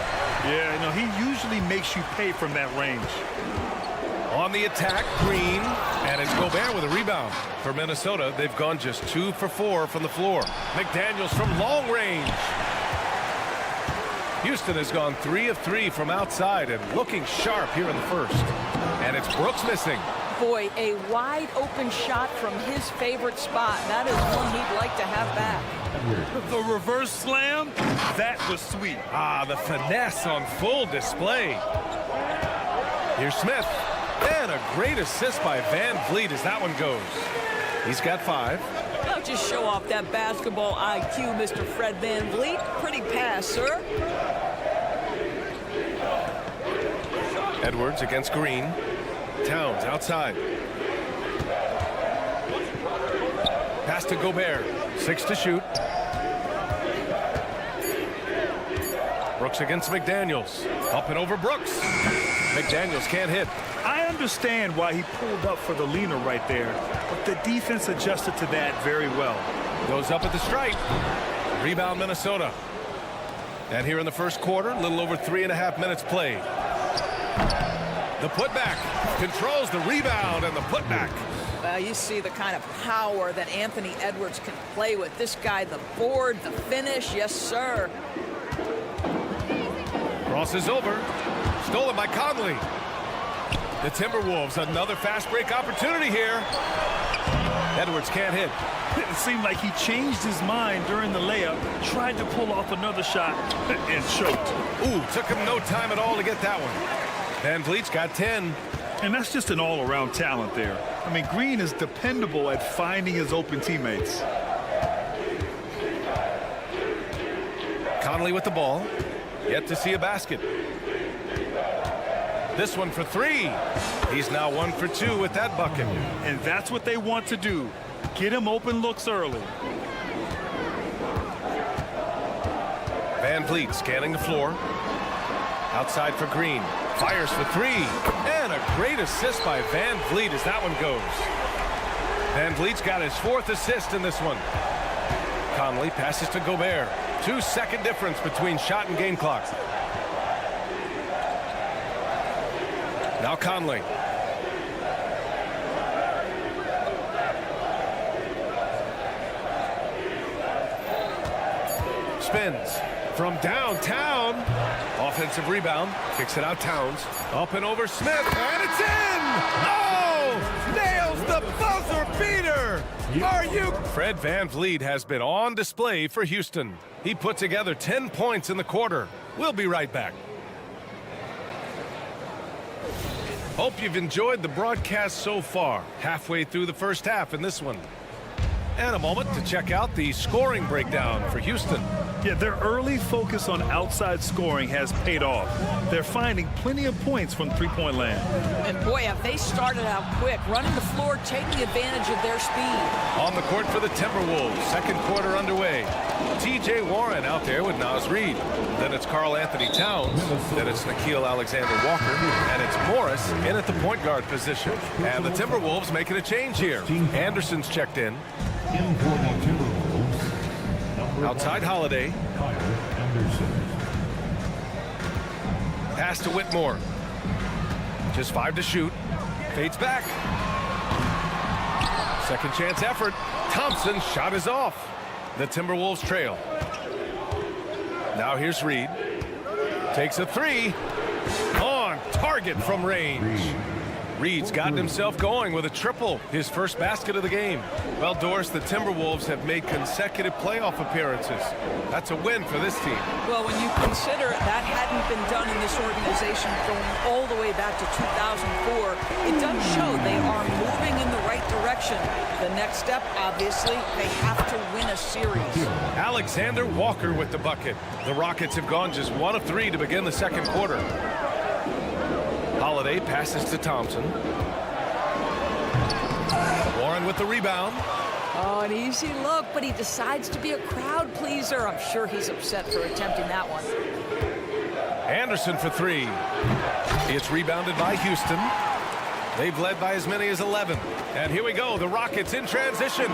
Yeah, you know, he usually makes you pay from that range. On the attack, Green, and it's Gobert with a rebound. For Minnesota, they've gone just 2 for 4 from the floor. McDaniels from long range. Houston has gone 3 of 3 from outside and looking sharp here in the first. And it's Brooks missing. Boy, a wide open shot from his favorite spot. That is one he'd like to have back. The reverse slam, that was sweet. Ah, the finesse on full display. Here's Smith. And a great assist by Van Vliet as that one goes. He's got 5. Don't just show off that basketball IQ, Mr. Fred Van Vliet. Pretty pass, sir. Edwards against Green. Towns outside. Pass to Gobert. 6 to shoot. Brooks against McDaniels. Up and over Brooks. McDaniels can't hit. I understand why he pulled up for the leaner right there, but the defense adjusted to that very well. Goes up at the stripe. Rebound Minnesota. And here in the first quarter, a little over 3.5 minutes played. The putback controls the rebound and the putback. You see the kind of power that Anthony Edwards can play with. This guy, the board, the finish, yes, sir. Crosses over. Stolen by Conley. The Timberwolves, another fast break opportunity here. Edwards can't hit. It seemed like he changed his mind during the layup, tried to pull off another shot, and choked. Ooh, took him no time at all to get that one. Van Vliet's got 10. And that's just an all-around talent there. I mean, Green is dependable at finding his open teammates. Conley with the ball. Yet to see a basket. This one for 3. He's now 1 for 2 with that bucket. And that's what they want to do. Get him open looks early. Van Vliet scanning the floor. Outside for Green. Fires for 3. And a great assist by Van Vliet as that one goes. Van Vliet's got his 4th assist in this one. Conley passes to Gobert. 2-second difference between shot and game clock. Now Conley. Spins from downtown. Offensive rebound. Kicks it out Towns. Up and over Smith. And it's in! Oh! Nails the buzzer beater! Are you? Fred Van Vliet has been on display for Houston. He put together 10 points in the quarter. We'll be right back. Hope you've enjoyed the broadcast so far. Halfway through the first half in this one. And a moment to check out the scoring breakdown for Houston. Yeah, their early focus on outside scoring has paid off. They're finding plenty of points from three-point land. And boy, have they started out quick, running the floor, taking advantage of their speed. On the court for the Timberwolves, second quarter underway. T.J. Warren out there with Naz Reid. Then it's Karl Anthony Towns. Then it's Nickeil Alexander-Walker. And it's Morris in at the point guard position. And the Timberwolves making a change here. Anderson's checked in. Outside Holiday. Pass to Whitmore. Just 5 to shoot. Fades back. Second chance effort. Thompson's shot is off. The Timberwolves trail. Now here's Reid. Takes a 3. On target from range. Reid's gotten himself going with a triple, his first basket of the game. Well, Doris, the Timberwolves have made consecutive playoff appearances. That's a win for this team. Well, when you consider that hadn't been done in this organization going all the way back to 2004, it does show they are moving in the right direction. The next step, obviously, they have to win a series. Alexander Walker with the bucket. The Rockets have gone just 1 of 3 to begin the second quarter. Holiday passes to Thompson. Warren with the rebound. Oh, an easy look, but he decides to be a crowd pleaser. I'm sure he's upset for attempting that one. Anderson for 3. It's rebounded by Houston. They've led by as many as 11. And here we go, the Rockets in transition.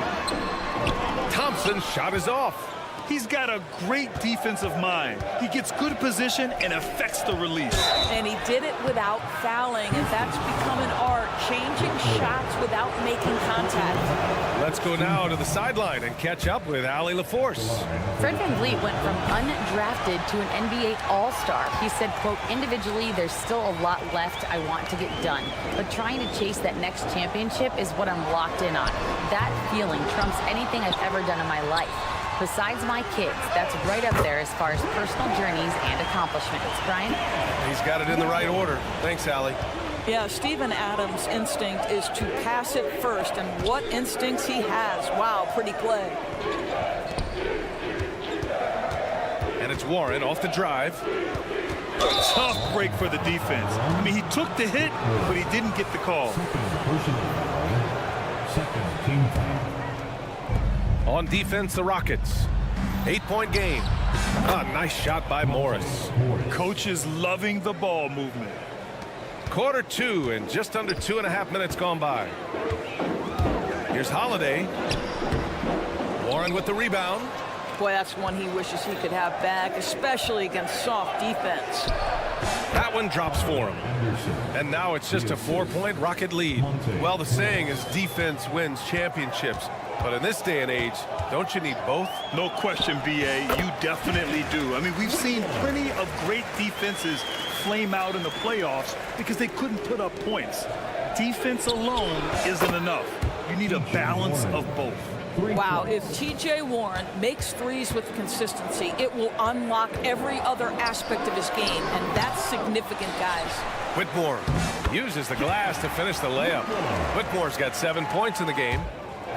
Thompson's shot is off. He's got a great defensive mind. He gets good position and affects the release. And he did it without fouling, and that's become an art, changing shots without making contact. Let's go now to the sideline and catch up with Allie LaForce. Fred Van Vliet went from undrafted to an NBA All-Star. He said, quote, individually, there's still a lot left I want to get done, but trying to chase that next championship is what I'm locked in on. That feeling trumps anything I've ever done in my life. Besides my kids, that's right up there as far as personal journeys and accomplishments. Brian? He's got it in the right order. Thanks, Allie. Yeah, Steven Adams' instinct is to pass it first, and what instincts he has. Wow, pretty play. And it's Warren off the drive. Tough break for the defense. I mean, he took the hit, but he didn't get the call. Second team foul. On defense, the Rockets. 8-point game. Nice shot by Morris. Coach is loving the ball movement. Quarter 2 and just under 2.5 minutes gone by. Here's Holiday. Warren with the rebound. Boy, that's one he wishes he could have back, especially against soft defense. That one drops for him. And now it's just a 4-point Rocket lead. Well, the saying is defense wins championships. But in this day and age, don't you need both? No question, B.A. You definitely do. I mean, we've seen plenty of great defenses flame out in the playoffs because they couldn't put up points. Defense alone isn't enough. You need a balance of both. Wow, if TJ Warren makes threes with consistency, it will unlock every other aspect of his game, and that's significant, guys. Whitmore uses the glass to finish the layup. Whitmore's got 7 points in the game.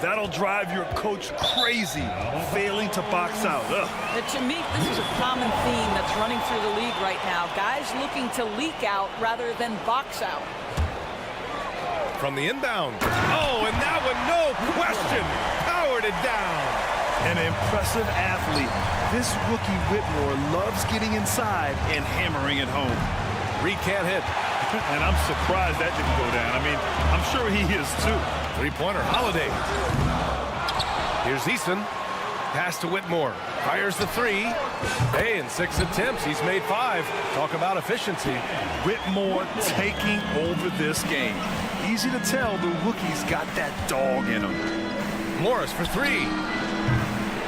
That'll drive your coach crazy, failing to box out. To me, this is a common theme that's running through the league right now. Guys looking to leak out rather than box out. From the inbound. Oh, and that one, no question, powered it down. An impressive athlete. This rookie Whitmore loves getting inside and hammering it home. Reed can't hit. And I'm surprised that didn't go down. I mean, I'm sure he is too. Three-pointer, Holiday. Here's Eason. Pass to Whitmore. Fires the three. Hey, in 6 attempts, he's made 5. Talk about efficiency. Whitmore taking over this game. Easy to tell the rookie's got that dog in him. Morris for 3.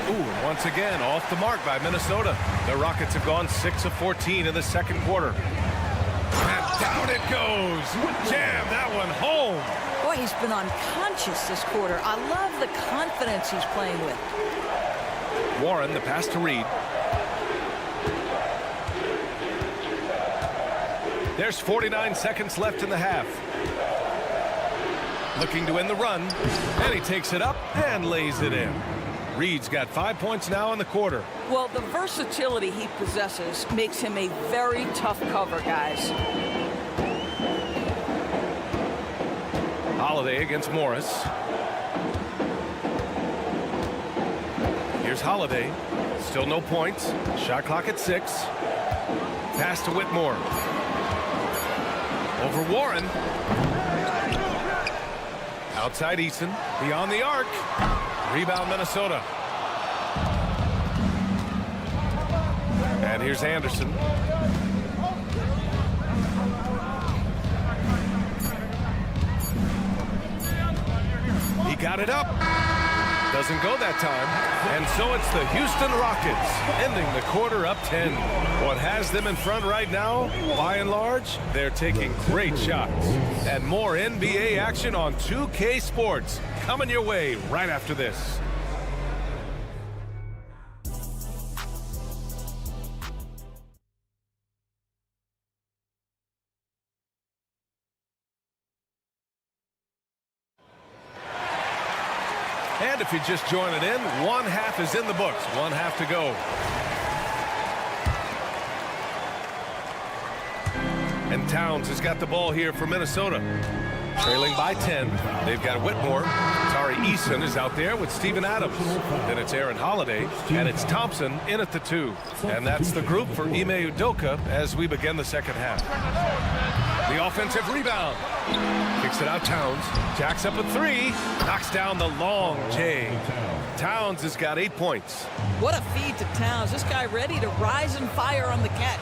Ooh, once again, off the mark by Minnesota. The Rockets have gone 6 of 14 in the second quarter. And down it goes. Jam that one home. Boy, he's been unconscious this quarter. I love the confidence he's playing with. Warren, the pass to Reed. There's 49 seconds left in the half. Looking to end the run, and he takes it up and lays it in. Reed's got 5 points now in the quarter. Well, the versatility he possesses makes him a very tough cover, guys. Holiday against Morris. Here's Holiday. Still no points. Shot clock at 6. Pass to Whitmore. Over Warren. Outside Eason. Beyond the arc. Rebound Minnesota. And here's Anderson. He got it up. Doesn't go that time. And so it's the Houston Rockets ending the quarter up 10. What has them in front right now, by and large, they're taking great shots. And more NBA action on 2K Sports coming your way right after this. And if you just join it in, one half is in the books. One half to go. And Towns has got the ball here for Minnesota. Trailing by 10. They've got Whitmore. Tari Eason is out there with Steven Adams. Then it's Aaron Holiday. And it's Thompson in at the 2. And that's the group for Ime Udoka as we begin the second half. The offensive rebound. Kicks it out Towns. Jacks up a 3. Knocks down the long J. Towns has got 8 points. What a feed to Towns. This guy ready to rise and fire on the catch.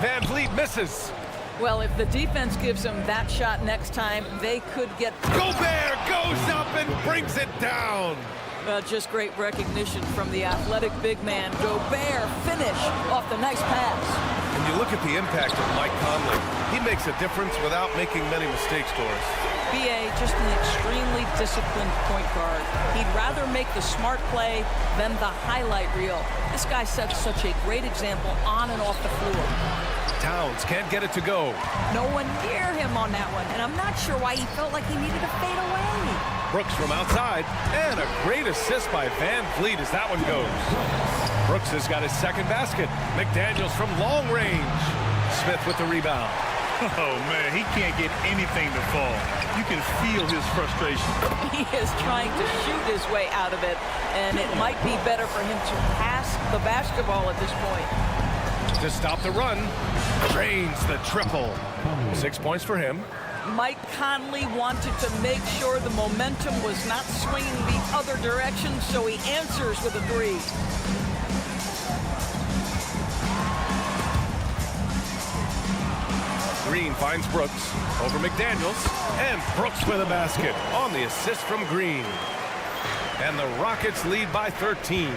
Van Vliet misses. Well, if the defense gives him that shot next time, they could get... Gobert goes up and brings it down. Just great recognition from the athletic big man. Gobert finish off the nice pass. And you look at the impact of Mike Conley. He makes a difference without making many mistakes, Doris. B.A. just an extremely disciplined point guard. He'd rather make the smart play than the highlight reel. This guy sets such a great example on and off the floor. Towns can't get it to go. No one near him on that one, and I'm not sure why he felt like he needed to fade away. Brooks from outside, and a great assist by Van Vliet as that one goes. Brooks has got his second basket. McDaniels from long range. Smith with the rebound. Oh, man, he can't get anything to fall. You can feel his frustration. He is trying to shoot his way out of it, and it might be better for him to pass the basketball at this point. To stop the run, drains the triple. 6 points for him. Mike Conley wanted to make sure the momentum was not swinging the other direction, so he answers with a 3. Green finds Brooks over McDaniels, and Brooks with a basket on the assist from Green. And the Rockets lead by 13.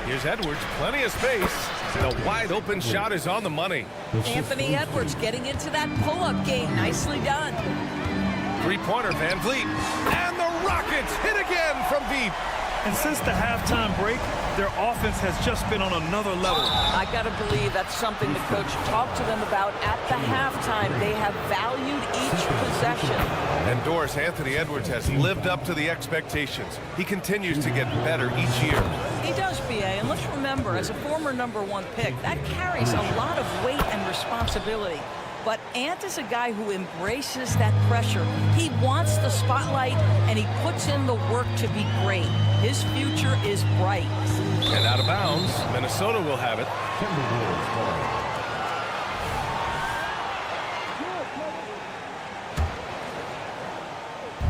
Here's Edwards, plenty of space. The wide open shot is on the money. Anthony Edwards getting into that pull-up game. Nicely done. Three-pointer, Van Vliet. And the Rockets hit again from deep. And since the halftime break, their offense has just been on another level. I got to believe that's something the coach talked to them about at the halftime. They have valued each possession. And Doris Anthony Edwards has lived up to the expectations. He continues to get better each year. He does, BA, and let's remember, as a former #1 pick, that carries a lot of weight and responsibility. But Ant is a guy who embraces that pressure. He wants the spotlight, and he puts in the work to be great. His future is bright. And out of bounds, Minnesota will have it.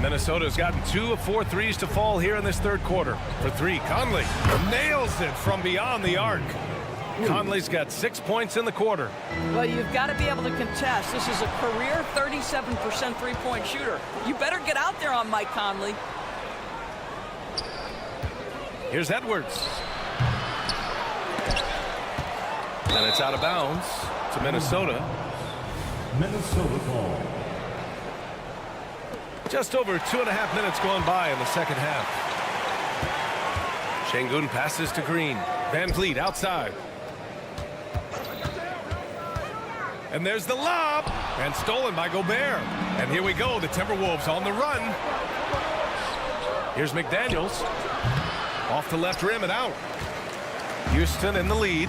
Minnesota's gotten 2 of 4 threes to fall here in this third quarter. For 3, Conley nails it from beyond the arc. Conley's got 6 points in the quarter. Well, you've got to be able to contest. This is a career 37% three-point shooter. You better get out there on Mike Conley. Here's Edwards. And it's out of bounds to Minnesota. Minnesota ball. Just over 2.5 minutes going by in the second half. Şengün passes to Green. Van Vliet outside. And there's the lob. And stolen by Gobert. And here we go. The Timberwolves on the run. Here's McDaniels. Off the left rim and out. Houston in the lead.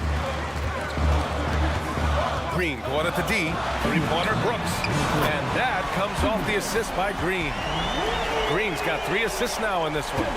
Green going at the D. Three-pointer Brooks. And that comes off the assist by Green. Green's got 3 assists now in this one.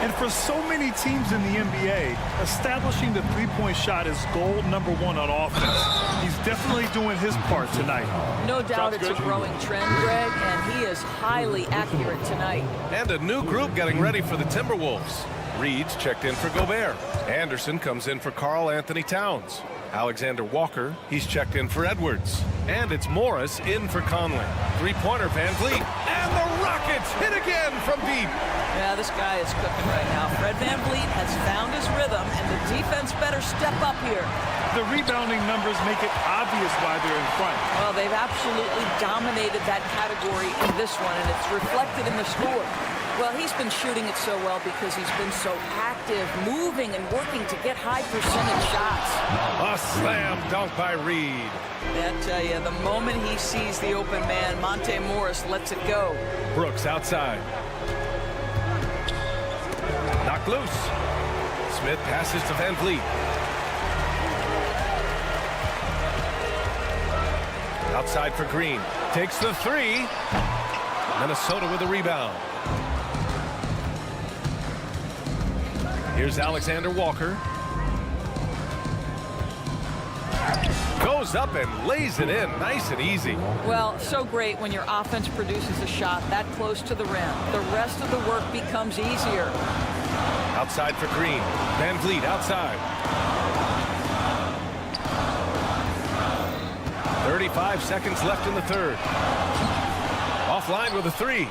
And for so many teams in the NBA, establishing the three-point shot is goal #1 on offense. He's definitely doing his part tonight. No doubt it's a growing trend, Greg, and he is highly accurate tonight. And a new group getting ready for the Timberwolves. Reed's checked in for Gobert. Anderson comes in for Karl Anthony Towns. Alexander Walker, he's checked in for Edwards. And it's Morris in for Conley. Three-pointer Van Vliet. And the Rockets hit again from deep. Yeah, this guy is cooking right now. Fred Van Vliet has found his rhythm, and the defense better step up here. The rebounding numbers make it obvious why they're in front. Well, they've absolutely dominated that category in this one, and it's reflected in the score. Well, he's been shooting it so well because he's been so active, moving and working to get high percentage shots. A slam dunk by Reed. I tell you, the moment he sees the open man, Monte Morris lets it go. Brooks outside. Knocked loose. Smith passes to Van Vliet. Outside for Green. Takes the 3. Minnesota with a rebound. Here's Alexander Walker. Goes up and lays it in. Nice and easy. Well, so great when your offense produces a shot that close to the rim. The rest of the work becomes easier. Outside for Green. Van Vliet outside. 35 seconds left in the third. Offline with a 3.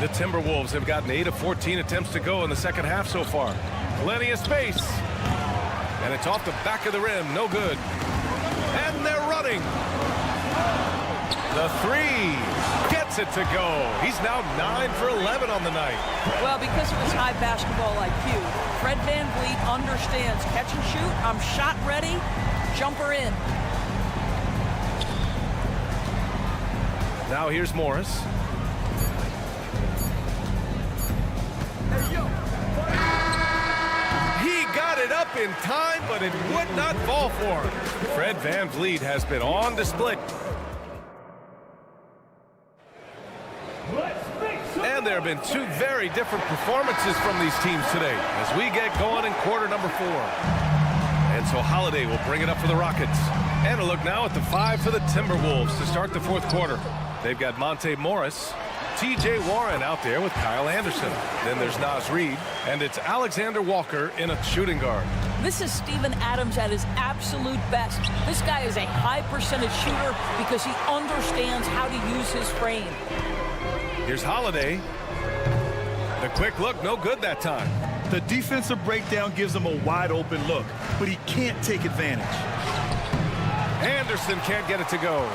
The Timberwolves have gotten 8 of 14 attempts to go in the second half so far. Plenty of space. And it's off the back of the rim. No good. And they're running. The 3 gets it to go. He's now 9 for 11 on the night. Well, because of his high basketball IQ, Fred Van Vliet understands catch and shoot. I'm shot ready. Jumper in. Now here's Morris. He got it up in time, but it would not fall for him. Fred Van Vliet has been on display. And there have been 2 very different performances from these teams today as we get going in quarter number 4. And so Holiday will bring it up for the Rockets. And a look now at the 5 for the Timberwolves to start the fourth quarter. They've got Monte Morris, T.J. Warren out there with Kyle Anderson. Then there's Naz Reid, and it's Alexander Walker in a shooting guard. This is Steven Adams at his absolute best. This guy is a high percentage shooter because he understands how to use his frame. Here's Holiday. The quick look, no good that time. The defensive breakdown gives him a wide open look, but he can't take advantage. Anderson can't get it to go.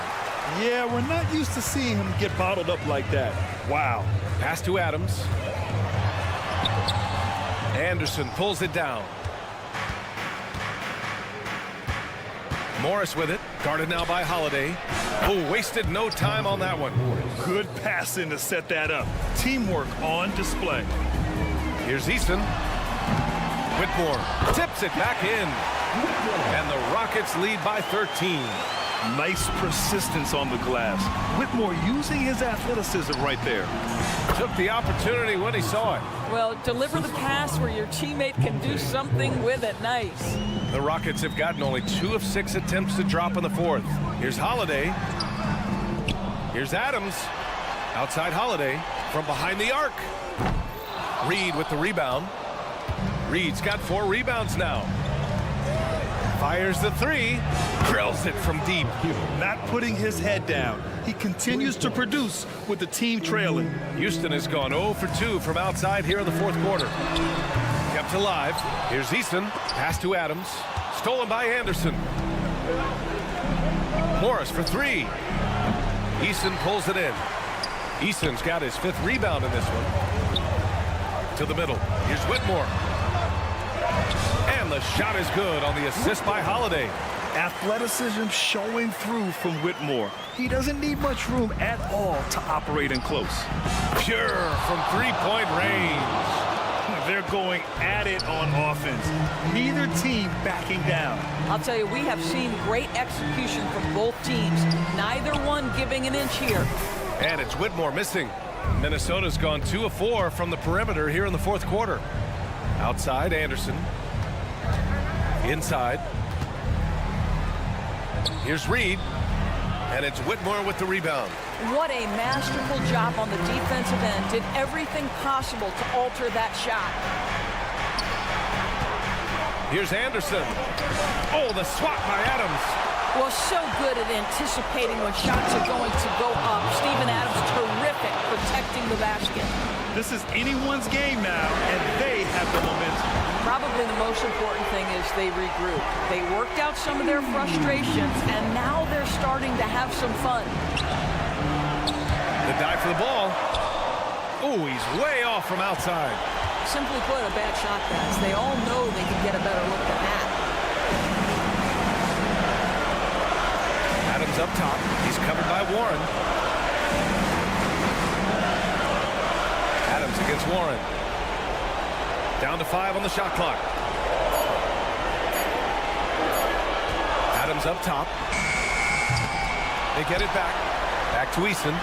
Yeah, we're not used to seeing him get bottled up like that. Wow. Pass to Adams. Anderson pulls it down. Morris with it. Guarded now by Holiday. Oh, wasted no time on that one. Good passing to set that up. Teamwork on display. Here's Easton. Whitmore tips it back in. And the Rockets lead by 13. Nice persistence on the glass. Whitmore using his athleticism right there. Took the opportunity when he saw it. Well, deliver the pass where your teammate can do something with it. Nice. The Rockets have gotten only 2 of 6 attempts to drop in the fourth. Here's Holiday. Here's Adams. Outside Holiday from behind the arc. Reed with the rebound. Reed's got 4 rebounds now. Fires the 3. Drills it from deep. Not putting his head down. He continues to produce with the team trailing. Houston has gone 0 for 2 from outside here in the fourth quarter. Kept alive. Here's Easton. Pass to Adams. Stolen by Anderson. Morris for 3. Easton pulls it in. Easton's got his 5th rebound in this one. To the middle. Here's Whitmore. And the shot is good on the assist by Holiday. Athleticism showing through from Whitmore. He doesn't need much room at all to operate in close. Pure from 3-point range. They're going at it on offense. Neither team backing down. I'll tell you, we have seen great execution from both teams. Neither one giving an inch here. And it's Whitmore missing. Minnesota's gone 2 of 4 from the perimeter here in the fourth quarter. Outside, Anderson. Inside. Here's Reed. And it's Whitmore with the rebound. What a masterful job on the defensive end. Did everything possible to alter that shot. Here's Anderson. Oh, the swat by Adams. Well, so good at anticipating when shots are going to go up. Steven Adams, terrific protecting the basket. This is anyone's game now, and they have the momentum. Probably the most important thing is they regroup. They worked out some of their frustrations, and now they're starting to have some fun. The dive for the ball. Oh, he's way off from outside. Simply put, a bad shot pass. They all know they can get a better look than that. Adams up top. He's covered by Warren. Adams against Warren. Down to 5 on the shot clock. Adams up top. They get it back. Back to Easton.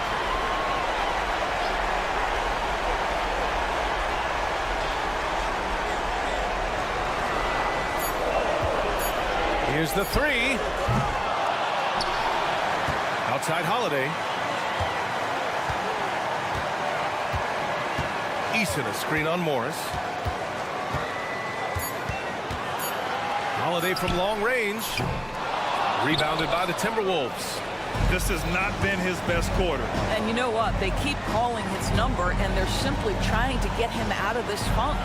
Here's the 3. Outside Holiday. Easton a screen on Morris. Holiday from long range. Rebounded by the Timberwolves. This has not been his best quarter. And you know what? They keep calling his number, and they're simply trying to get him out of this funk.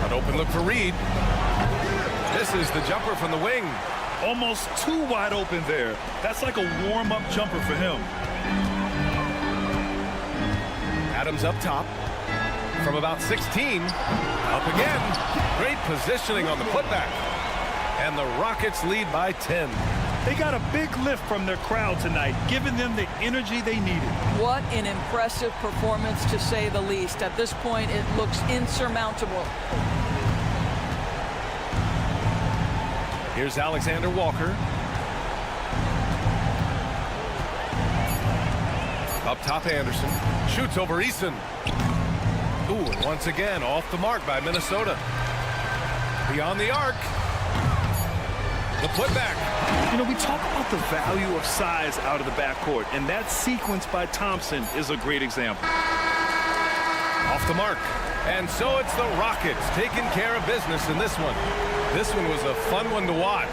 An open look for Reed. This is the jumper from the wing. Almost too wide open there. That's like a warm-up jumper for him. Adams up top. From about 16. Up again. Great positioning on the putback. And the Rockets lead by 10. They got a big lift from their crowd tonight, giving them the energy they needed. What an impressive performance, to say the least. At this point, it looks insurmountable. Here's Alexander Walker. Up top, Anderson. Shoots over Easton. Ooh, and once again, off the mark by Minnesota. Beyond the arc. The putback. You know, we talk about the value of size out of the backcourt, and that sequence by Thompson is a great example. Off the mark. And so it's the Rockets taking care of business in this one. This one was a fun one to watch.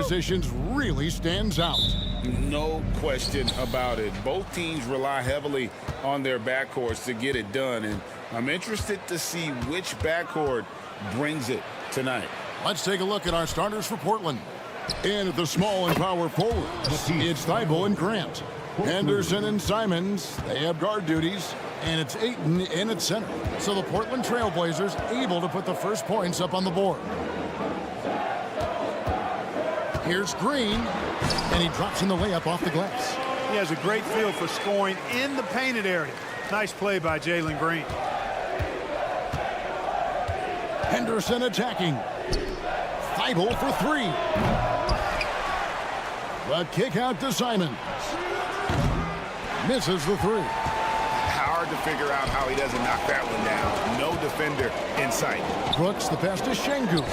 positions really stands out. No question about it. Both teams rely heavily on their backcourts to get it done, and I'm interested to see which backcourt brings it tonight. Let's take a look at our starters for Portland. And at the small and power forwards, it's Thibault and Grant. Henderson and Simons, they have guard duties. And it's Ayton in at center. So the Portland Trail Blazers able to put the first points up on the board. Here's Green, and he drops in the layup off the glass. He has a great feel for scoring in the painted area. Nice play by Jalen Green. Henderson attacking. Thibault for three. The kick out to Simons. Misses the three. Hard to figure out how he doesn't knock that one down. No defender in sight. Brooks, the pass to Şengün.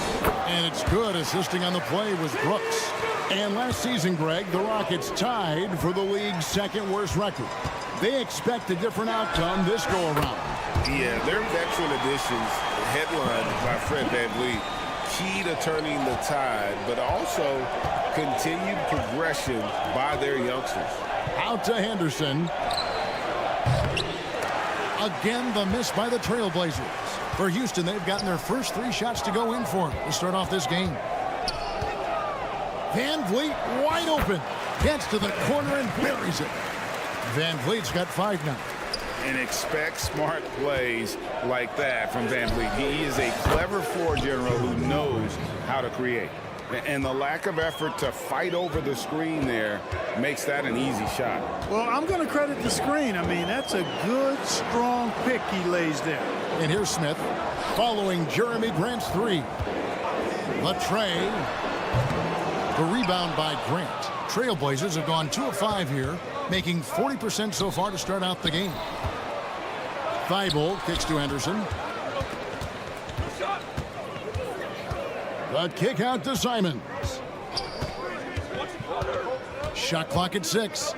And it's good. Assisting on the play was Brooks. And last season, Greg, the Rockets tied for the league's second worst record. They expect a different outcome this go-around. Yeah, their veteran additions, headlined by Fred VanVleet, key to turning the tide, but also continued progression by their youngsters. Out to Henderson. Again, the miss by the Trail Blazers. For Houston, they've gotten their first three shots to go in for them to start off this game. VanVleet wide open. Gets to the corner and buries it. VanVleet's got 5 now. And expect smart plays like that from VanVleet. He is a clever floor general who knows how to create. And the lack of effort to fight over the screen there makes that an easy shot. Well, I'm going to credit the screen. I mean, that's a good, strong pick he lays there. And here's Smith following Jeremy Grant's three. Latray. The rebound by Grant. Trailblazers have gone 2 of 5 here, making 40% so far to start out the game. Thibault kicks to Henderson. The kick out to Simons. Shot clock at 6.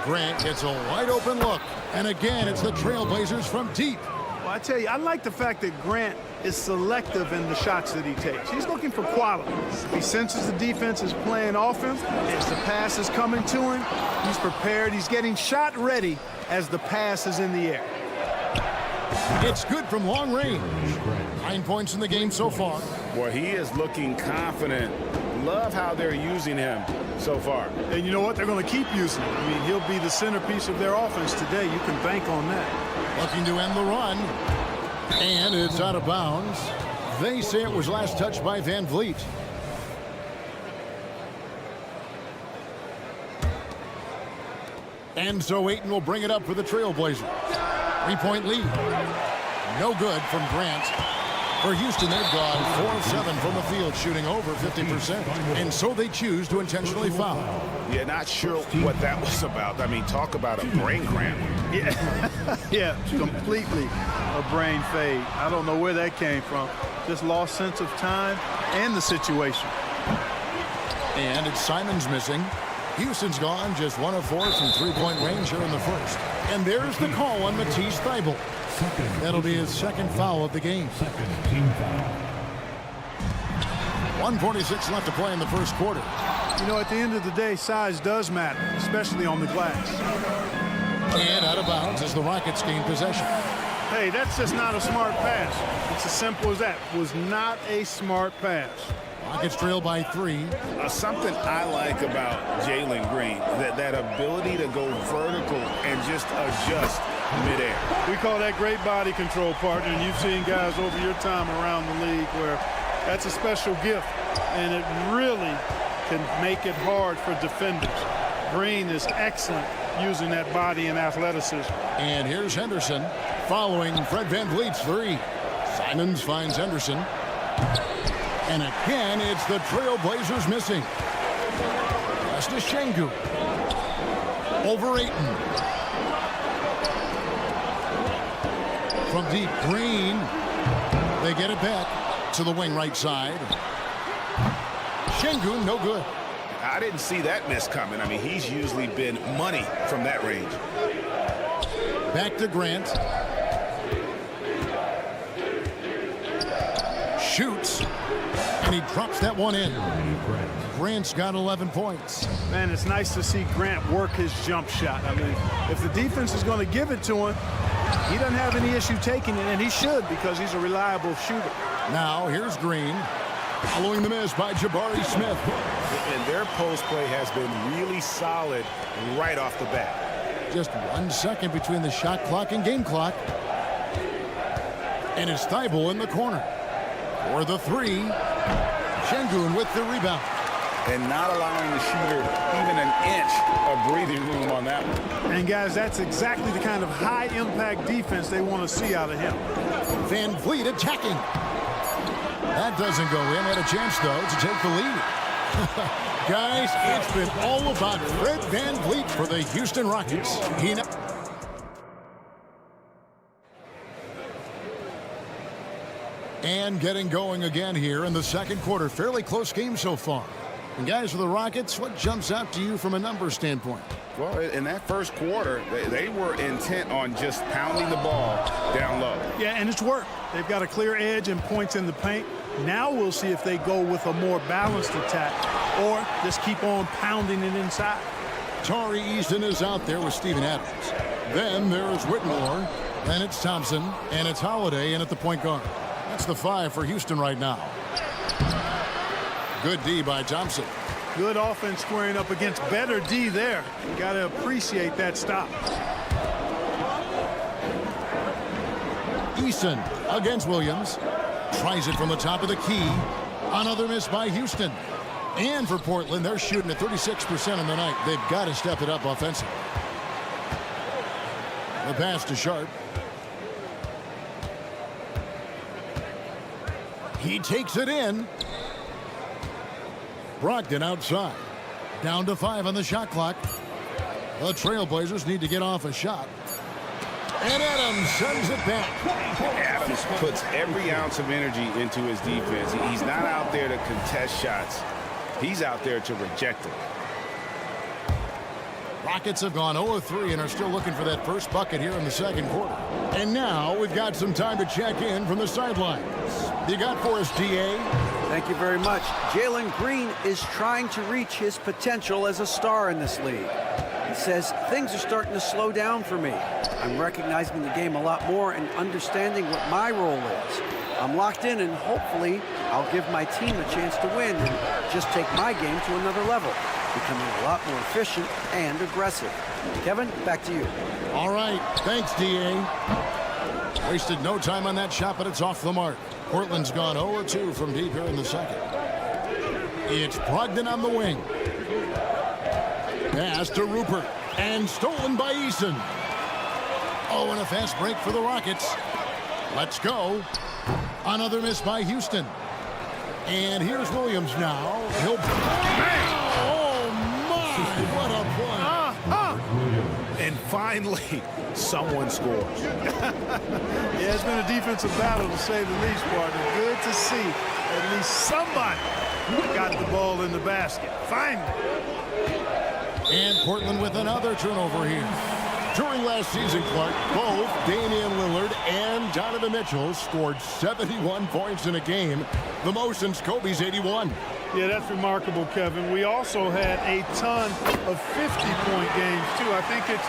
Grant gets a wide open look. And again, it's the Trailblazers from deep. Well, I tell you, I like the fact that Grant is selective in the shots that he takes. He's looking for quality. He senses the defense is playing offense. As the pass is coming to him, he's prepared. He's getting shot ready as the pass is in the air. It's good from long range. 9 points in the game so far. Well, he is looking confident. Love how they're using him so far. And you know what? They're going to keep using him. I mean, he'll be the centerpiece of their offense today. You can bank on that. Looking to end the run. And it's out of bounds. They say it was last touched by VanVleet. And so Ayton will bring it up for the Trailblazers. 3-point lead. No good from Grant. For Houston, they've gone 4 of 7 from the field, shooting over 50%. And so they choose to intentionally foul. Yeah, not sure what that was about. I mean, talk about a brain cramp. Yeah, completely a brain fade. I don't know where that came from. Just lost sense of time and the situation. And it's Simons missing. Houston's gone just 1 of 4 from 3-point range here in the first. And there's the call on Matisse Thybulle. That'll be his second foul of the game. 1:46 left to play in the first quarter. You know, at the end of the day, size does matter, especially on the glass. And out of bounds as the Rockets gain possession. Hey, that's just not a smart pass. It's as simple as that. Was not a smart pass. Rockets trail by 3. Something I like about Jalen Green, that ability to go vertical and just adjust midair. We call that great body control, partner, and you've seen guys over your time around the league where that's a special gift, and it really can make it hard for defenders. Green is excellent using that body and athleticism. And here's Henderson following Fred VanVleet's 3. Simons finds Henderson. And again, it's the Trailblazers missing. Pass to Şengün. Over Ayton. From deep, Green. They get it back to the wing right side. Şengün, no good. I didn't see that miss coming. I mean, he's usually been money from that range. Back to Grant. Shoots. And he drops that one in. Grant's got 11 points. Man, it's nice to see Grant work his jump shot. I mean, if the defense is going to give it to him, he doesn't have any issue taking it, and he should because he's a reliable shooter. Now here's Green. Following the miss by Jabari Smith. And their post play has been really solid right off the bat. Just 1 second between the shot clock and game clock. And it's Thibault in the corner. For the three. Şengün with the rebound. And not allowing the shooter even an inch of breathing room on that one. And guys, that's exactly the kind of high-impact defense they want to see out of him. Van Vliet attacking. That doesn't go in. Had a chance, though, to take the lead. Guys, it's been all about Fred Van Vliet for the Houston Rockets. And getting going again here in the second quarter. Fairly close game so far. And guys, for the Rockets, what jumps out to you from a numbers standpoint? Well, in that first quarter, they were intent on just pounding the ball down low. Yeah, and it's worked. They've got a clear edge and points in the paint. Now we'll see if they go with a more balanced attack or just keep on pounding it inside. Tari Easton is out there with Steven Adams. Then there's Whitmore. Then it's Thompson. And it's Holiday in at the point guard. That's the 5 for Houston right now. Good D by Thompson. Good offense squaring up against better D there. You got to appreciate that stop. Easton against Williams. Tries it from the top of the key. Another miss by Houston. And for Portland, they're shooting at 36% on the night. They've got to step it up offensively. The pass to Sharp. He takes it in. Brogdon outside. Down to 5 on the shot clock. The Trail Blazers need to get off a shot. And Adams sends it back. Adams puts every ounce of energy into his defense. He's not out there to contest shots. He's out there to reject them. Rockets have gone 0-3 and are still looking for that first bucket here in the second quarter. And now we've got some time to check in from the sidelines. You got for us, D.A.? Thank you very much. Jalen Green is trying to reach his potential as a star in this league. He says, things are starting to slow down for me. I'm recognizing the game a lot more and understanding what my role is. I'm locked in, and hopefully I'll give my team a chance to win and just take my game to another level, becoming a lot more efficient and aggressive. Kevin, back to you. All right. Thanks, D.A. Wasted no time on that shot, but it's off the mark. Portland's gone 0-2 from deep here in the second. It's Brogdon on the wing. Pass to Rupert. And stolen by Eason. Oh, and a fast break for the Rockets. Let's go. Another miss by Houston. And here's Williams now. He'll... Oh, my! What a play. And finally, someone scores. Yeah, it's been a defensive battle, to say the least, partner. Good to see at least somebody got the ball in the basket. Finally. And Portland with another turnover here. During last season, Clark, both Damian Lillard and Donovan Mitchell scored 71 points in a game, the most since Kobe's 81. Yeah, that's remarkable, Kevin. We also had a ton of 50-point games, too. I think it's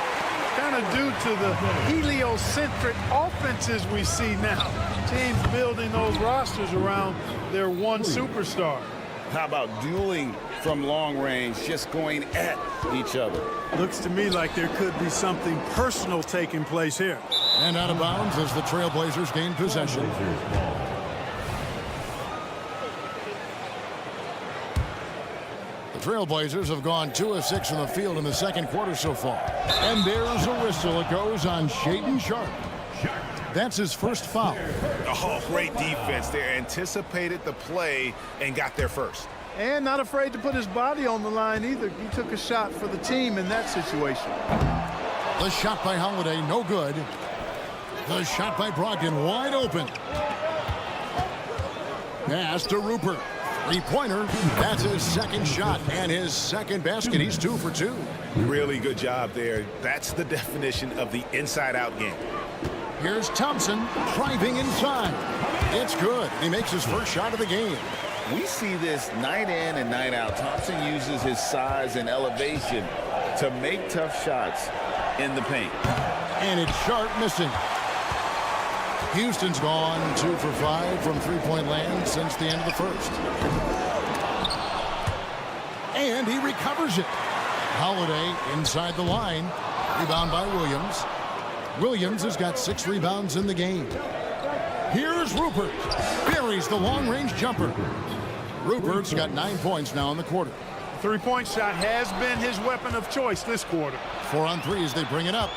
kind of due to the heliocentric offenses we see now. Teams building those rosters around their one superstar. How about dueling from long range, just going at each other? Looks to me like there could be something personal taking place here. And out of bounds as the Trail Blazers gain possession. The Trail Blazers have gone 2 of 6 from the field in the second quarter so far. And there's a whistle. It goes on Shaedon Sharp. That's his first foul. Oh, great defense. They anticipated the play and got there first. And not afraid to put his body on the line either. He took a shot for the team in that situation. The shot by Holiday, no good. The shot by Brogdon, wide open. Pass to Rupert. Three-pointer. That's his second shot and his second basket. He's 2 for 2. Really good job there. That's the definition of the inside-out game. Here's Thompson driving inside. It's good. He makes his first shot of the game. We see this night in and night out. Thompson uses his size and elevation to make tough shots in the paint. And it's Sharp missing. Houston's gone 2 for 5 from three-point land since the end of the first. And he recovers it. Holiday inside the line. Rebound by Williams. Williams has got 6 rebounds in the game. Here's Rupert. Buries the long-range jumper. Rupert's got 9 points now in the quarter. Three-point shot has been his weapon of choice this quarter. 4 on 3 as they bring it up.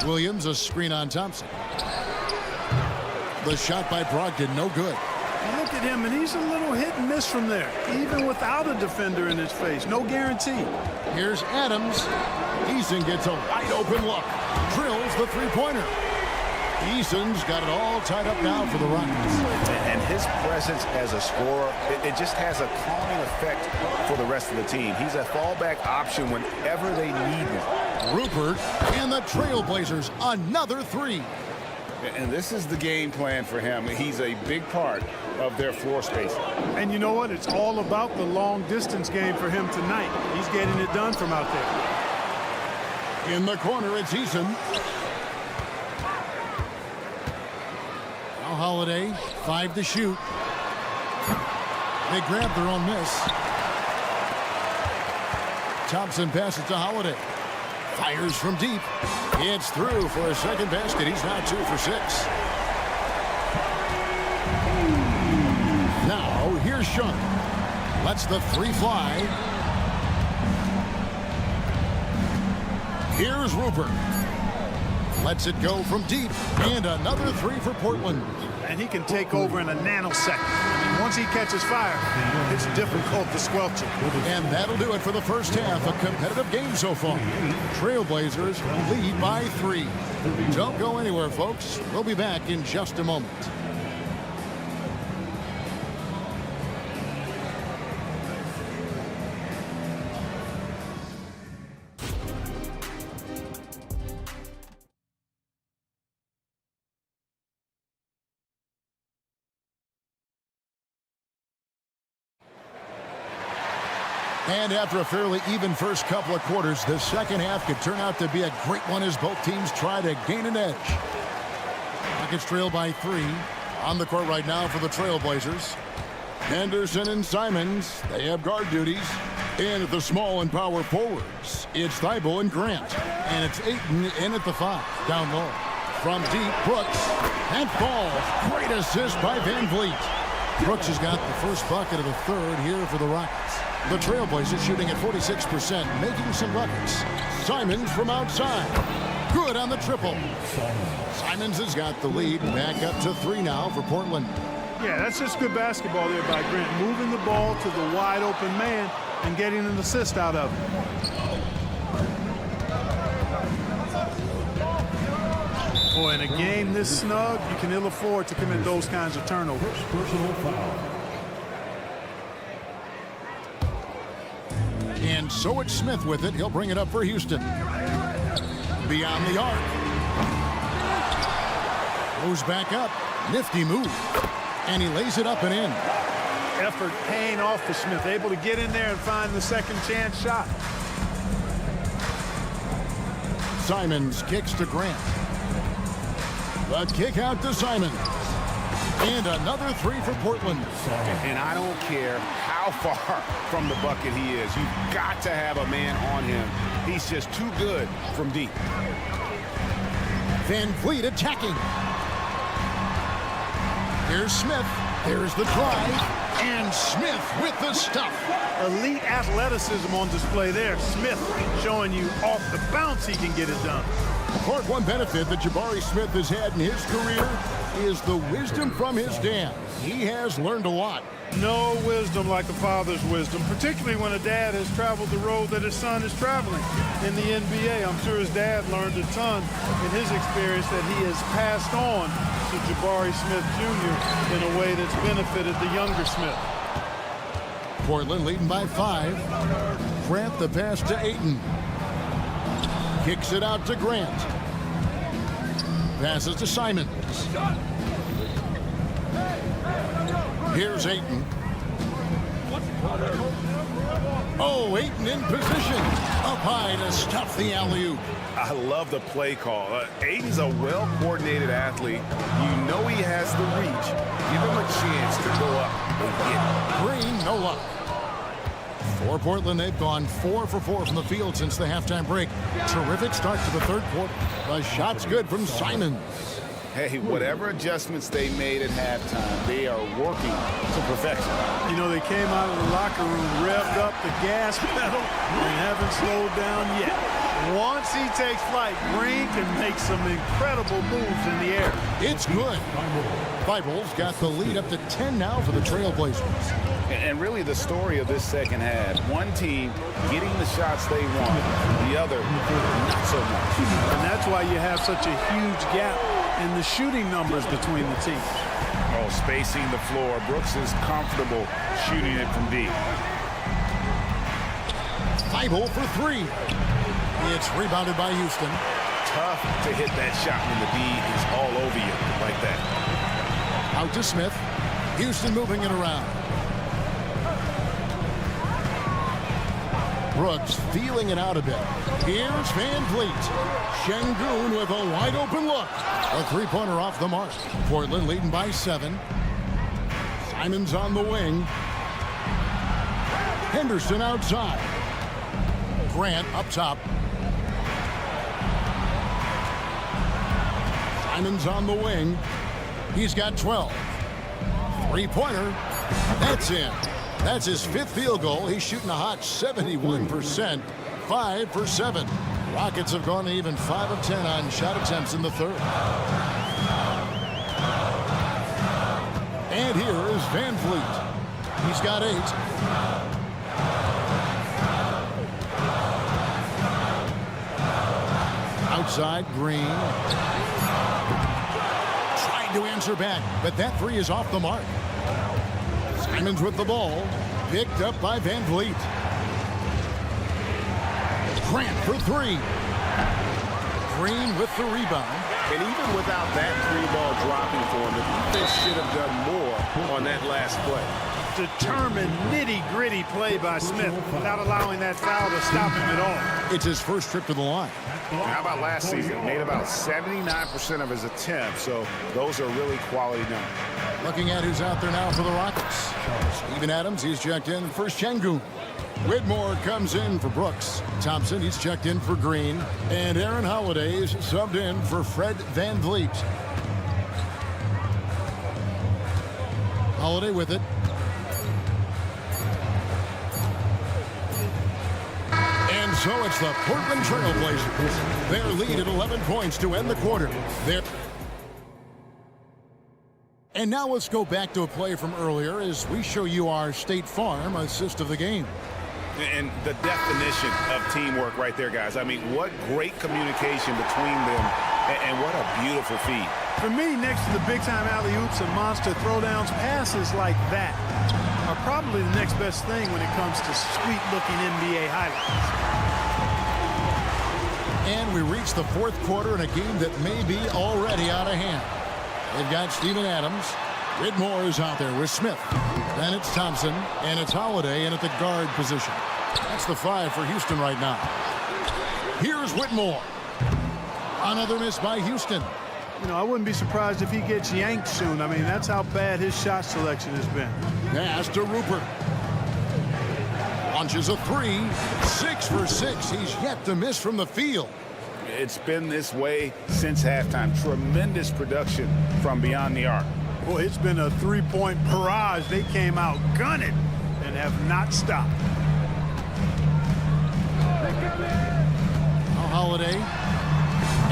Williams, a screen on Thompson. The shot by Brogdon, no good. Look at him, and he's a little hit and miss from there, even without a defender in his face. No guarantee. Here's Adams. Eason gets a wide open look. Drills the three-pointer. Eason's got it all tied up now for the Rockets. And his presence as a scorer, it just has a calming effect for the rest of the team. He's a fallback option whenever they need one. Rupert and the Trail Blazers, another 3. And this is the game plan for him. He's a big part of their floor space. And you know what? It's all about the long-distance game for him tonight. He's getting it done from out there. In the corner, it's Eason. Now Holiday, 5 to shoot. They grab their own miss. Thompson passes to Holiday. Fires from deep. It's through for a second basket. He's now 2 for 6. Now here's Shunk. Lets the 3 fly. Here's Rupert. Lets it go from deep. And another 3 for Portland. And he can take over in a nanosecond. I mean, once he catches fire, it's difficult to squelch it. And that'll do it for the first half. A competitive game so far. Trail Blazers lead by 3. Don't go anywhere, folks. We'll be back in just a moment. And after a fairly even first couple of quarters, the second half could turn out to be a great one as both teams try to gain an edge. Rockets trail by 3. On the court right now for the Trail Blazers. Henderson and Simons, they have guard duties. And at the small and power forwards, it's Thibault and Grant. And it's Ayton in at the 5, down low. From deep, Brooks, and falls. Great assist by Van Vliet. Brooks has got the first bucket of the third here for the Rockets. The Trail Blazers shooting at 46%, making some buckets. Simons from outside. Good on the triple. Simons has got the lead. Back up to 3 now for Portland. Yeah, that's just good basketball there by Grant. Moving the ball to the wide open man and getting an assist out of it. Boy, in a game this snug, you can ill afford to commit those kinds of turnovers. Personal foul. And so it's Smith with it. He'll bring it up for Houston. Beyond the arc. Goes back up. Nifty move. And he lays it up and in. Effort paying off for Smith. Able to get in there and find the second chance shot. Simons kicks to Grant. The kick out to Simons. And another 3 for Portland. And I don't care how far from the bucket he is. You've got to have a man on him. He's just too good from deep. Van Vliet attacking. Here's Smith. There's the drive. And Smith with the stuff. Elite athleticism on display there. Smith showing you off the bounce he can get it done. Court one benefit that Jabari Smith has had in his career is the wisdom from his dad. He has learned a lot. No wisdom like a father's wisdom, particularly when a dad has traveled the road that his son is traveling in the NBA. I'm sure his dad learned a ton in his experience that he has passed on to Jabari Smith Jr. in a way that's benefited the younger Smith. Portland leading by 5. Grant the pass to Ayton. Kicks it out to Grant. Passes to Simons. Here's Ayton. Oh, Ayton in position. Up high to stuff the alley-oop. I love the play call. Ayton's a well-coordinated athlete. You know he has the reach. Give him a chance to go up and get it. Green, no luck. For Portland, they've gone 4 for 4 from the field since the halftime break. Terrific start to the third quarter. The shot's good from Simons. Hey, whatever adjustments they made at halftime, they are working to perfection. You know, they came out of the locker room, revved up the gas pedal, and haven't slowed down yet. Once he takes flight, Green can make some incredible moves in the air. It's good. Thibault's got the lead up to 10 now for the Trail Blazers. And really the story of this second half, one team getting the shots they want, the other not so much. And that's why you have such a huge gap in the shooting numbers between the teams. Oh, spacing the floor. Brooks is comfortable shooting it from deep. Thibault for 3. It's rebounded by Houston. Tough to hit that shot when the D is all over you like that. Out to Smith. Houston moving it around. Brooks feeling it out a bit. Here's Van Vliet. Şengün with a wide open look. A three-pointer off the mark. Portland leading by 7. Simons on the wing. Henderson outside. Grant up top. Simons on the wing. He's got 12. Three-pointer. That's in. That's his 5th field goal. He's shooting a hot 71%. 5 for 7. Rockets have gone even 5 of 10 on shot attempts in the third. And here is Van Vliet. He's got 8. Outside, Green. Trying to answer back, but that 3 is off the mark. Simons with the ball. Picked up by Van Vliet. Grant for 3. Green with the rebound. And even without that 3-ball dropping for him, the defense should have done more on that last play. Determined, nitty-gritty play by Smith without allowing that foul to stop him at all. It's his first trip to the line. How about last season? Made about 79% of his attempts, so those are really quality numbers. Looking at who's out there now for the Rockets. Steven Adams, he's checked in for Şengün. Whitmore comes in for Brooks. Thompson, he's checked in for Green. And Aaron Holiday's subbed in for Fred Van Vliet. Holiday with it. And so it's the Portland Trail Blazers. Their lead at 11 points to end the quarter. And now let's go back to a play from earlier as we show you our State Farm assist of the game. And the definition of teamwork right there, guys. I mean, what great communication between them, and what a beautiful feed. For me, next to the big-time alley-oops and monster throwdowns, passes like that are probably the next best thing when it comes to sweet-looking NBA highlights. And we reach the fourth quarter in a game that may be already out of hand. They've got Steven Adams. Whitmore is out there with Smith. Then it's Thompson, and it's Holiday in at the guard position. That's the 5 for Houston right now. Here's Whitmore. Another miss by Houston. You know, I wouldn't be surprised if he gets yanked soon. I mean, that's how bad his shot selection has been. Pass to Rupert. Launches a 3. 6 for 6. He's yet to miss from the field. It's been this way since halftime. Tremendous production from beyond the arc. Boy, it's been a three-point barrage. They came out gunning and have not stopped. Now Holiday.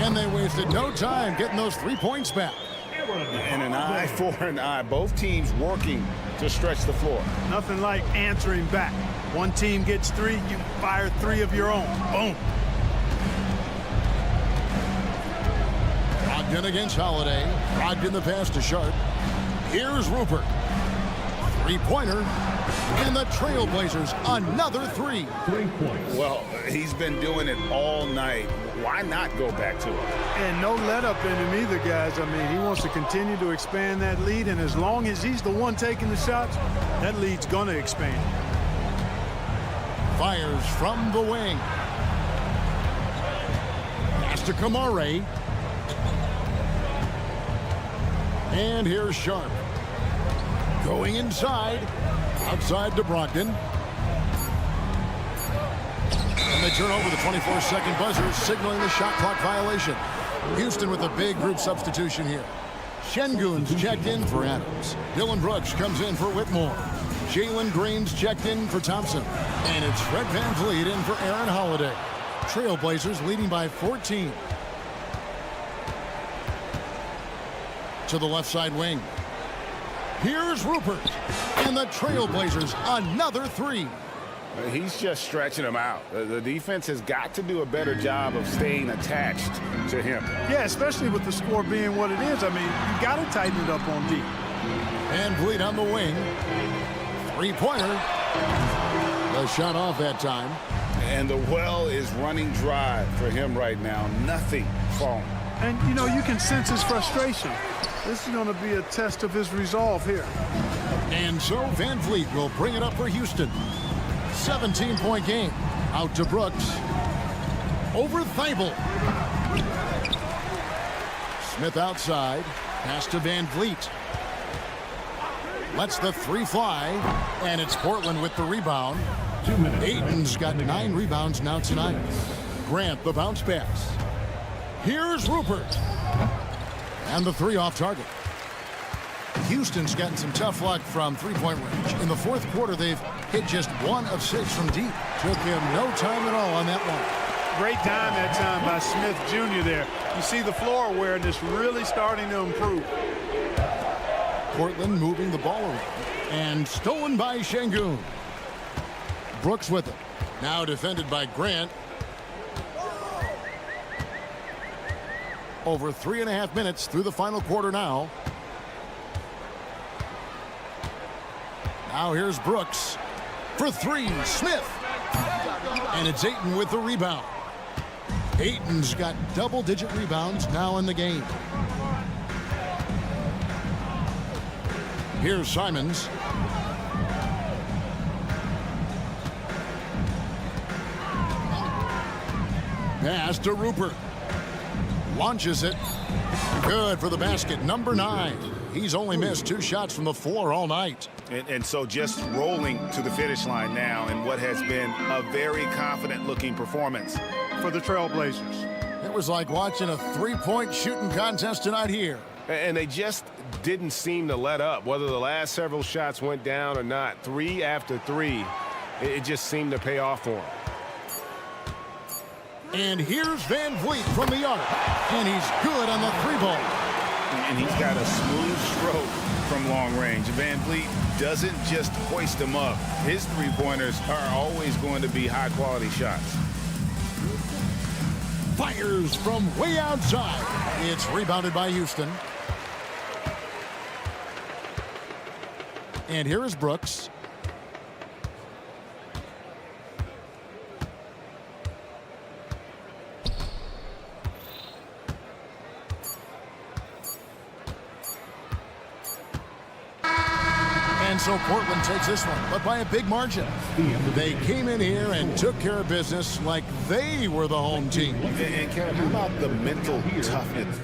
And they wasted no time getting those 3 points back. And an eye for an eye. Both teams working to stretch the floor. Nothing like answering back. One team gets 3, you fire 3 of your own. Boom. Brogdon against Holiday. Brogdon the pass to Sharp. Here's Rupert. Three-pointer. And the Trail Blazers, another 3. 3 points. Well, he's been doing it all night. Why not go back to it? And no let up in him either, guys. I mean, he wants to continue to expand that lead, and as long as he's the one taking the shots, that lead's going to expand. Fires from the wing. Pass to Kamare. And here's Sharp. Going inside. Outside to Brogdon. And they turn over the 24-second buzzer, signaling the shot clock violation. Houston with a big group substitution here. Şengün's checked in for Adams. Dylan Brooks comes in for Whitmore. Jalen Green's checked in for Thompson. And it's Fred VanVleet in for Aaron Holiday. Trail Blazers leading by 14. To the left side wing. Here's Rupert. And the Trail Blazers, another 3. He's just stretching him out. The defense has got to do a better job of staying attached to him. Yeah, especially with the score being what it is. I mean, you got to tighten it up on D. VanVleet on the wing. 3-pointer. The shot off that time. And the well is running dry for him right now. Nothing falling. And, you know, you can sense his frustration. This is going to be a test of his resolve here. And so VanVleet will bring it up for Houston. 17-point game. Out to Brooks. Over Thibault. Smith outside. Pass to VanVleet. Lets the 3 fly. And it's Portland with the rebound. 2 minutes. Ayton's got 9 rebounds now tonight. Grant the bounce pass. Here's Rupert. And the 3 off target. Houston's gotten some tough luck from 3-point range. In the fourth quarter, they've hit just 1 of 6 from deep. Took him no time at all on that one. Great time that time by Smith Jr. there. You see the floor awareness really starting to improve. Portland moving the ball around. And stolen by Şengün. Brooks with it. Now defended by Grant. Over 3.5 minutes through the final quarter now. Now here's Brooks for 3. Smith. And it's Ayton with the rebound. Ayton's got double-digit rebounds now in the game. Here's Simons. Pass to Rupert. Launches it. Good for the basket. Number 9. He's only missed 2 shots from the floor all night. And so just rolling to the finish line now in what has been a very confident-looking performance for the Trail Blazers. It was like watching a 3-point shooting contest tonight here. And they just didn't seem to let up, whether the last several shots went down or not. 3 after 3, it just seemed to pay off for them. And here's VanVleet from the arc. And he's good on the 3-ball. And he's got a smooth stroke from long range. VanVleet doesn't just hoist them up. His 3-pointers are always going to be high-quality shots. Fires from way outside. It's rebounded by Houston. And here is Brooks. And so Portland takes this one, but by a big margin. They came in here and took care of business like they were the home team. And Kevin, how about the mental toughness